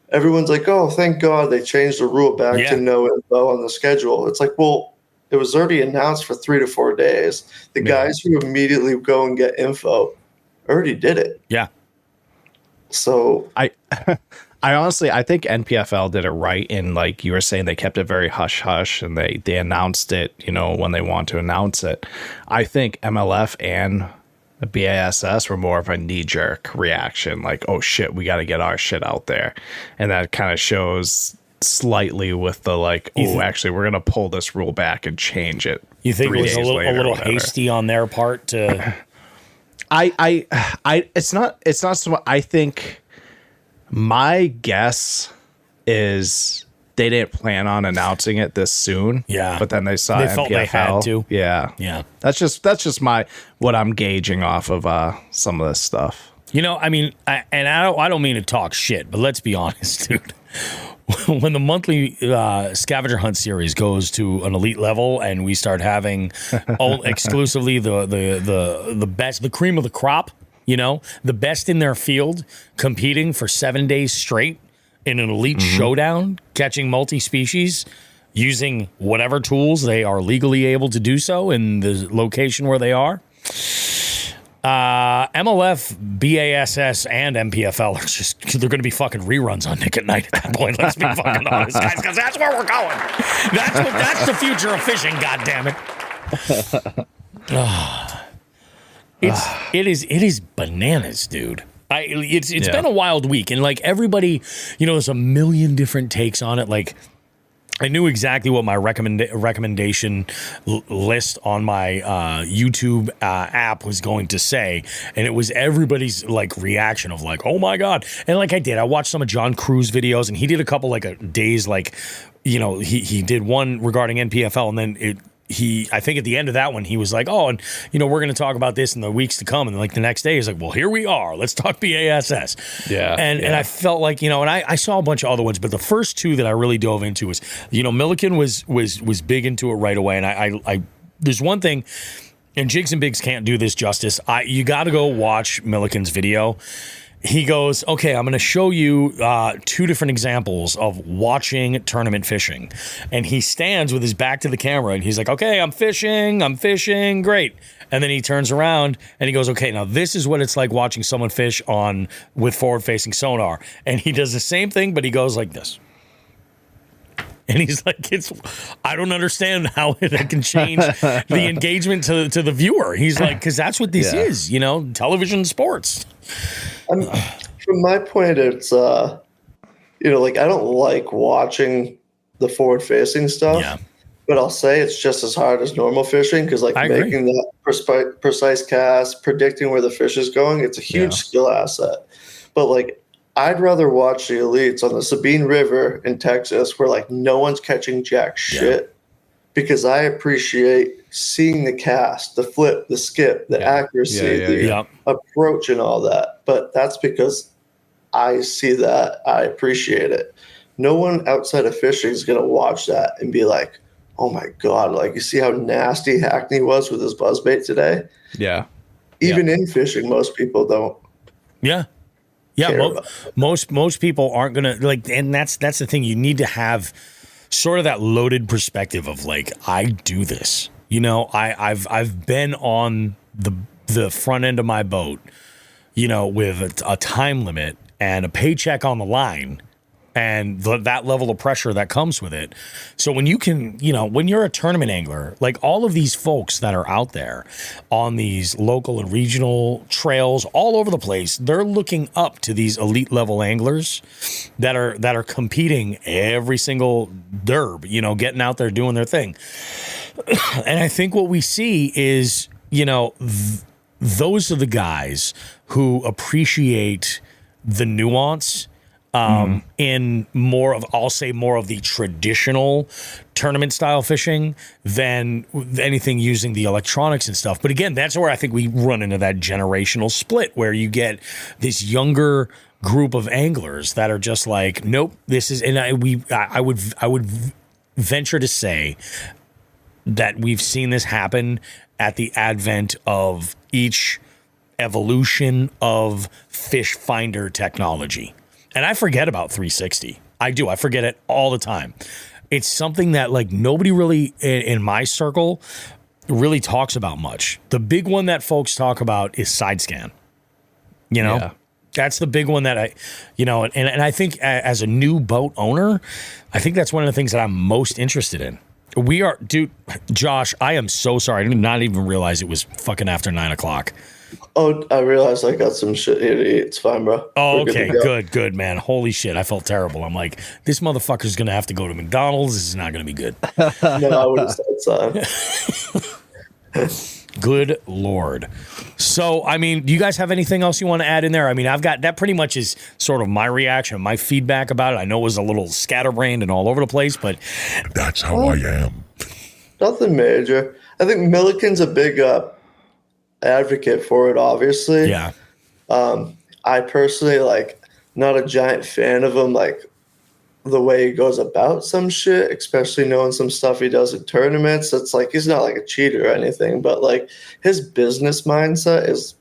everyone's like, oh, thank God they changed the rule back to no info on the schedule. It's like, well, it was already announced for 3 to 4 days. The guys who immediately go and get info already did it. Yeah. So I honestly, I think NPFL did it right in, like you were saying, they kept it very hush hush and they announced it, you know, when they want to announce it. I think MLF and BASS were more of a knee jerk reaction, like, oh shit, we got to get our shit out there. And that kind of shows slightly with the like, oh, actually, we're going to pull this rule back and change it. You think it was a little hasty on their part to. It's not so. I think my guess is they didn't plan on announcing it this soon. Yeah, but then they saw they NPFL. Felt they had to. Yeah. That's just what I'm gauging off of some of this stuff. You know, I mean, I don't mean to talk shit, but let's be honest, dude. When the monthly scavenger hunt series goes to an elite level and we start having exclusively the best, the cream of the crop, you know, the best in their field competing for 7 days straight in an elite showdown, catching multi-species, using whatever tools they are legally able to do so in the location where they are. MLF, BASS, and MPFL are just, they're going to be fucking reruns on Nick at Night at that point. Let's be fucking honest, guys, because that's where we're going. That's the future of fishing, goddammit. It is bananas, dude. It's been a wild week, and like everybody, you know, there's a million different takes on it. Like, I knew exactly what my recommendation list on my YouTube app was going to say, and it was everybody's like reaction of like, oh my God. And like I watched some of John Cruz videos, and he did a couple like days, like, you know, he did one regarding NPFL, and then I think at the end of that one, he was like, oh, and, you know, we're going to talk about this in the weeks to come. And like the next day, he's like, well, here we are. Let's talk BASS. Yeah. And I felt like, you know, and I saw a bunch of other ones, but the first two that I really dove into was, you know, Milliken was big into it right away. And I there's one thing, and Jigs and Bigs can't do this justice. You got to go watch Milliken's video. He goes, okay, I'm going to show you 2 different examples of watching tournament fishing. And he stands with his back to the camera and he's like, okay, I'm fishing, great. And then he turns around and he goes, okay, now this is what it's like watching someone fish with forward-facing sonar. And he does the same thing, but he goes like this. And he's like, I don't understand how it can change the engagement to the viewer. He's like, because that's what this is, you know, television sports. From my point, it's, you know, like I don't like watching the forward-facing stuff, but I'll say it's just as hard as normal fishing because like making that precise cast, predicting where the fish is going, it's a huge skill asset. But like, I'd rather watch the elites on the Sabine River in Texas where like no one's catching jack shit because I appreciate seeing the cast, the flip, the skip, the accuracy, the approach, and all that. But that's because I see that, I appreciate it. No one outside of fishing is going to watch that and be like, oh my God, like, you see how nasty Hackney was with his buzzbait today? Yeah. Even in fishing, most people don't. Yeah. Most people aren't going to, like, and that's the thing. You need to have sort of that loaded perspective of, like, I do this. You know, I've been on the front end of my boat, you know, with a time limit and a paycheck on the line, and that level of pressure that comes with it. So when you can, you know, when you're a tournament angler, like all of these folks that are out there on these local and regional trails all over the place, they're looking up to these elite level anglers that are competing every single derb, you know, getting out there doing their thing. And I think what we see is, you know, those are the guys who appreciate the nuance in more of, I'll say, more of the traditional tournament style fishing than anything using the electronics and stuff. But again, that's where I think we run into that generational split where you get this younger group of anglers that are just like, nope, this is, and I would venture to say that we've seen this happen at the advent of each evolution of fish finder technology. And I forget about 360. I do. I forget it all the time. It's something that, like, nobody really in my circle really talks about much. The big one that folks talk about is side scan. You know, that's the big one that I, you know, and I think as a new boat owner, I think that's one of the things that I'm most interested in. We are, dude, Josh, I am so sorry. I did not even realize it was fucking after 9 o'clock. Oh, I realized I got some shit here to eat. It's fine, bro. Oh, okay. Good, man. Holy shit. I felt terrible. I'm like, this motherfucker's going to have to go to McDonald's. This is not going to be good. No, I would have said so. Good Lord. So, I mean, do you guys have anything else you want to add in there? I mean, I've got, that pretty much is sort of my reaction, my feedback about it. I know it was a little scatterbrained and all over the place, but that's how I am. Nothing major. I think Milliken's a big advocate for it, obviously. Yeah. I personally, like, not a giant fan of him, like, the way he goes about some shit, especially knowing some stuff he does in tournaments. It's like, he's not like a cheater or anything, but like his business mindset is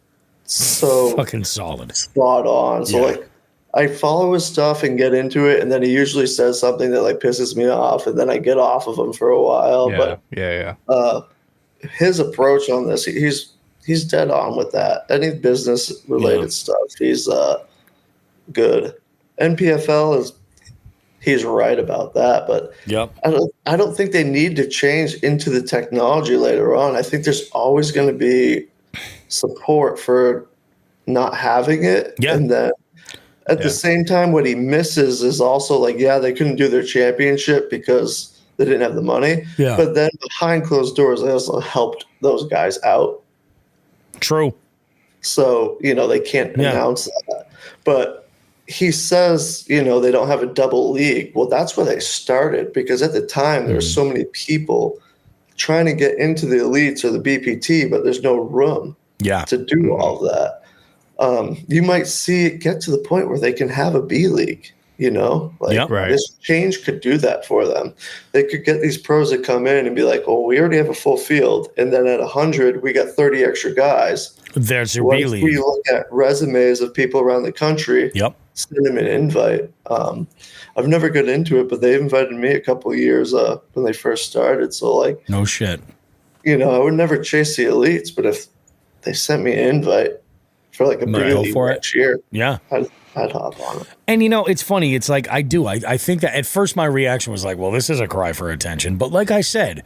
so fucking solid, spot on. So like, I follow his stuff and get into it, and then he usually says something that like pisses me off, and then I get off of him for a while. His approach on this, he's dead on with that. Any business related stuff, he's good. NPFL he's right about that, but I don't think they need to change into the technology later on. I think there's always going to be support for not having it. Yeah. And then at the same time, what he misses is also like, they couldn't do their championship because they didn't have the money. Yeah. But then behind closed doors, they also helped those guys out. True. So, you know, they can't announce that. But he says, you know, they don't have a double league. Well, that's where they started, because at the time there were so many people trying to get into the elites or the BPT, but there's no room to do all that. You might see it get to the point where they can have a B league, you know, like this change could do that for them. They could get these pros that come in and be like, oh, we already have a full field. And then at 100, we got 30 extra guys. There's your B league. We look at resumes of people around the country. Send them an invite. I've never got into it, but they invited me a couple of years when they first started. So like, no shit. You know, I would never chase the elites, but if they sent me an invite for like a big for next year, I'd hop on it. And you know, it's funny. It's like I think that at first my reaction was like, well, this is a cry for attention. But like I said,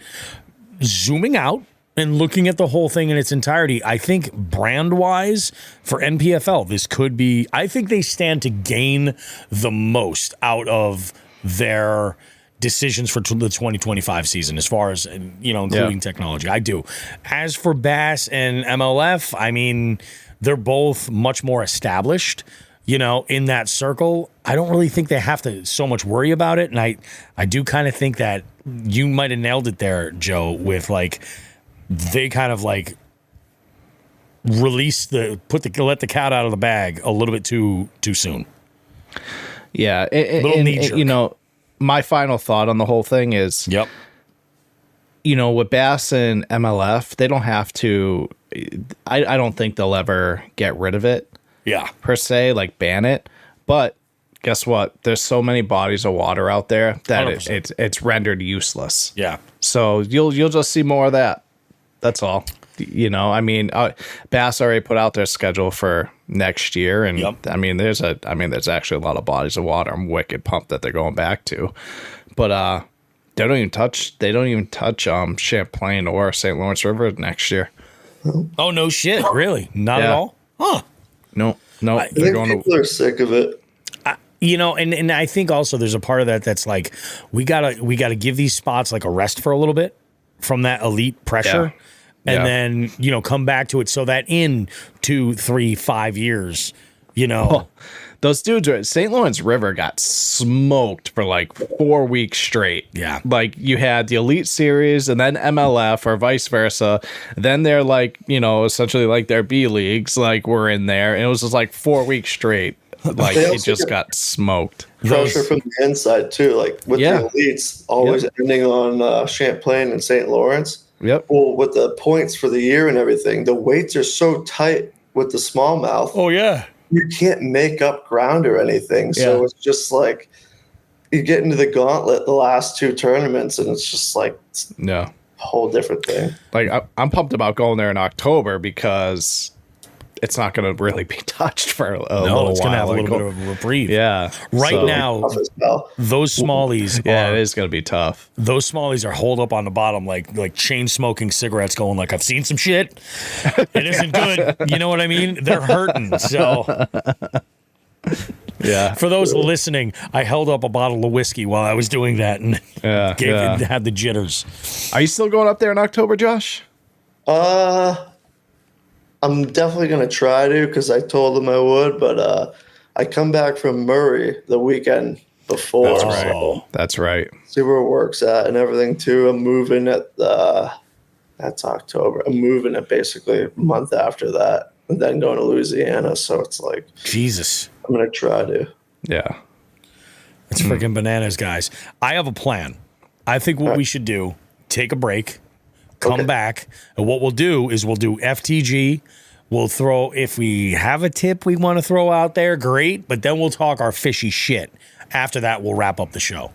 zooming out and looking at the whole thing in its entirety, I think brand-wise for NPFL, this could be, I think they stand to gain the most out of their decisions for the 2025 season, as far as, you know, including technology. I do. As for Bass and MLF, I mean, they're both much more established, you know, in that circle. I don't really think they have to so much worry about it. And I do kind of think that you might have nailed it there, Joe, with like they kind of like let the cat out of the bag a little bit too soon. Yeah, you know, my final thought on the whole thing is, you know, with Bass and MLF, they don't have to. I don't think they'll ever get rid of it. Yeah, per se, like ban it. But guess what? There's so many bodies of water out there that it's rendered useless. Yeah. So you'll just see more of that. That's all. You know, I mean, Bass already put out their schedule for next year, and I mean, there's actually a lot of bodies of water. I'm wicked pumped that they're going back to, but they don't even touch Champlain or St. Lawrence River next year. Oh no shit! Really? Not at all? Huh? No. I think people are sick of it. You know, and I think also there's a part of that that's like we gotta give these spots like a rest for a little bit from that elite pressure. Yeah. And then, you know, come back to it so that in 2, 3, 5 years, you know. Those dudes, St. Lawrence River got smoked for like 4 weeks straight. Yeah. Like you had the Elite Series and then MLF or vice versa. Then they're like, you know, essentially like their B leagues, like were in there. And it was just like 4 weeks straight. Like it just got smoked. Pressure from the inside too. Like with the elites always ending on Champlain and St. Lawrence. Yep. Well, with the points for the year and everything, the weights are so tight with the smallmouth. Oh, yeah. You can't make up ground or anything. So it's just like you get into the gauntlet the last 2 tournaments, and it's just like a whole different thing. Like I'm pumped about going there in October because it's not going to really be touched for a little while. It's going to have a little bit of a reprieve. Yeah. Now, those smallies it is going to be tough. Those smallies are holed up on the bottom like chain smoking cigarettes going like, I've seen some shit. It isn't good. You know what I mean? They're hurting. So, yeah. For those listening, I held up a bottle of whiskey while I was doing that and had the jitters. Are you still going up there in October, Josh? I'm definitely going to try to because I told them I would, but I come back from Murray the weekend before. That's right. So that's right. See where it works at and everything, too. I'm moving that's October. I'm moving it basically a month after that and then going to Louisiana. So it's like, Jesus. I'm going to try to. Yeah. It's freaking bananas, guys. I have a plan. I think what we should do, take a break. Come back, and what we'll do is we'll do FTG. We'll throw, if we have a tip we want to throw out there, great, but then we'll talk our fishy shit. After that, we'll wrap up the show.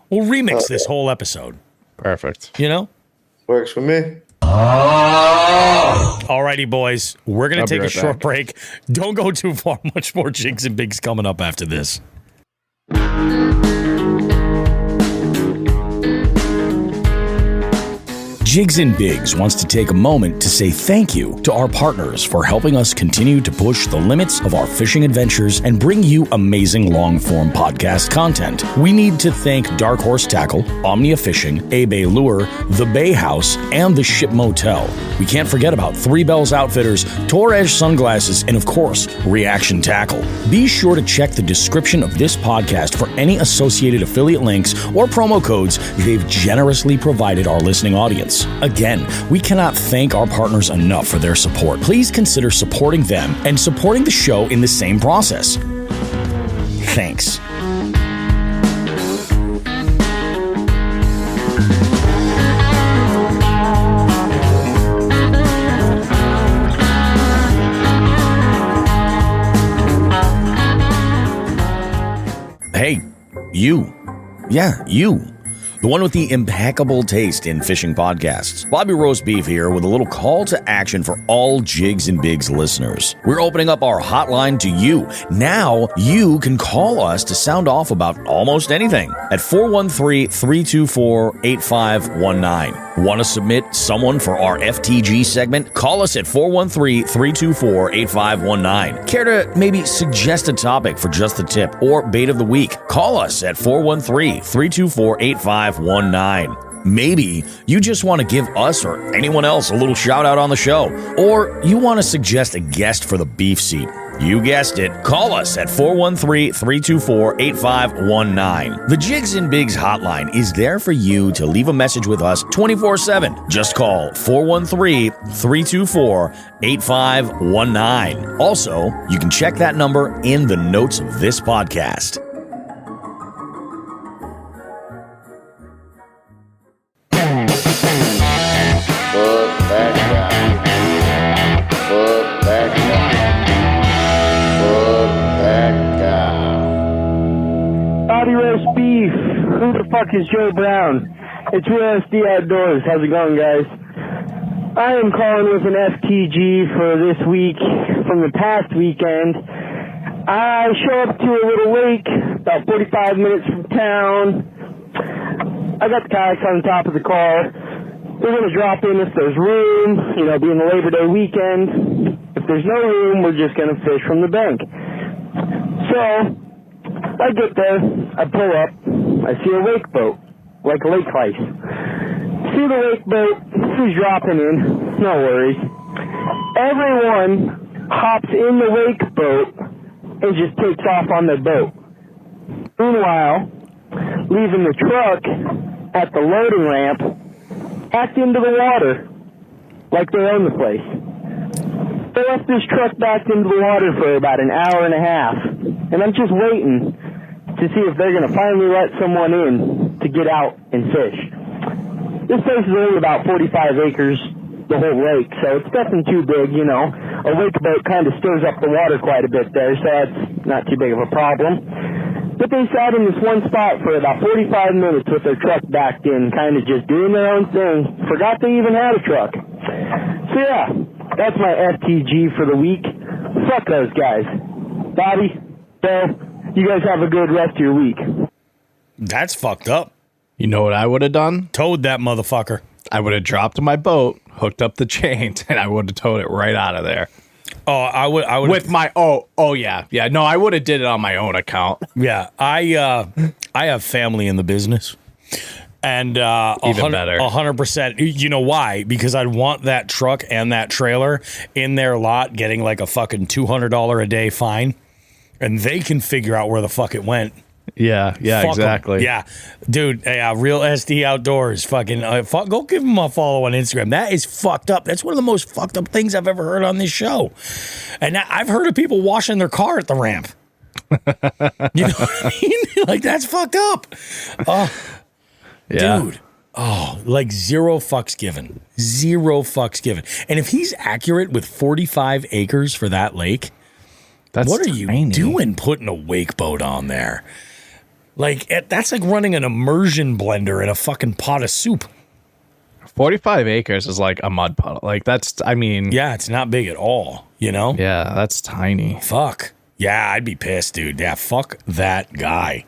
We'll remix this whole episode. Perfect. You know? Works for me. Alrighty, boys. We're going to take a short break. Don't go too far. Much more Jigs and Bigs coming up after this. Jigs and Bigs wants to take a moment to say thank you to our partners for helping us continue to push the limits of our fishing adventures and bring you amazing long-form podcast content. We need to thank Dark Horse Tackle, Omnia Fishing, A-Bay Lure, The Bay House, and The Ship Motel. We can't forget about Three Bells Outfitters, Torres Sunglasses, and of course, Reaction Tackle. Be sure to check the description of this podcast for any associated affiliate links or promo codes they've generously provided our listening audience. Again, we cannot thank our partners enough for their support. Please consider supporting them and supporting the show in the same process. Thanks. Hey, you. Yeah, you. The one with the impeccable taste in fishing podcasts. Bobby Roast Beef here with a little call to action for all Jigs and Bigs listeners. We're opening up our hotline to you. Now you can call us to sound off about almost anything at 413-324-8519. Want to submit someone for our FTG segment? Call us at 413-324-8519. Care to maybe suggest a topic for Just the Tip or Bait of the Week? Call us at 413-324-8519. Maybe you just want to give us or anyone else a little shout out on the show, or you want to suggest a guest for the beef seat. You guessed it. Call us at 413-324-8519. The Jigs and Bigs hotline is there for you to leave a message with us 24/7. Just call 413-324-8519. Also, you can check that number in the notes of this podcast. Body roast beef. Who the fuck is Joe Brown? It's Real SD Outdoors. How's it going, guys? I am calling with an FTG for this week from the past weekend. I show up to a little lake about 45 minutes from town. I got the kayaks on the top of the car. We're going to drop in if there's room, being the Labor Day weekend. If there's no room, we're just going to fish from the bank. So, I get there, I pull up, I see a wake boat, like a lake ice. See the wake boat, who's dropping in, no worries. Everyone hops in the wake boat and just takes off on their boat. Meanwhile, leaving the truck at the loading ramp, back into the water, like they own the place. They left this truck back into the water for about an hour and a half, and I'm just waiting to see if they're going to finally let someone in to get out and fish. This place is only about 45 acres, the whole lake, so it's nothing too big, A wake boat kind of stirs up the water quite a bit there, so that's not too big of a problem. But they sat in this one spot for about 45 minutes with their truck backed in, kind of just doing their own thing. Forgot they even had a truck. So yeah, that's my FTG for the week. Fuck those guys. Bobby, Bill, you guys have a good rest of your week. That's fucked up. You know what I would have done? Towed that motherfucker. I would have dropped my boat, hooked up the chains, and I would have towed it right out of there. Oh, I would with my yeah. No, I would have did it on my own account. Yeah, I have family in the business, and even better, 100%. You know why? Because I'd want that truck and that trailer in their lot, getting like a fucking $200 a day fine, and they can figure out where the fuck it went. Yeah, Fuck exactly. 'em. Yeah, dude. Real SD Outdoors. Fucking go give them a follow on Instagram. That is fucked up. That's one of the most fucked up things I've ever heard on this show. And I've heard of people washing their car at the ramp. You know what I mean? Like, that's fucked up. Oh, yeah. Dude. Oh, like zero fucks given. Zero fucks given. And if he's accurate with 45 acres for that lake, what are you doing putting a wake boat on there? Like, that's like running an immersion blender in a fucking pot of soup. 45 acres is like a mud puddle. Like, yeah, it's not big at all, Yeah, that's tiny. Fuck. Yeah, I'd be pissed, dude. Yeah, fuck that guy.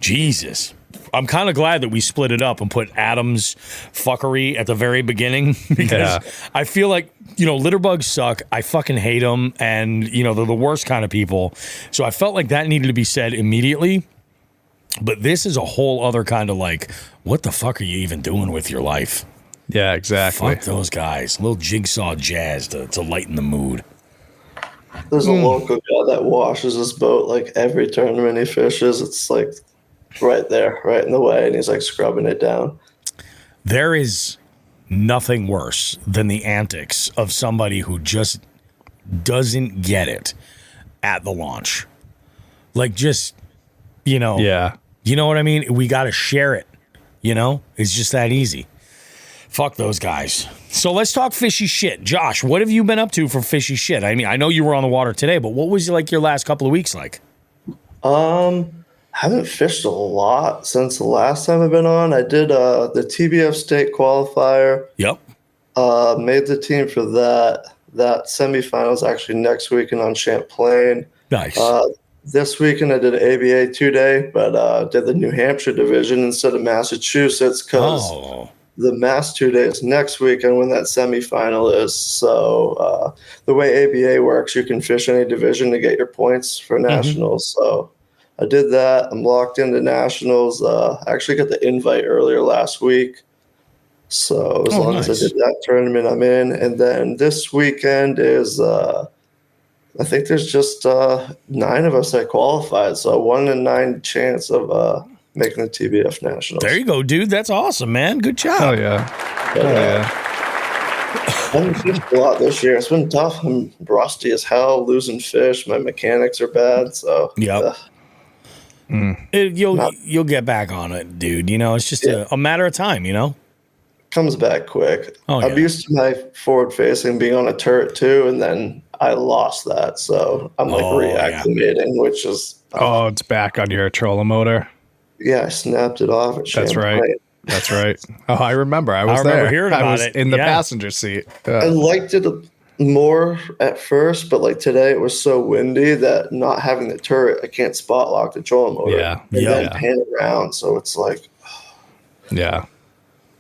Jesus. I'm kind of glad that we split it up and put Adam's fuckery at the very beginning, because I feel like, litterbugs suck. I fucking hate them, and, they're the worst kind of people. So I felt like that needed to be said immediately. But this is a whole other kind of like, what the fuck are you even doing with your life? Yeah, exactly. Fuck those guys. A little jigsaw jazz to lighten the mood. There's a local guy that washes his boat like every tournament he fishes. It's like right there, right in the way, and he's like scrubbing it down. There is nothing worse than the antics of somebody who just doesn't get it at the launch. Like, just, Yeah. You know what I mean? We got to share it. It's just that easy. Fuck those guys. So let's talk fishy shit. Josh, what have you been up to for fishy shit? I mean, I know you were on the water today, but what was like your last couple of weeks like? Haven't fished a lot since the last time I've been on. I did the TBF state qualifier. Yep. Made the team for that. That semifinals actually next weekend on Champlain. Nice. This weekend I did an ABA 2-day, but did the New Hampshire division instead of Massachusetts, because the Mass 2-day is next weekend when that semifinal is. So the way ABA works, you can fish any division to get your points for nationals. So I did that. I'm locked into nationals. I actually got the invite earlier last week. So as long as I did that tournament, I'm in. And then this weekend is I think there's just 9 of us that qualified, so 1 in 9 chance of making the TBF Nationals. There you go, dude. That's awesome, man. Good job. Oh yeah. But, yeah. I haven't fished a lot this year. It's been tough. I'm rusty as hell, losing fish. My mechanics are bad, so yep. You'll get back on it, dude. You know, it's just a matter of time, you know? Comes back quick. Oh, I'm used to my forward facing being on a turret too, and then I lost that, so I'm like reacclimating, which is it's back on your trolling motor. Yeah, I snapped it off at That's Champlain. right. That's right. Oh, I remember. I was remember there. hearing I about was it. in the passenger seat. I liked it more at first, but like today it was so windy that not having the turret, I can't spot lock the trolling motor. Yeah. And then pan around, so it's like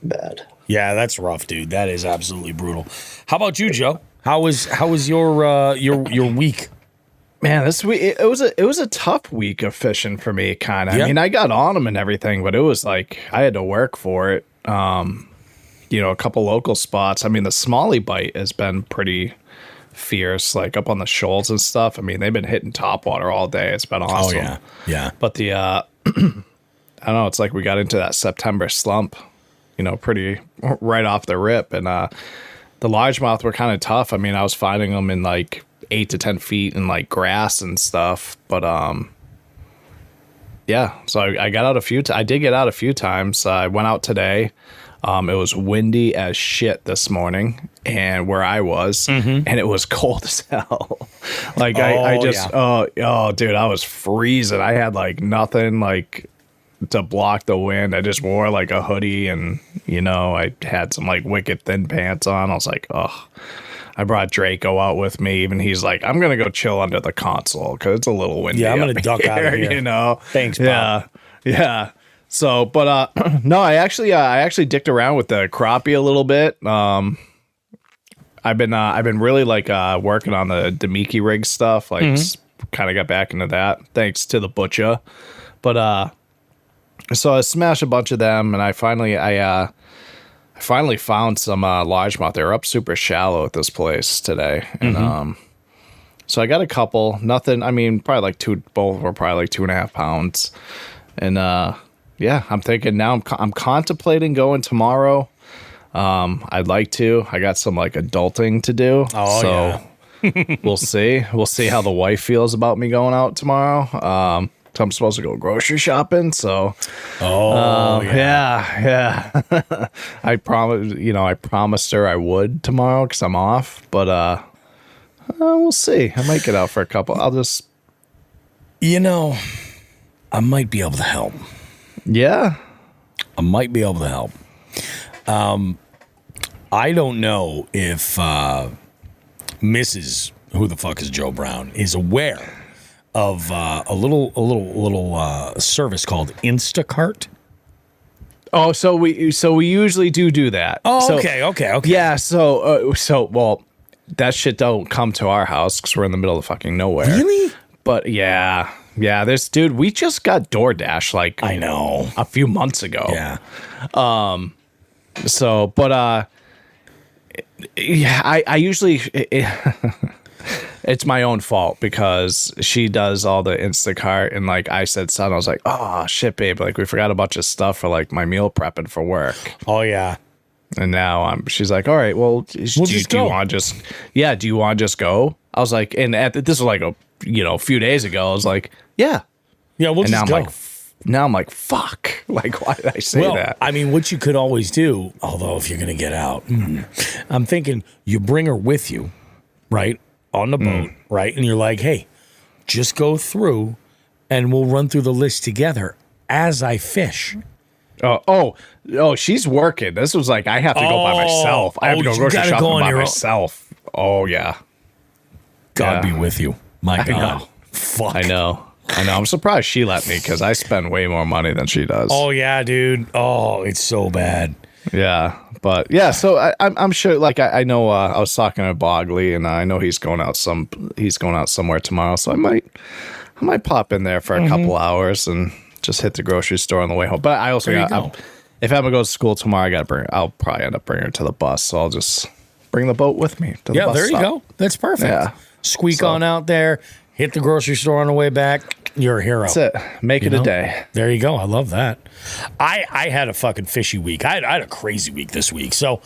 bad. Yeah, that's rough, dude. That is absolutely brutal. How about you, Joe? How was your week? Man, this week it was a tough week of fishing for me, kind of. Yeah. I mean, I got on them and everything, but it was like I had to work for it. A couple local spots. I mean, the Smalley bite has been pretty fierce, like up on the shoals and stuff. I mean, they've been hitting topwater all day. It's been awesome. Oh yeah. But the I don't know. It's like we got into that September slump, pretty right off the rip, and the largemouth were kind of tough. I mean, I was finding them in like 8 to 10 feet in like grass and stuff, but so I got out a few I did get out a few times. I went out today. It was windy as shit this morning, and where I was, and it was cold as hell. Like dude, I was freezing. I had like nothing like to block the wind. I just wore like a hoodie, and I had some like wicked thin pants on. I was like, I brought Draco out with me. Even he's like, I'm gonna go chill under the console because it's a little windy. Yeah, I'm gonna duck out of here. Thanks, Bob. Yeah. So, but no, I actually dicked around with the crappie a little bit. I've been really like working on the Demiki rig stuff. Like, kind of got back into that thanks to the butcher. But so I smashed a bunch of them, and I finally found some largemouth. They were up super shallow at this place today, and so I got a couple. Nothing. I mean, probably like both were probably like 2.5 pounds, and I'm thinking now. I'm contemplating going tomorrow. I'd like to. I got some like adulting to do. We'll see. We'll see how the wife feels about me going out tomorrow. I'm supposed to go grocery shopping, so yeah. I promised her I would tomorrow because I'm off, but we'll see. I might get out for a couple. I'll just, I might be able to help. Yeah, I might be able to help. I don't know if Mrs. Who the fuck is Joe Brown is aware of a little service called Instacart. Oh, so we usually do that. Oh, so, okay. Yeah, well, that shit don't come to our house because we're in the middle of fucking nowhere. Really? But yeah. Dude, we just got DoorDash like I know a few months ago. Yeah. So, but I usually. It's my own fault because she does all the Instacart, and like I said, son, I was like, oh shit, babe, like we forgot a bunch of stuff for like my meal prepping for work. Oh yeah. And now she's like, all right, well, do you want to just go? I was like, and this was like a few days ago. I was like, yeah, we'll just go. Now I'm like, fuck. Like, why did I say that? I mean, what you could always do, although if you're gonna get out, I'm thinking you bring her with you, right? On the boat, right? And you're like, hey, just go through and we'll run through the list together as I fish. Oh, she's working. This was like, I have to go by myself. I have to go grocery shopping by myself. Oh, yeah. God be with you. My God. I know. Fuck. I know. I'm surprised she let me because I spend way more money than she does. Oh, yeah, dude. Oh, it's so bad. Yeah. But yeah, so I'm sure. Like I know, I was talking to Bogley, and I know he's going out somewhere tomorrow. So I might pop in there for a couple hours and just hit the grocery store on the way home. But I also if I'm gonna go to school tomorrow, I'll probably end up bringing her to the bus. So I'll just bring the boat with me to the bus there stop. you go. That's perfect. Yeah. Squeak on out there, hit the grocery store on the way back. You're a hero. That's it. Make it a day. There you go. I love that. I had a fucking fishy week. I had a crazy week this week. So,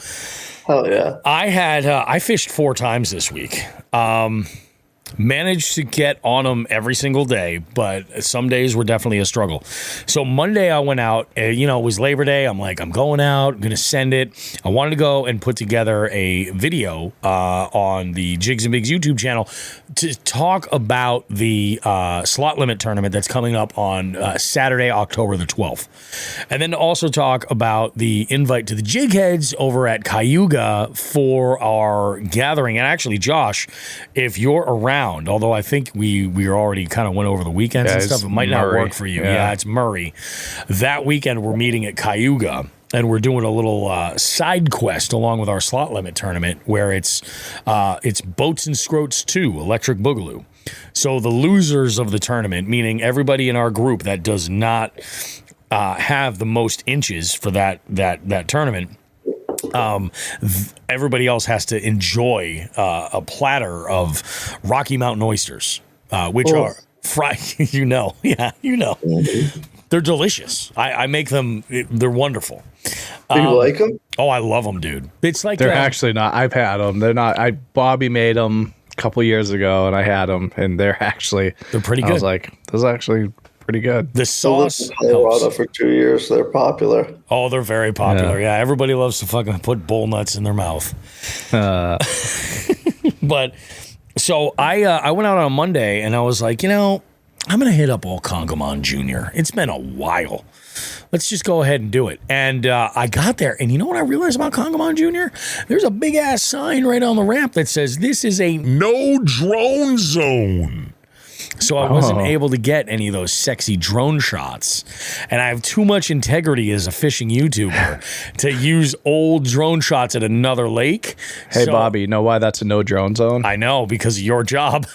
hell yeah. I fished 4 times this week. Managed to get on them every single day, but some days were definitely a struggle. So Monday I went out, it was Labor Day. I'm like, I'm going out, I'm going to send it. I wanted to go and put together a video on the Jigs and Bigs YouTube channel to talk about the slot limit tournament that's coming up on Saturday, October the 12th. And then to also talk about the invite to the Jig Heads over at Cayuga for our gathering. And actually, Josh, if you're around, although I think we already kind of went over the weekends and stuff, it might not work for you. Yeah, it's Murray. That weekend we're meeting at Cayuga, and we're doing a little side quest along with our slot limit tournament where it's Boats and Scroats 2, Electric Boogaloo. So the losers of the tournament, meaning everybody in our group that does not have the most inches for that tournament, everybody else has to enjoy a platter of Rocky Mountain oysters, which are fried. They're delicious. I make them. They're wonderful. Do you like them? Oh, I love them, dude. It's like they're actually not. I've had them. They're not. Bobby made them a couple years ago, and I had them, and they're pretty good. I was like, those are actually pretty good. The sauce Colorado for 2 years. They're popular. Oh, they're very popular. Yeah, everybody loves to fucking put bull nuts in their mouth. But so I went out on a Monday and I was like, I'm gonna hit up Old Congamon Jr. It's been a while. Let's just go ahead and do it. And I got there, and you know what I realized about Congamon Jr.? There's a big ass sign right on the ramp that says this is a no drone zone. So I wasn't able to get any of those sexy drone shots. And I have too much integrity as a fishing YouTuber to use old drone shots at another lake. Hey, Bobby, you know why that's a no drone zone? I know, because of your job.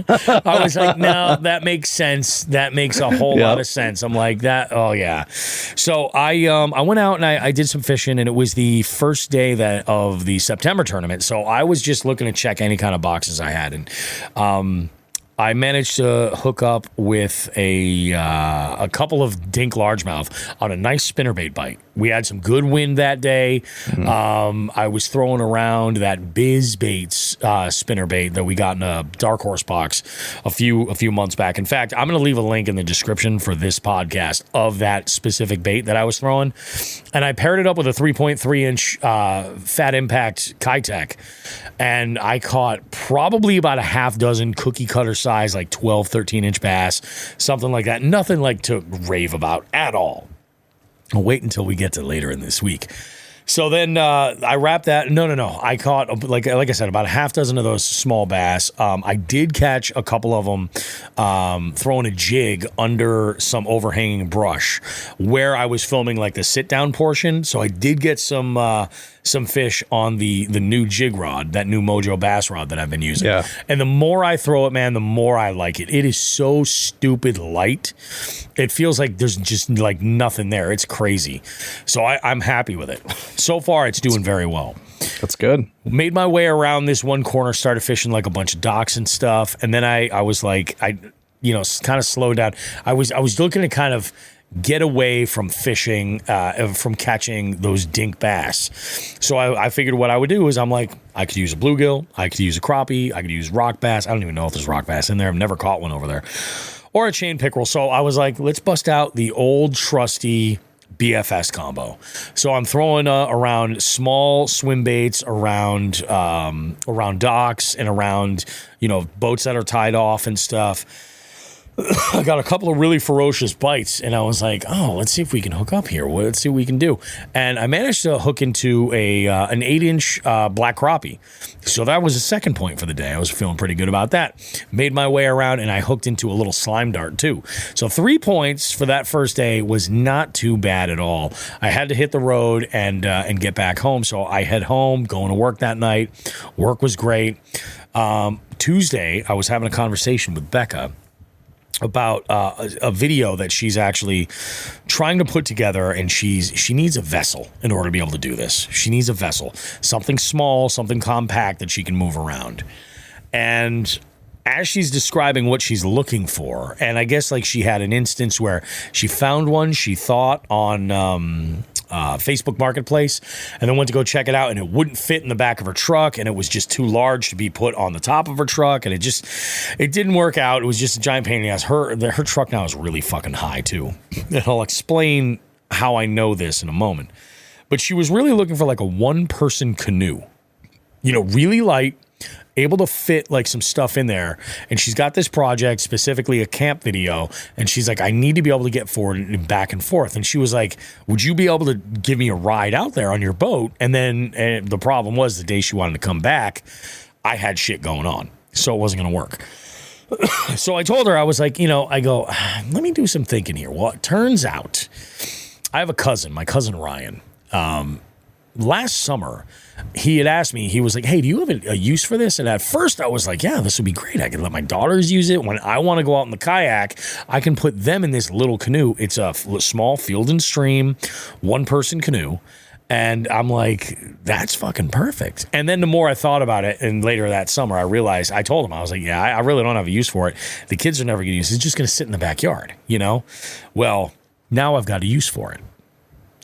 I was like, no, that makes sense. That makes a whole lot of sense. I'm like, that, oh, yeah. So I went out and I did some fishing, and it was the first day of the September tournament. So I was just looking to check any kind of boxes I had. And I managed to hook up with a couple of dink largemouth on a nice spinnerbait bite. We had some good wind that day. I was throwing around that Biz Baits spinnerbait that we got in a Dark Horse box a few months back. In fact, I'm going to leave a link in the description for this podcast of that specific bait that I was throwing. And I paired it up with a 3.3-inch Fat Impact Kitech. And I caught probably about a half dozen cookie cutter size, like 12, 13-inch bass, something like that. Nothing like to rave about at all. I'll wait until we get to later in this week. So then I wrapped that. No. I caught, like I said, about a half dozen of those small bass. I did catch a couple of them throwing a jig under some overhanging brush where I was filming like the sit-down portion. So I did get some fish on the new jig rod, that new Mojo bass rod that I've been using. Yeah. And the more I throw it, man, the more I like it. It is so stupid light. It feels like there's just like nothing there. It's crazy. So I'm happy with it. So far, it's doing very well. That's good. Made my way around this one corner, started fishing like a bunch of docks and stuff. And then I was like, kind of slowed down. I was looking to kind of get away from fishing, from catching those dink bass. So I figured what I would do is I'm like, I could use a bluegill, I could use a crappie, I could use rock bass. I don't even know if there's rock bass in there. I've never caught one over there. Or a chain pickerel. So I was like, let's bust out the old trusty BFS combo. So I'm throwing around small swim baits around docks and around, boats that are tied off and stuff. I got a couple of really ferocious bites, and I was like, oh, let's see if we can hook up here. Let's see what we can do. And I managed to hook into an 8-inch black crappie. So that was the second point for the day. I was feeling pretty good about that. Made my way around, and I hooked into a little slime dart, too. So 3 points for that first day was not too bad at all. I had to hit the road and get back home. So I head home, going to work that night. Work was great. Tuesday, I was having a conversation with Becca about a video that she's actually trying to put together, and she needs a vessel in order to be able to do this. She needs a vessel, something small, something compact that she can move around. And as she's describing what she's looking for, and I guess like she had an instance where she found one she thought on Facebook Marketplace, and then went to go check it out, and it wouldn't fit in the back of her truck, and it was just too large to be put on the top of her truck, and it didn't work out. It was just a giant pain in the ass. Her truck now is really fucking high too, and I'll explain how I know this in a moment. But she was really looking for like a one-person canoe, really light, able to fit like some stuff in there. And she's got this project, specifically a camp video, and she's like, I need to be able to get forward and back and forth. And she was like, would you be able to give me a ride out there on your boat? And then the problem was the day she wanted to come back, I had shit going on, so it wasn't going to work. So I told her, I was like, I go, let me do some thinking here. Well, it turns out I have a cousin, my cousin Ryan. Last summer, he had asked me, he was like, hey, do you have a use for this? And at first I was like, yeah, this would be great. I can let my daughters use it. When I want to go out in the kayak, I can put them in this little canoe. It's a small Field and Stream, one-person canoe. And I'm like, that's fucking perfect. And then the more I thought about it, and later that summer, I realized, I told him, I was like, yeah, I really don't have a use for it. The kids are never going to use it. It's just going to sit in the backyard, Well, now I've got a use for it.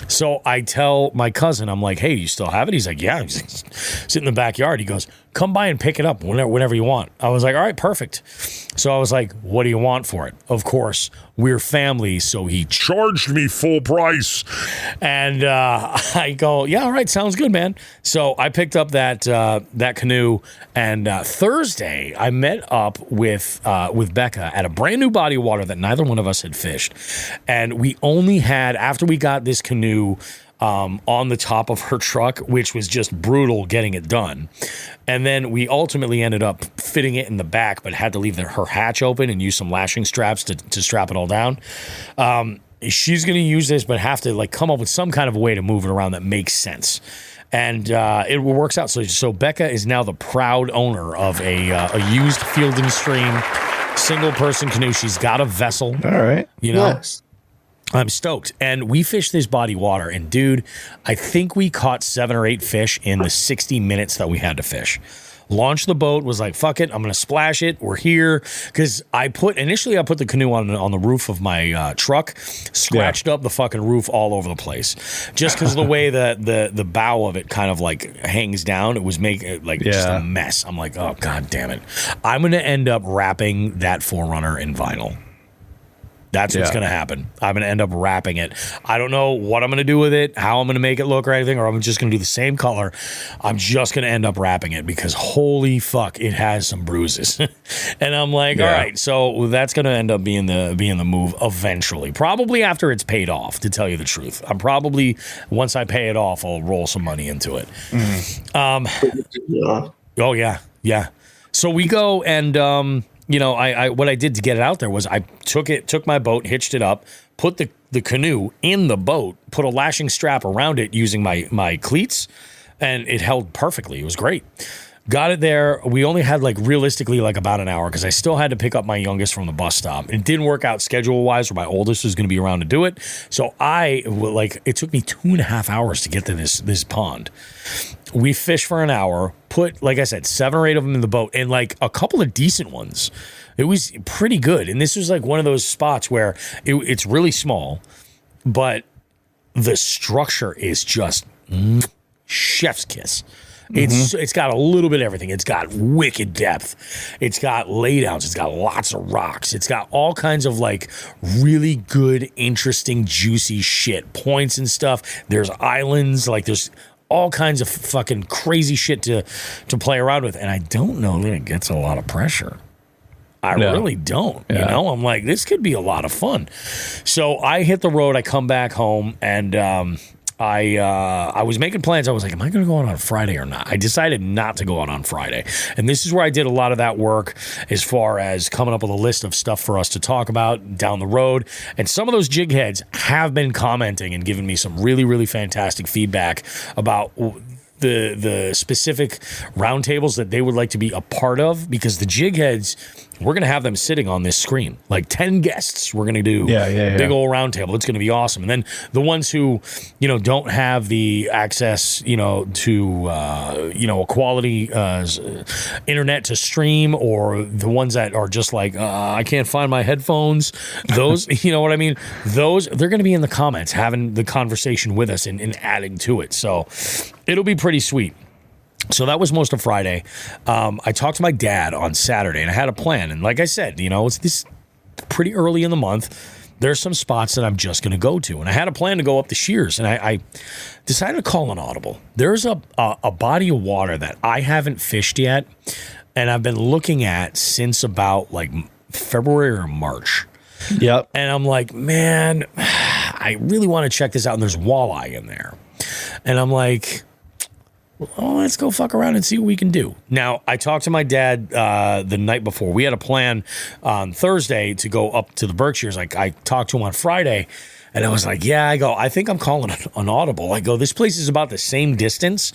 So I tell my cousin, I'm like, hey, you still have it? He's like, yeah. He's sitting in the backyard. He goes, come by and pick it up whenever you want. I was like, all right, perfect. So I was like, what do you want for it? Of course, we're family, so he charged me full price. And I go, yeah, all right, sounds good, man. So I picked up that canoe, and Thursday I met up with Becca at a brand new body of water that neither one of us had fished. And we only had, after we got this canoe on the top of her truck, which was just brutal getting it done. And then we ultimately ended up fitting it in the back, but had to leave her hatch open and use some lashing straps to strap it all down. She's going to use this, but have to like come up with some kind of a way to move it around that makes sense. And it works out. So Becca is now the proud owner of a used Field and Stream single person canoe. She's got a vessel. All right. Nice. I'm stoked. And we fished this body water, and dude, I think we caught 7 or 8 fish in the 60 minutes that we had to fish. Launched the boat, was like, fuck it, I'm going to splash it. We're here. Because initially I put the canoe on the roof of my truck, scratched up the fucking roof all over the place. Just because of the way the bow of it kind of like hangs down, it was making just a mess. I'm like, oh, God damn it. I'm going to end up wrapping that Forerunner in vinyl. That's what's going to happen. I'm going to end up wrapping it. I don't know what I'm going to do with it, how I'm going to make it look or anything, or I'm just going to do the same color. I'm just going to end up wrapping it because holy fuck, it has some bruises. And I'm like, all right, so that's going to end up being the move eventually. Probably after it's paid off, to tell you the truth. I'm probably, once I pay it off, I'll roll some money into it. Oh, yeah. So we go and... I what I did to get it out there was I took my boat, hitched it up, put the canoe in the boat, put a lashing strap around it using my cleats, and it held perfectly. It was great. Got it there. We only had realistically about an hour because I still had to pick up my youngest from the bus stop. It didn't work out schedule-wise where my oldest was going to be around to do it. So it took me 2.5 hours to get to this pond. We fished for an hour, put, like I said, 7 or 8 of them in the boat, and a couple of decent ones. It was pretty good. And this was one of those spots where it's really small, but the structure is just chef's kiss. It's got a little bit of everything. It's got wicked depth. It's got laydowns. It's got lots of rocks. It's got all kinds of really good, interesting, juicy shit. Points and stuff. There's islands. There's all kinds of fucking crazy shit to play around with. And I don't know that it gets a lot of pressure. I really don't. Yeah. I'm like, this could be a lot of fun. So I hit the road. I come back home and I was making plans. I was like, am I going to go out on Friday or not? I decided not to go out on Friday. And this is where I did a lot of that work as far as coming up with a list of stuff for us to talk about down the road. And some of those jig heads have been commenting and giving me some really, really fantastic feedback about the specific roundtables that they would like to be a part of, because the jig heads we're going to have them sitting on this screen, like 10 guests. We're going to do big old round table. It's going to be awesome. And then the ones who, don't have the access, to, a quality internet to stream, or the ones that are just like, I can't find my headphones. Those, you know what I mean? Those, they're going to be in the comments having the conversation with us and adding to it. So it'll be pretty sweet. So that was most of Friday. I talked to my dad on Saturday, and I had a plan. And like I said, it's this pretty early in the month. There's some spots that I'm just going to go to. And I had a plan to go up the Shears, and I decided to call an audible. There's a body of water that I haven't fished yet, and I've been looking at since about like February or March. Yep. And I'm like, man, I really want to check this out. And there's walleye in there. And I'm like, let's go fuck around and see what we can do. Now, I talked to my dad the night before. We had a plan on Thursday to go up to the Berkshires. I talked to him on Friday, and I was like, I think I'm calling an audible. I go, this place is about the same distance,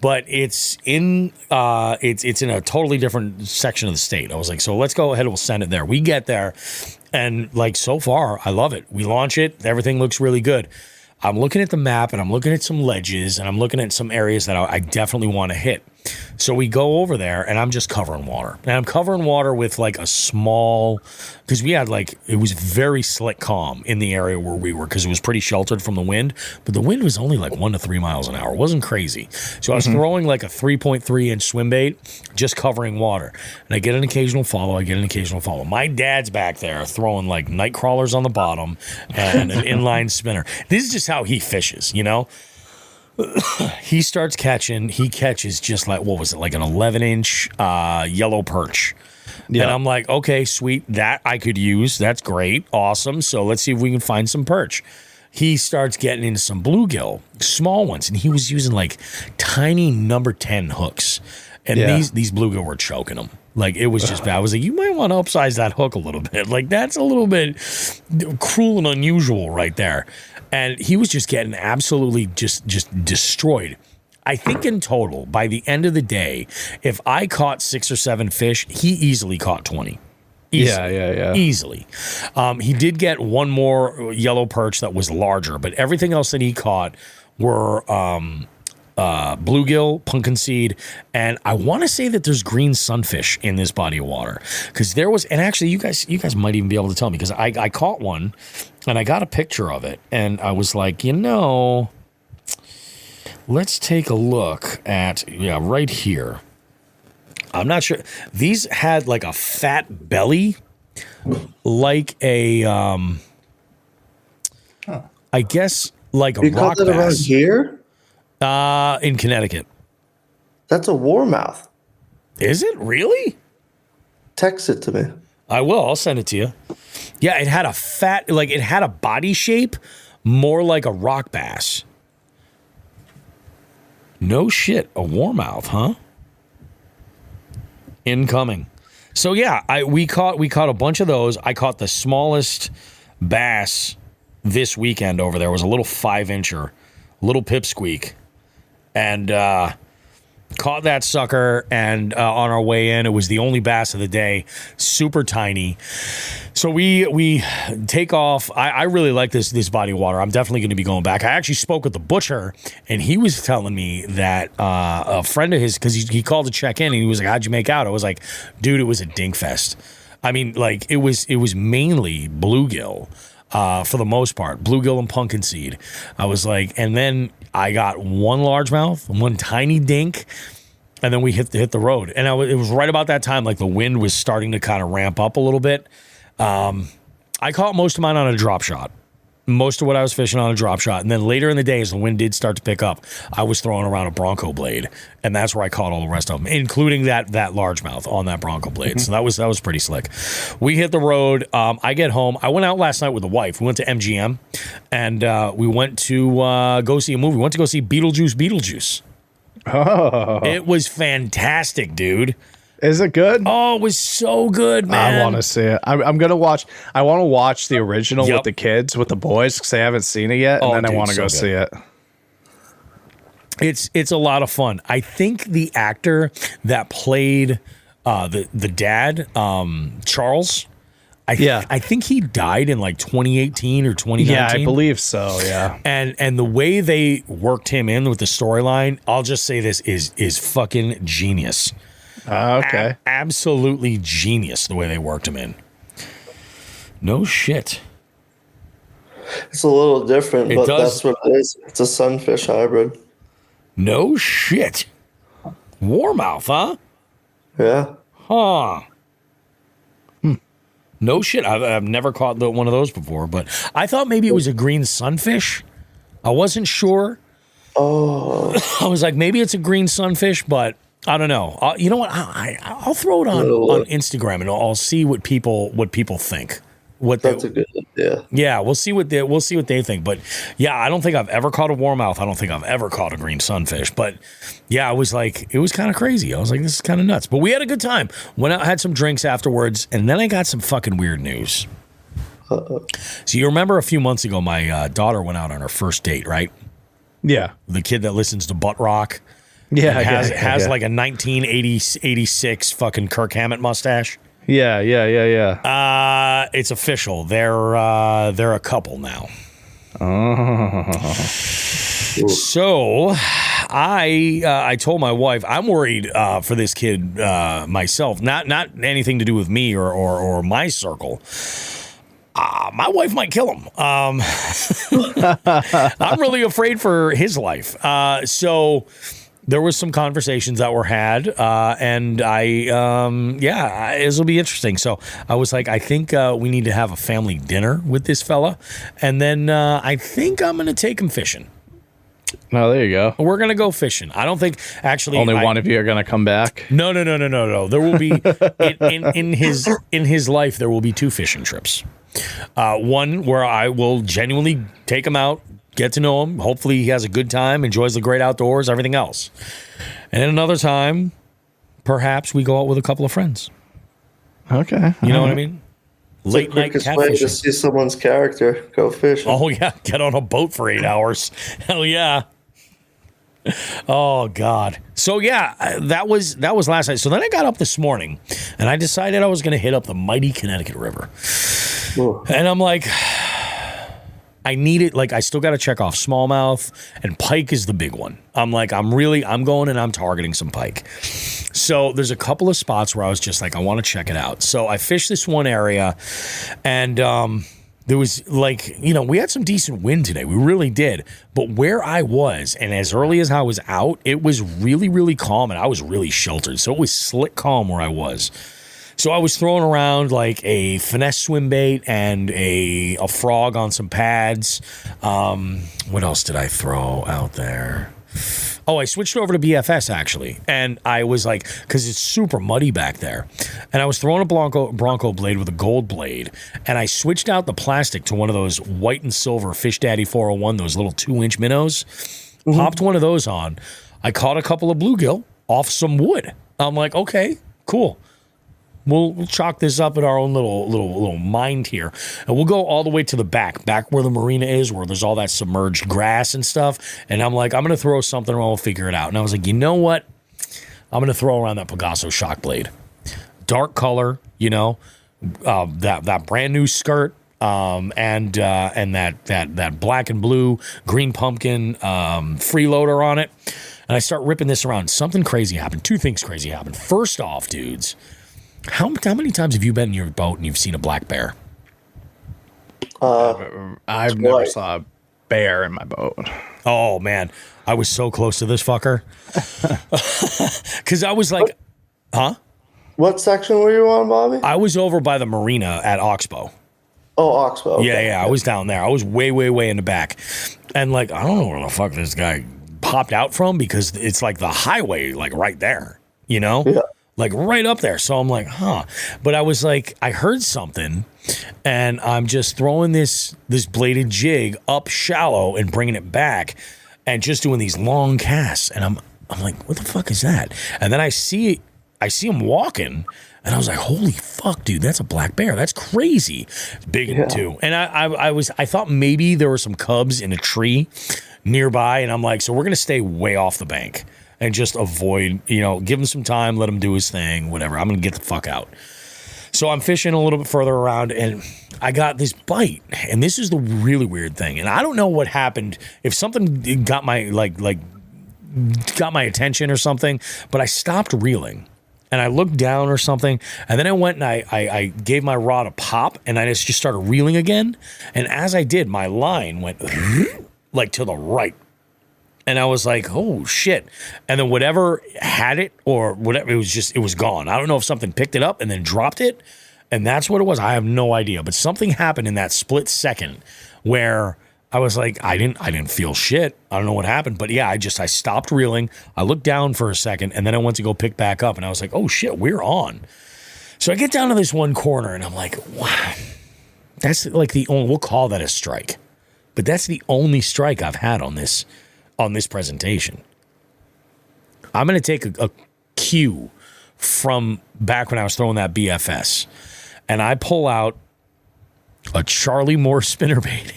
but it's in it's in a totally different section of the state. I was like, so let's go ahead and we'll send it there. We get there, and like so far, I love it. We launch it. Everything looks really good. I'm looking at the map, and I'm looking at some ledges, and I'm looking at some areas that I definitely want to hit. So we go over there, and I'm just covering water. And I'm covering water with like a small, because we had it was very slick calm in the area where we were, because it was pretty sheltered from the wind. But the wind was only like 1 to 3 miles an hour. It wasn't crazy. So I was throwing like a 3.3 inch swim bait, just covering water. And I get an occasional follow. My dad's back there throwing like night crawlers on the bottom and an inline spinner. This is just how he fishes, He starts catching. He catches just like, what was it, like an 11-inch yellow perch. Yeah. And I'm like, okay, sweet. That I could use. That's great. Awesome. So let's see if we can find some perch. He starts getting into some bluegill, small ones. And he was using like tiny number 10 hooks. And these bluegill were choking him. Like, it was just bad. I was like, you might want to upsize that hook a little bit. Like, that's a little bit cruel and unusual right there. And he was just getting absolutely just destroyed. I think in total, by the end of the day, if I caught 6 or 7 fish, he easily caught 20. Easily. Yeah. Easily. He did get one more yellow perch that was larger, but everything else that he caught were bluegill, pumpkin seed, and I want to say that there's green sunfish in this body of water, because there was, and actually you guys might even be able to tell me, because I caught one and I got a picture of it, and I was like, let's take a look at right here. I'm not sure. These had like a fat belly, like a I guess like a rock bass. Around here? In Connecticut. That's a warmouth. Is it really? Text it to me. I will. I'll send it to you. Yeah, it had it had a body shape more like a rock bass. No shit, a warmouth, huh? Incoming. So yeah, we caught a bunch of those. I caught the smallest bass this weekend over there. It was a little 5-incher, little pipsqueak. And caught that sucker, and on our way in, it was the only bass of the day, super tiny. So we take off. I really like this body of water. I'm definitely going to be going back. I actually spoke with the butcher, and he was telling me that a friend of his, because he called to check in, and he was like, how'd you make out? I was like, dude, it was a dink fest. I mean, like, it was mainly bluegill. For the most part, bluegill and pumpkin seed. I was like, and then I got one largemouth, one tiny dink, and then we hit the road. And it was right about that time, like the wind was starting to kind of ramp up a little bit. I caught most of mine on a drop shot. Most of what I was fishing on a drop shot. And then later in the day, as the wind did start to pick up, I was throwing around a Bronco blade. And that's where I caught all the rest of them, including that largemouth on that Bronco blade. Mm-hmm. So that was pretty slick. We hit the road. I get home. I went out last night with the wife. We went to MGM, and we went to go see a movie. We went to go see Beetlejuice. Oh. It was fantastic, dude. Is it good? Oh, it was so good, man. I want to see it. I'm going to watch. I want to watch the original with the kids, with the boys, because they haven't seen it yet. And then I want to go see it. It's a lot of fun. I think the actor that played the dad, Charles. I think he died in like 2018 or 2019. Yeah, I believe so. Yeah, and the way they worked him in with the storyline, I'll just say this is fucking genius. Okay, absolutely genius the way they worked him in. No shit. It's a little different, but that's what it is. It's a sunfish hybrid. No shit. Warmouth, huh? Yeah. Huh. No shit. I've never caught one of those before, but I thought maybe it was a green sunfish. I wasn't sure. Oh. I was like, maybe it's a green sunfish, but I don't know. You know what? I'll throw it on Instagram and I'll see what people think. That's a good idea. Yeah, we'll see what they think. But yeah, I don't think I've ever caught a warmouth. I don't think I've ever caught a green sunfish. But yeah, I was like, it was kind of crazy. I was like, this is kind of nuts. But we had a good time. Went out, had some drinks afterwards, and then I got some fucking weird news. So you remember a few months ago, my daughter went out on her first date, right? Yeah. The kid that listens to butt rock. Yeah, has like a 1986 fucking Kirk Hammett mustache. Yeah. It's official. They're a couple now. Oh. So I told my wife I'm worried for this kid myself. Not anything to do with me or my circle. My wife might kill him. I'm really afraid for his life. So there was some conversations that were had, and this will be interesting. So I was like, I think we need to have a family dinner with this fella, and then I think I'm going to take him fishing. Oh, there you go. We're going to go fishing. I don't think actually only one of you are going to come back. No. There will be in his life. There will be 2 fishing trips. One where I will genuinely take him out, get to know him. Hopefully he has a good time, enjoys the great outdoors, everything else. And then another time, perhaps we go out with a couple of friends. Okay. You know what I mean? It's Late night quickest way to see someone's character. Go fishing. Oh, yeah. Get on a boat for 8 hours. Hell yeah. Oh, God. So, yeah, that was last night. So then I got up this morning, and I decided I was going to hit up the mighty Connecticut River. Ooh. And I'm like, I need it. Like, I still got to check off smallmouth, and pike is the big one. I'm like, I'm going and I'm targeting some pike. So there's a couple of spots where I was just like, I want to check it out. So I fished this one area, and there was like, we had some decent wind today. We really did. But where I was, and as early as I was out, it was really, really calm, and I was really sheltered. So it was slick calm where I was. So I was throwing around like a finesse swim bait and a frog on some pads. What else did I throw out there? Oh, I switched over to BFS actually. And I was like, because it's super muddy back there. And I was throwing a Bronco blade with a gold blade. And I switched out the plastic to one of those white and silver Fish Daddy 401, those little 2-inch minnows. Mm-hmm. Popped one of those on. I caught a couple of bluegill off some wood. I'm like, okay, cool. We'll chalk this up at our own little mind here, and we'll go all the way to the back where the marina is, where there's all that submerged grass and stuff. And I'm like, I'm gonna throw something, and we'll figure it out. And I was like, you know what? I'm gonna throw around that Pegaso shock blade, dark color, that brand new skirt, and that black and blue green pumpkin freeloader on it. And I start ripping this around. Something crazy happened. 2 things crazy happened. First off, dudes. How many times have you been in your boat and you've seen a black bear? I've never saw a bear in my boat. Oh, man. I was so close to this fucker. Because I was like, huh? What section were you on, Bobby? I was over by the marina at Oxbow. Oh, Oxbow. Okay. Yeah. I was down there. I was way, way, way in the back. And like, I don't know where the fuck this guy popped out from, because it's like the highway, like right there, Yeah. Like right up there. So I'm like, huh. But I was like, I heard something, and I'm just throwing this bladed jig up shallow and bringing it back and just doing these long casts. And I'm like, what the fuck is that? And then I see him walking, and I was like, holy fuck, dude, that's a black bear. That's crazy. It's big too. And I thought maybe there were some cubs in a tree nearby, and I'm like, so we're gonna stay way off the bank. and just avoid, give him some time, let him do his thing, whatever. I'm going to get the fuck out. So I'm fishing a little bit further around, and I got this bite. And this is the really weird thing. And I don't know what happened, if something got my, got my attention or something, but I stopped reeling. And I looked down or something, and then I went and I gave my rod a pop, and I just started reeling again. And as I did, my line went like to the right. And I was like, oh, shit. And then whatever had it or whatever, it was gone. I don't know if something picked it up and then dropped it, and that's what it was. I have no idea. But something happened in that split second where I was like, I didn't feel shit. I don't know what happened. But yeah, I stopped reeling. I looked down for a second, and then I went to go pick back up, and I was like, oh shit, we're on. So I get down to this one corner, and I'm like, wow. That's like the only, we'll call that a strike. But that's the only strike I've had on this presentation. I'm going to take a cue from back when I was throwing that BFS, and I pull out a Charlie Moore spinnerbait.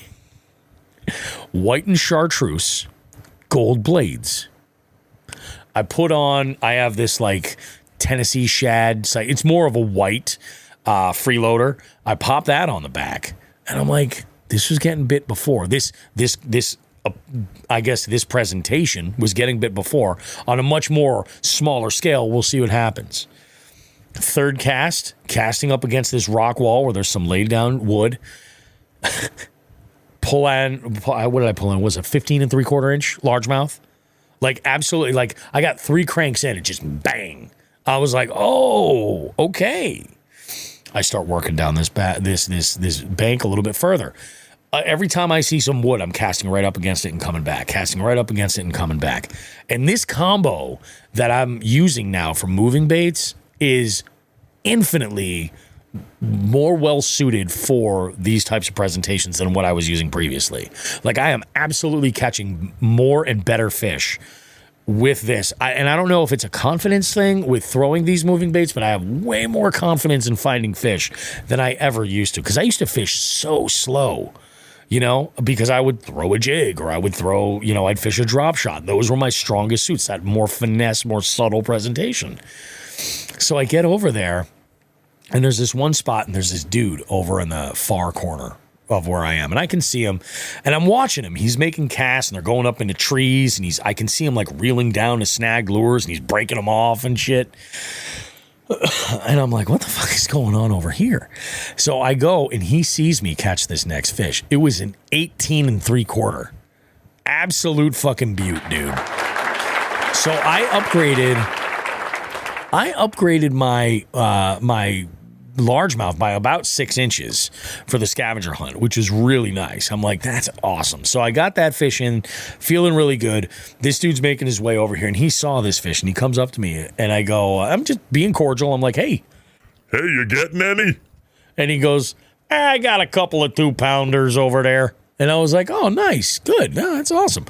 White and chartreuse, gold blades. I have this like Tennessee shad. It's more of a white freeloader. I pop that on the back, and I'm like, this was getting bit before. I guess this presentation was getting bit before on a much more smaller scale. We'll see what happens. Third casting up against this rock wall where there's some laid down wood. What did I pull in? Was it 15 3/4 inch largemouth? Like absolutely, like I got 3 cranks in, it just bang. I was like, oh, okay. I start working down this bank a little bit further. Every time I see some wood, I'm casting right up against it and coming back, casting right up against it and coming back. And this combo that I'm using now for moving baits is infinitely more well suited for these types of presentations than what I was using previously. Like I am absolutely catching more and better fish with this. And I don't know if it's a confidence thing with throwing these moving baits, but I have way more confidence in finding fish than I ever used to. Because I used to fish so slow, because I would throw a jig or I would throw, I'd fish a drop shot. Those were my strongest suits, that more finesse, more subtle presentation. So I get over there, and there's this one spot, and there's this dude over in the far corner of where I am. And I can see him, and I'm watching him. He's making casts, and they're going up into trees, and I can see him like reeling down his snagged lures, and he's breaking them off and shit. And I'm like, what the fuck is going on over here? So I go, and he sees me catch this next fish. It was an 18 3/4. Absolute fucking beaut, dude. So I upgraded my my largemouth by about 6 inches for the scavenger hunt, which is really nice. I'm like, that's awesome. So I got that fish in, feeling really good. This dude's making his way over here, and he saw this fish, and he comes up to me, and I go, I'm just being cordial. I'm like, hey, you getting any? And he goes, I got a couple of 2-pounders over there. And I was like, oh, nice, good, no, that's awesome.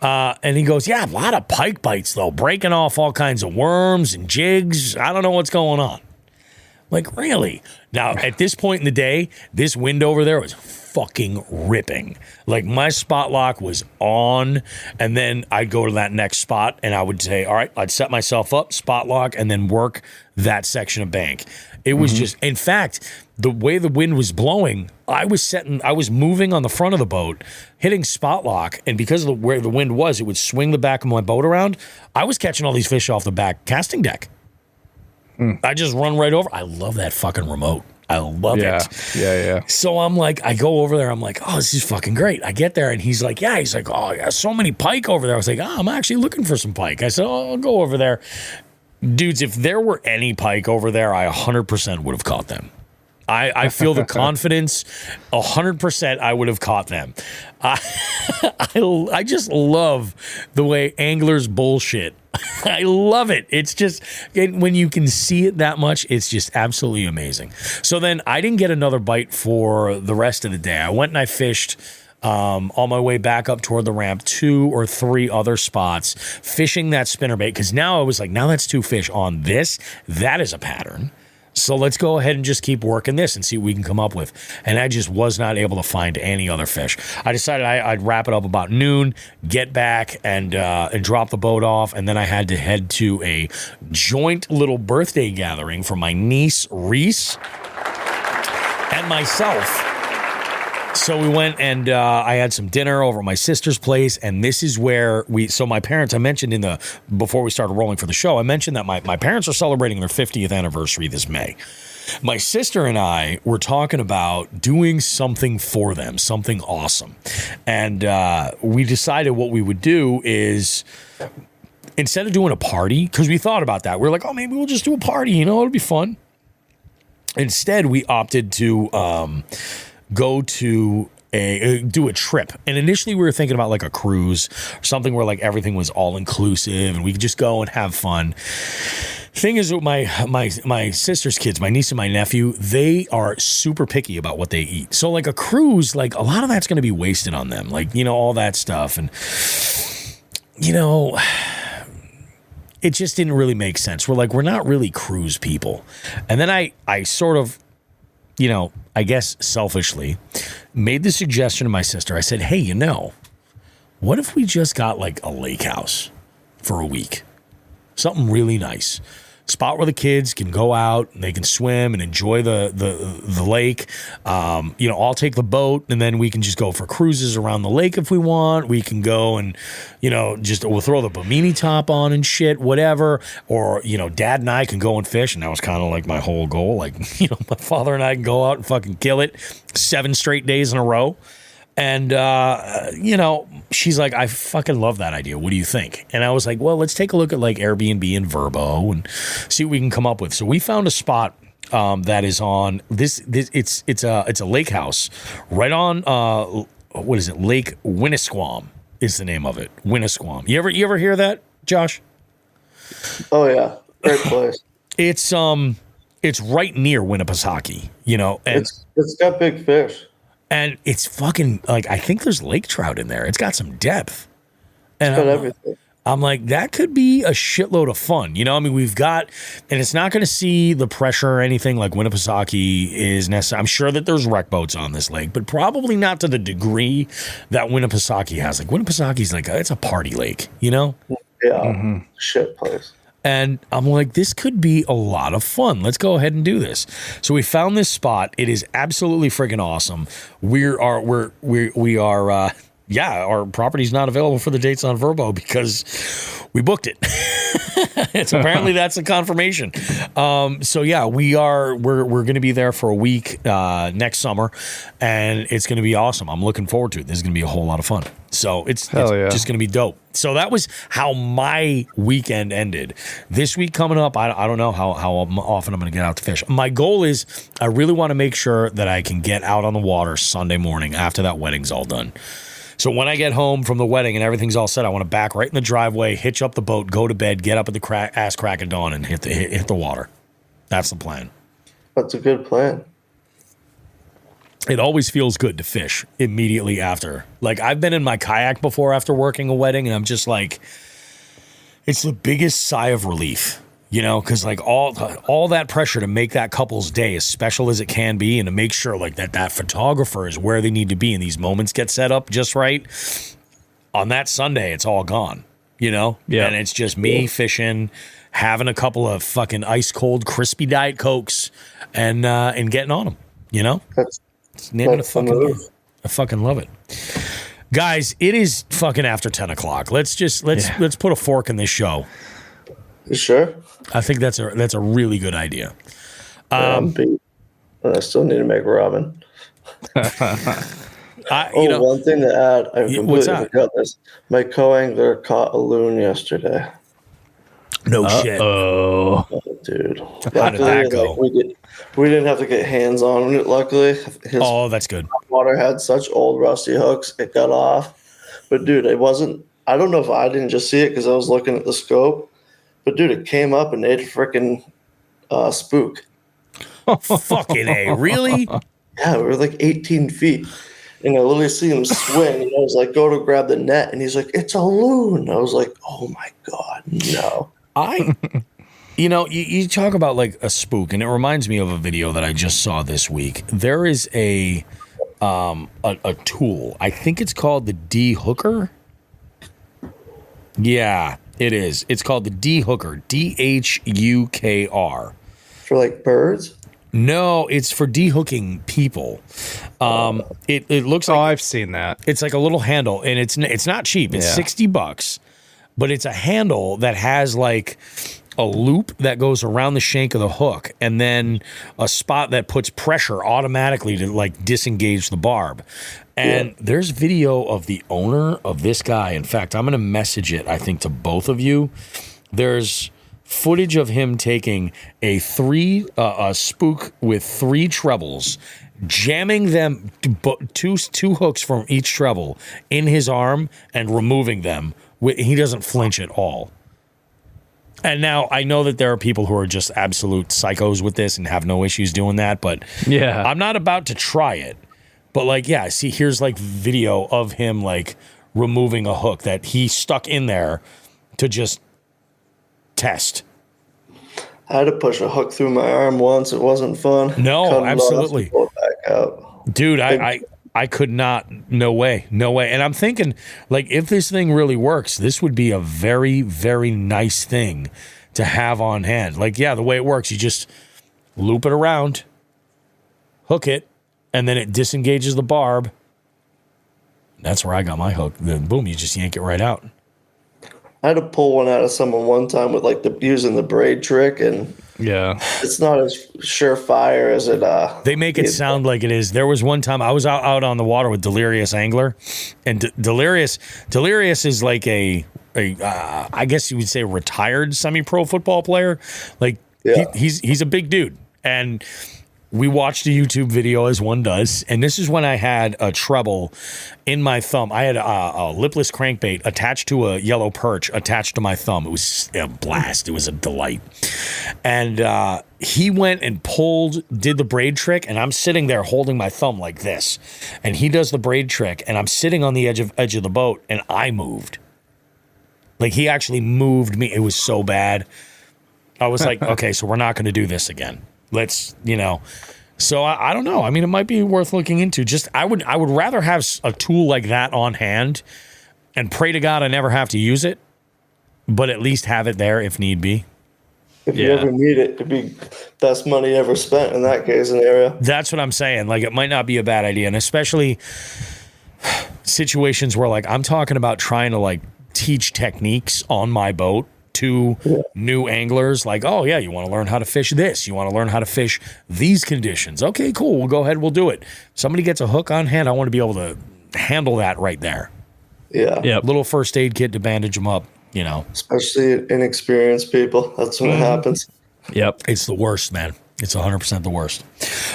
And he goes, yeah, a lot of pike bites, though, breaking off all kinds of worms and jigs. I don't know what's going on. Like, really? Now, at this point in the day, this wind over there was fucking ripping. Like, my spot lock was on, and then I'd go to that next spot, and I would say, all right, I'd set myself up, spot lock, and then work that section of bank. It was just, in fact, the way the wind was blowing, I was moving on the front of the boat, hitting spot lock, and because of where the wind was, it would swing the back of my boat around. I was catching all these fish off the back casting deck. I just run right over. I love that fucking remote. I love it. Yeah. So I'm like, I go over there. I'm like, oh, this is fucking great. I get there, and he's like, oh, yeah, so many pike over there. I was like, I'm actually looking for some pike. I said, oh, I'll go over there. Dudes, if there were any pike over there, I 100% would have caught them. I feel the confidence, 100% I would have caught them. I just love the way anglers bullshit. I love it. It's just, when you can see it that much, it's just absolutely amazing. So then I didn't get another bite for the rest of the day. I went and I fished on my way back up toward the ramp, 2 or 3 other spots, fishing that spinnerbait, because now I was like, now that's 2 fish on this. That is a pattern. So let's go ahead and just keep working this and see what we can come up with. And I just was not able to find any other fish. I decided I'd wrap it up about noon, get back and drop the boat off. And then I had to head to a joint little birthday gathering for my niece, Reese, and myself. So we went and I had some dinner over at my sister's place, and this is where my parents, I mentioned before we started rolling for the show, I mentioned that my parents are celebrating their 50th anniversary this May. My sister and I were talking about doing something for them, something awesome. And we decided what we would do is, instead of doing a party, because we thought about that, we were like, oh, maybe we'll just do a party, it'll be fun. Instead, we opted to go to do a trip. And initially we were thinking about like a cruise or something where like everything was all inclusive and we could just go and have fun. Thing is with my sister's kids, my niece and my nephew, they are super picky about what they eat. So like a cruise, like a lot of that's going to be wasted on them. Like, all that stuff. And, it just didn't really make sense. We're not really cruise people. And then I sort of, I guess selfishly made the suggestion to my sister. I said, hey, what if we just got like a lake house for a week? Something really nice. Spot where the kids can go out and they can swim and enjoy the lake. I'll take the boat and then we can just go for cruises around the lake if we want. We can go and, we'll throw the bimini top on and shit, whatever. Or, Dad and I can go and fish. And that was kind of like my whole goal. Like, my father and I can go out and fucking kill it 7 straight days in a row. And, she's like, I fucking love that idea. What do you think? And I was like, well, let's take a look at like Airbnb and Vrbo and see what we can come up with. So we found a spot that is on it's a lake house right on, what is it? Lake Winnisquam is the name of it. Winnisquam. You ever hear that, Josh? Oh yeah. Great place. It's right near Winnipesaukee, and it's got big fish. And it's fucking, like, I think there's lake trout in there. It's got some depth. And it's got everything. I'm like, that could be a shitload of fun. We've got, and it's not going to see the pressure or anything like Winnipesaukee is necessary. I'm sure that there's wreck boats on this lake, but probably not to the degree that Winnipesaukee has. Like, Winnipesaukee like, it's a party lake, Yeah. Mm-hmm. Shit place. And I'm like, this could be a lot of fun. Let's go ahead and do this. So we found this spot. It is absolutely freaking awesome. We are our property's not available for the dates on Vrbo because we booked it. It's apparently that's a confirmation. So yeah, we're going to be there for a week next summer, and it's going to be awesome. I'm looking forward to it. This is going to be a whole lot of fun. So it's just going to be dope. So that was how my weekend ended. This week coming up, I don't know how often I'm going to get out to fish. My goal is I really want to make sure that I can get out on the water Sunday morning after that wedding's all done. So when I get home from the wedding and everything's all set, I want to back right in the driveway, hitch up the boat, go to bed, get up at the ass crack of dawn, and hit the water. That's the plan. That's a good plan. It always feels good to fish immediately after. Like, I've been in my kayak before after working a wedding, and I'm just like, it's the biggest sigh of relief. Because like all that pressure to make that couple's day as special as it can be, and to make sure like that photographer is where they need to be and these moments get set up just right. On that Sunday, it's all gone, Yeah. And it's just me fishing, having a couple of fucking ice cold crispy Diet Cokes, and getting on them. It's naming a fucking game. I fucking love it. Guys, it is fucking after 10 o'clock. Let's put a fork in this show. You sure? I think that's a really good idea. I still need to make ramen. One thing to add, I completely forgot this. My co-angler caught a loon yesterday. No shit. Oh, dude. How did that go? We didn't have to get hands on it, luckily. That's good. Water had such old rusty hooks, it got off. But dude, it wasn't, I don't know if I didn't just see it because I was looking at the scope. But dude, it came up and ate a freaking spook. Fucking A, really? Yeah, we were like 18 feet. And I literally see him swing. And I was like, go to grab the net. And he's like, it's a loon. I was like, oh my God, no. You know, you talk about like a spook, and it reminds me of a video that I just saw this week. There is a tool. I think it's called the D-Hooker. Yeah, it is. It's called the D-Hooker. D-H-U-K-R. For like birds? No, it's for de-hooking people. It looks like... Oh, I've seen that. It's like a little handle, and it's not cheap. It's $60, but it's a handle that has like a loop that goes around the shank of the hook, and then a spot that puts pressure automatically to like disengage the barb. And there's video of the owner of this guy. In fact, I'm going to message it, I think, to both of you. There's footage of him taking a spook with 3 trebles, jamming them two hooks from each treble in his arm and removing them. He doesn't flinch at all. And now I know that there are people who are just absolute psychos with this and have no issues doing that, but I'm not about to try it. But like, see, here's like video of him like removing a hook that he stuck in there to just test. I had to push a hook through my arm once. It wasn't fun. No, absolutely. Pull it back out. Dude, I could not. No way. And I'm thinking, like, if this thing really works, this would be a very, very nice thing to have on hand. Like, the way it works, you just loop it around, hook it, and then it disengages the barb. That's where I got my hook. Then boom, you just yank it right out. I had to pull one out of someone one time with like using the braid trick, and it's not as surefire as it. They make it sound like it is. There was one time I was out on the water with Delirious Angler, and Delirious is like a I guess you would say retired semi-pro football player. Like he's a big dude, and we watched a YouTube video as one does, and this is when I had a treble in my thumb. I had a lipless crankbait attached to a yellow perch attached to my thumb. It was a blast. It was a delight. And he went and did the braid trick, and I'm sitting there holding my thumb like this. And he does the braid trick, and I'm sitting on the edge of the boat, and I moved. Like, he actually moved me. It was so bad. I was like, okay, so we're not going to do this again. Let's, so I don't know. I mean, it might be worth looking into. Just, I would rather have a tool like that on hand and pray to God I never have to use it, but at least have it there if need be. If you ever need it, it'd be best money ever spent in that case scenario. That's what I'm saying. Like, it might not be a bad idea. And especially situations where, like, I'm talking about trying to, like, teach techniques on my boat to new anglers, like, oh yeah, you want to learn how to fish this, you want to learn how to fish these conditions. Okay, cool, we'll go ahead, we'll do it. Somebody gets a hook on hand, I want to be able to handle that right there. Little first aid kit to bandage them up, especially inexperienced people. That's when it happens. It's the worst, man. It's 100% the worst.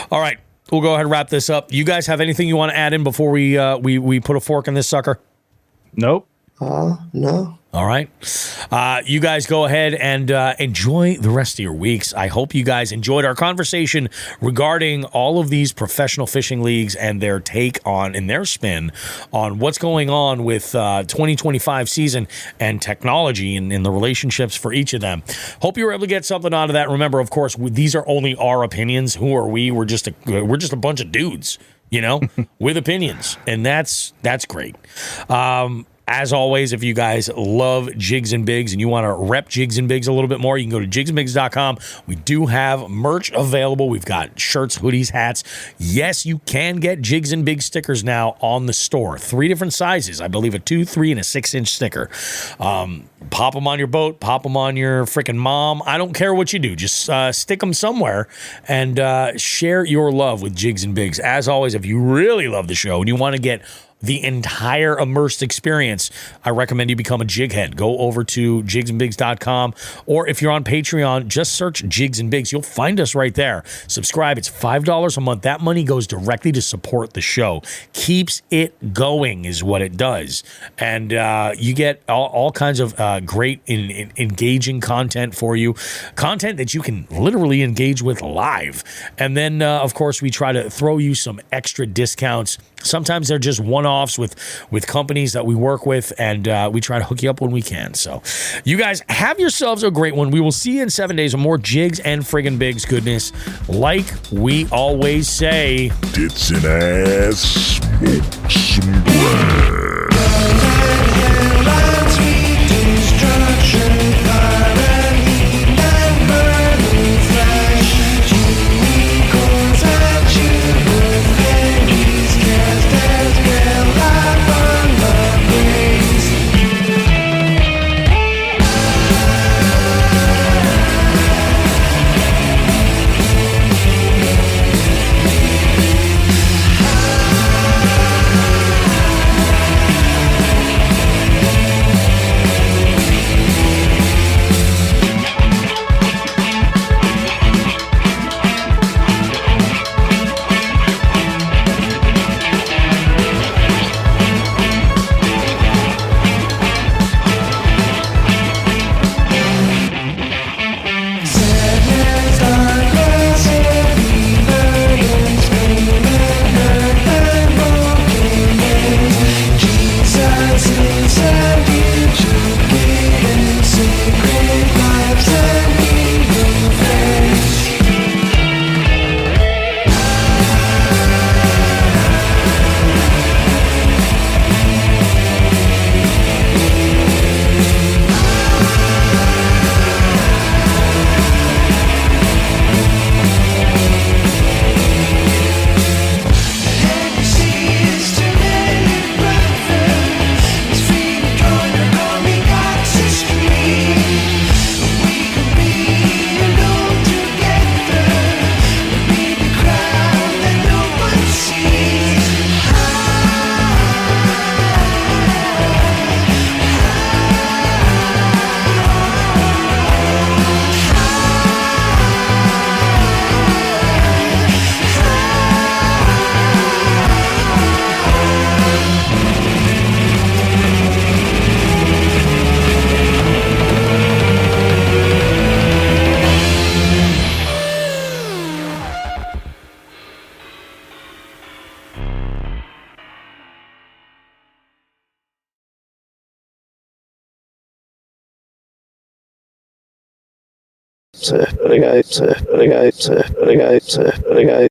All right, we'll go ahead and wrap this up. You guys have anything you want to add in before we put a fork in this sucker? Nope. No. All right. You guys go ahead and enjoy the rest of your weeks. I hope you guys enjoyed our conversation regarding all of these professional fishing leagues and their take on and their spin on what's going on with 2025 season and technology and the relationships for each of them. Hope you were able to get something out of that. Remember, of course, these are only our opinions. Who are we? We're just a bunch of dudes, with opinions, and that's great. As always, if you guys love Jigs and Bigs and you want to rep Jigs and Bigs a little bit more, you can go to jigsandbigs.com. We do have merch available. We've got shirts, hoodies, hats. Yes, you can get Jigs and Bigs stickers now on the store. 3 different sizes. I believe a 2, 3, and a 6-inch sticker. Pop them on your boat. Pop them on your freaking mom. I don't care what you do. Just stick them somewhere and share your love with Jigs and Bigs. As always, if you really love the show and you want to get the entire immersed experience, I recommend you become a jig head. Go over to jigsandbigs.com, or if you're on Patreon, just search Jigs and Bigs. You'll find us right there. Subscribe. It's $5 a month. That money goes directly to support the show. Keeps it going is what it does. And you get all kinds of great engaging content for you. Content that you can literally engage with live. And then, of course, we try to throw you some extra discounts Sometimes they're just one-offs with companies that we work with, and we try to hook you up when we can. So you guys have yourselves a great one. We will see you in 7 days with more Jigs and friggin' Bigs goodness. Like we always say, Tits and ass, smoke some bread. Say,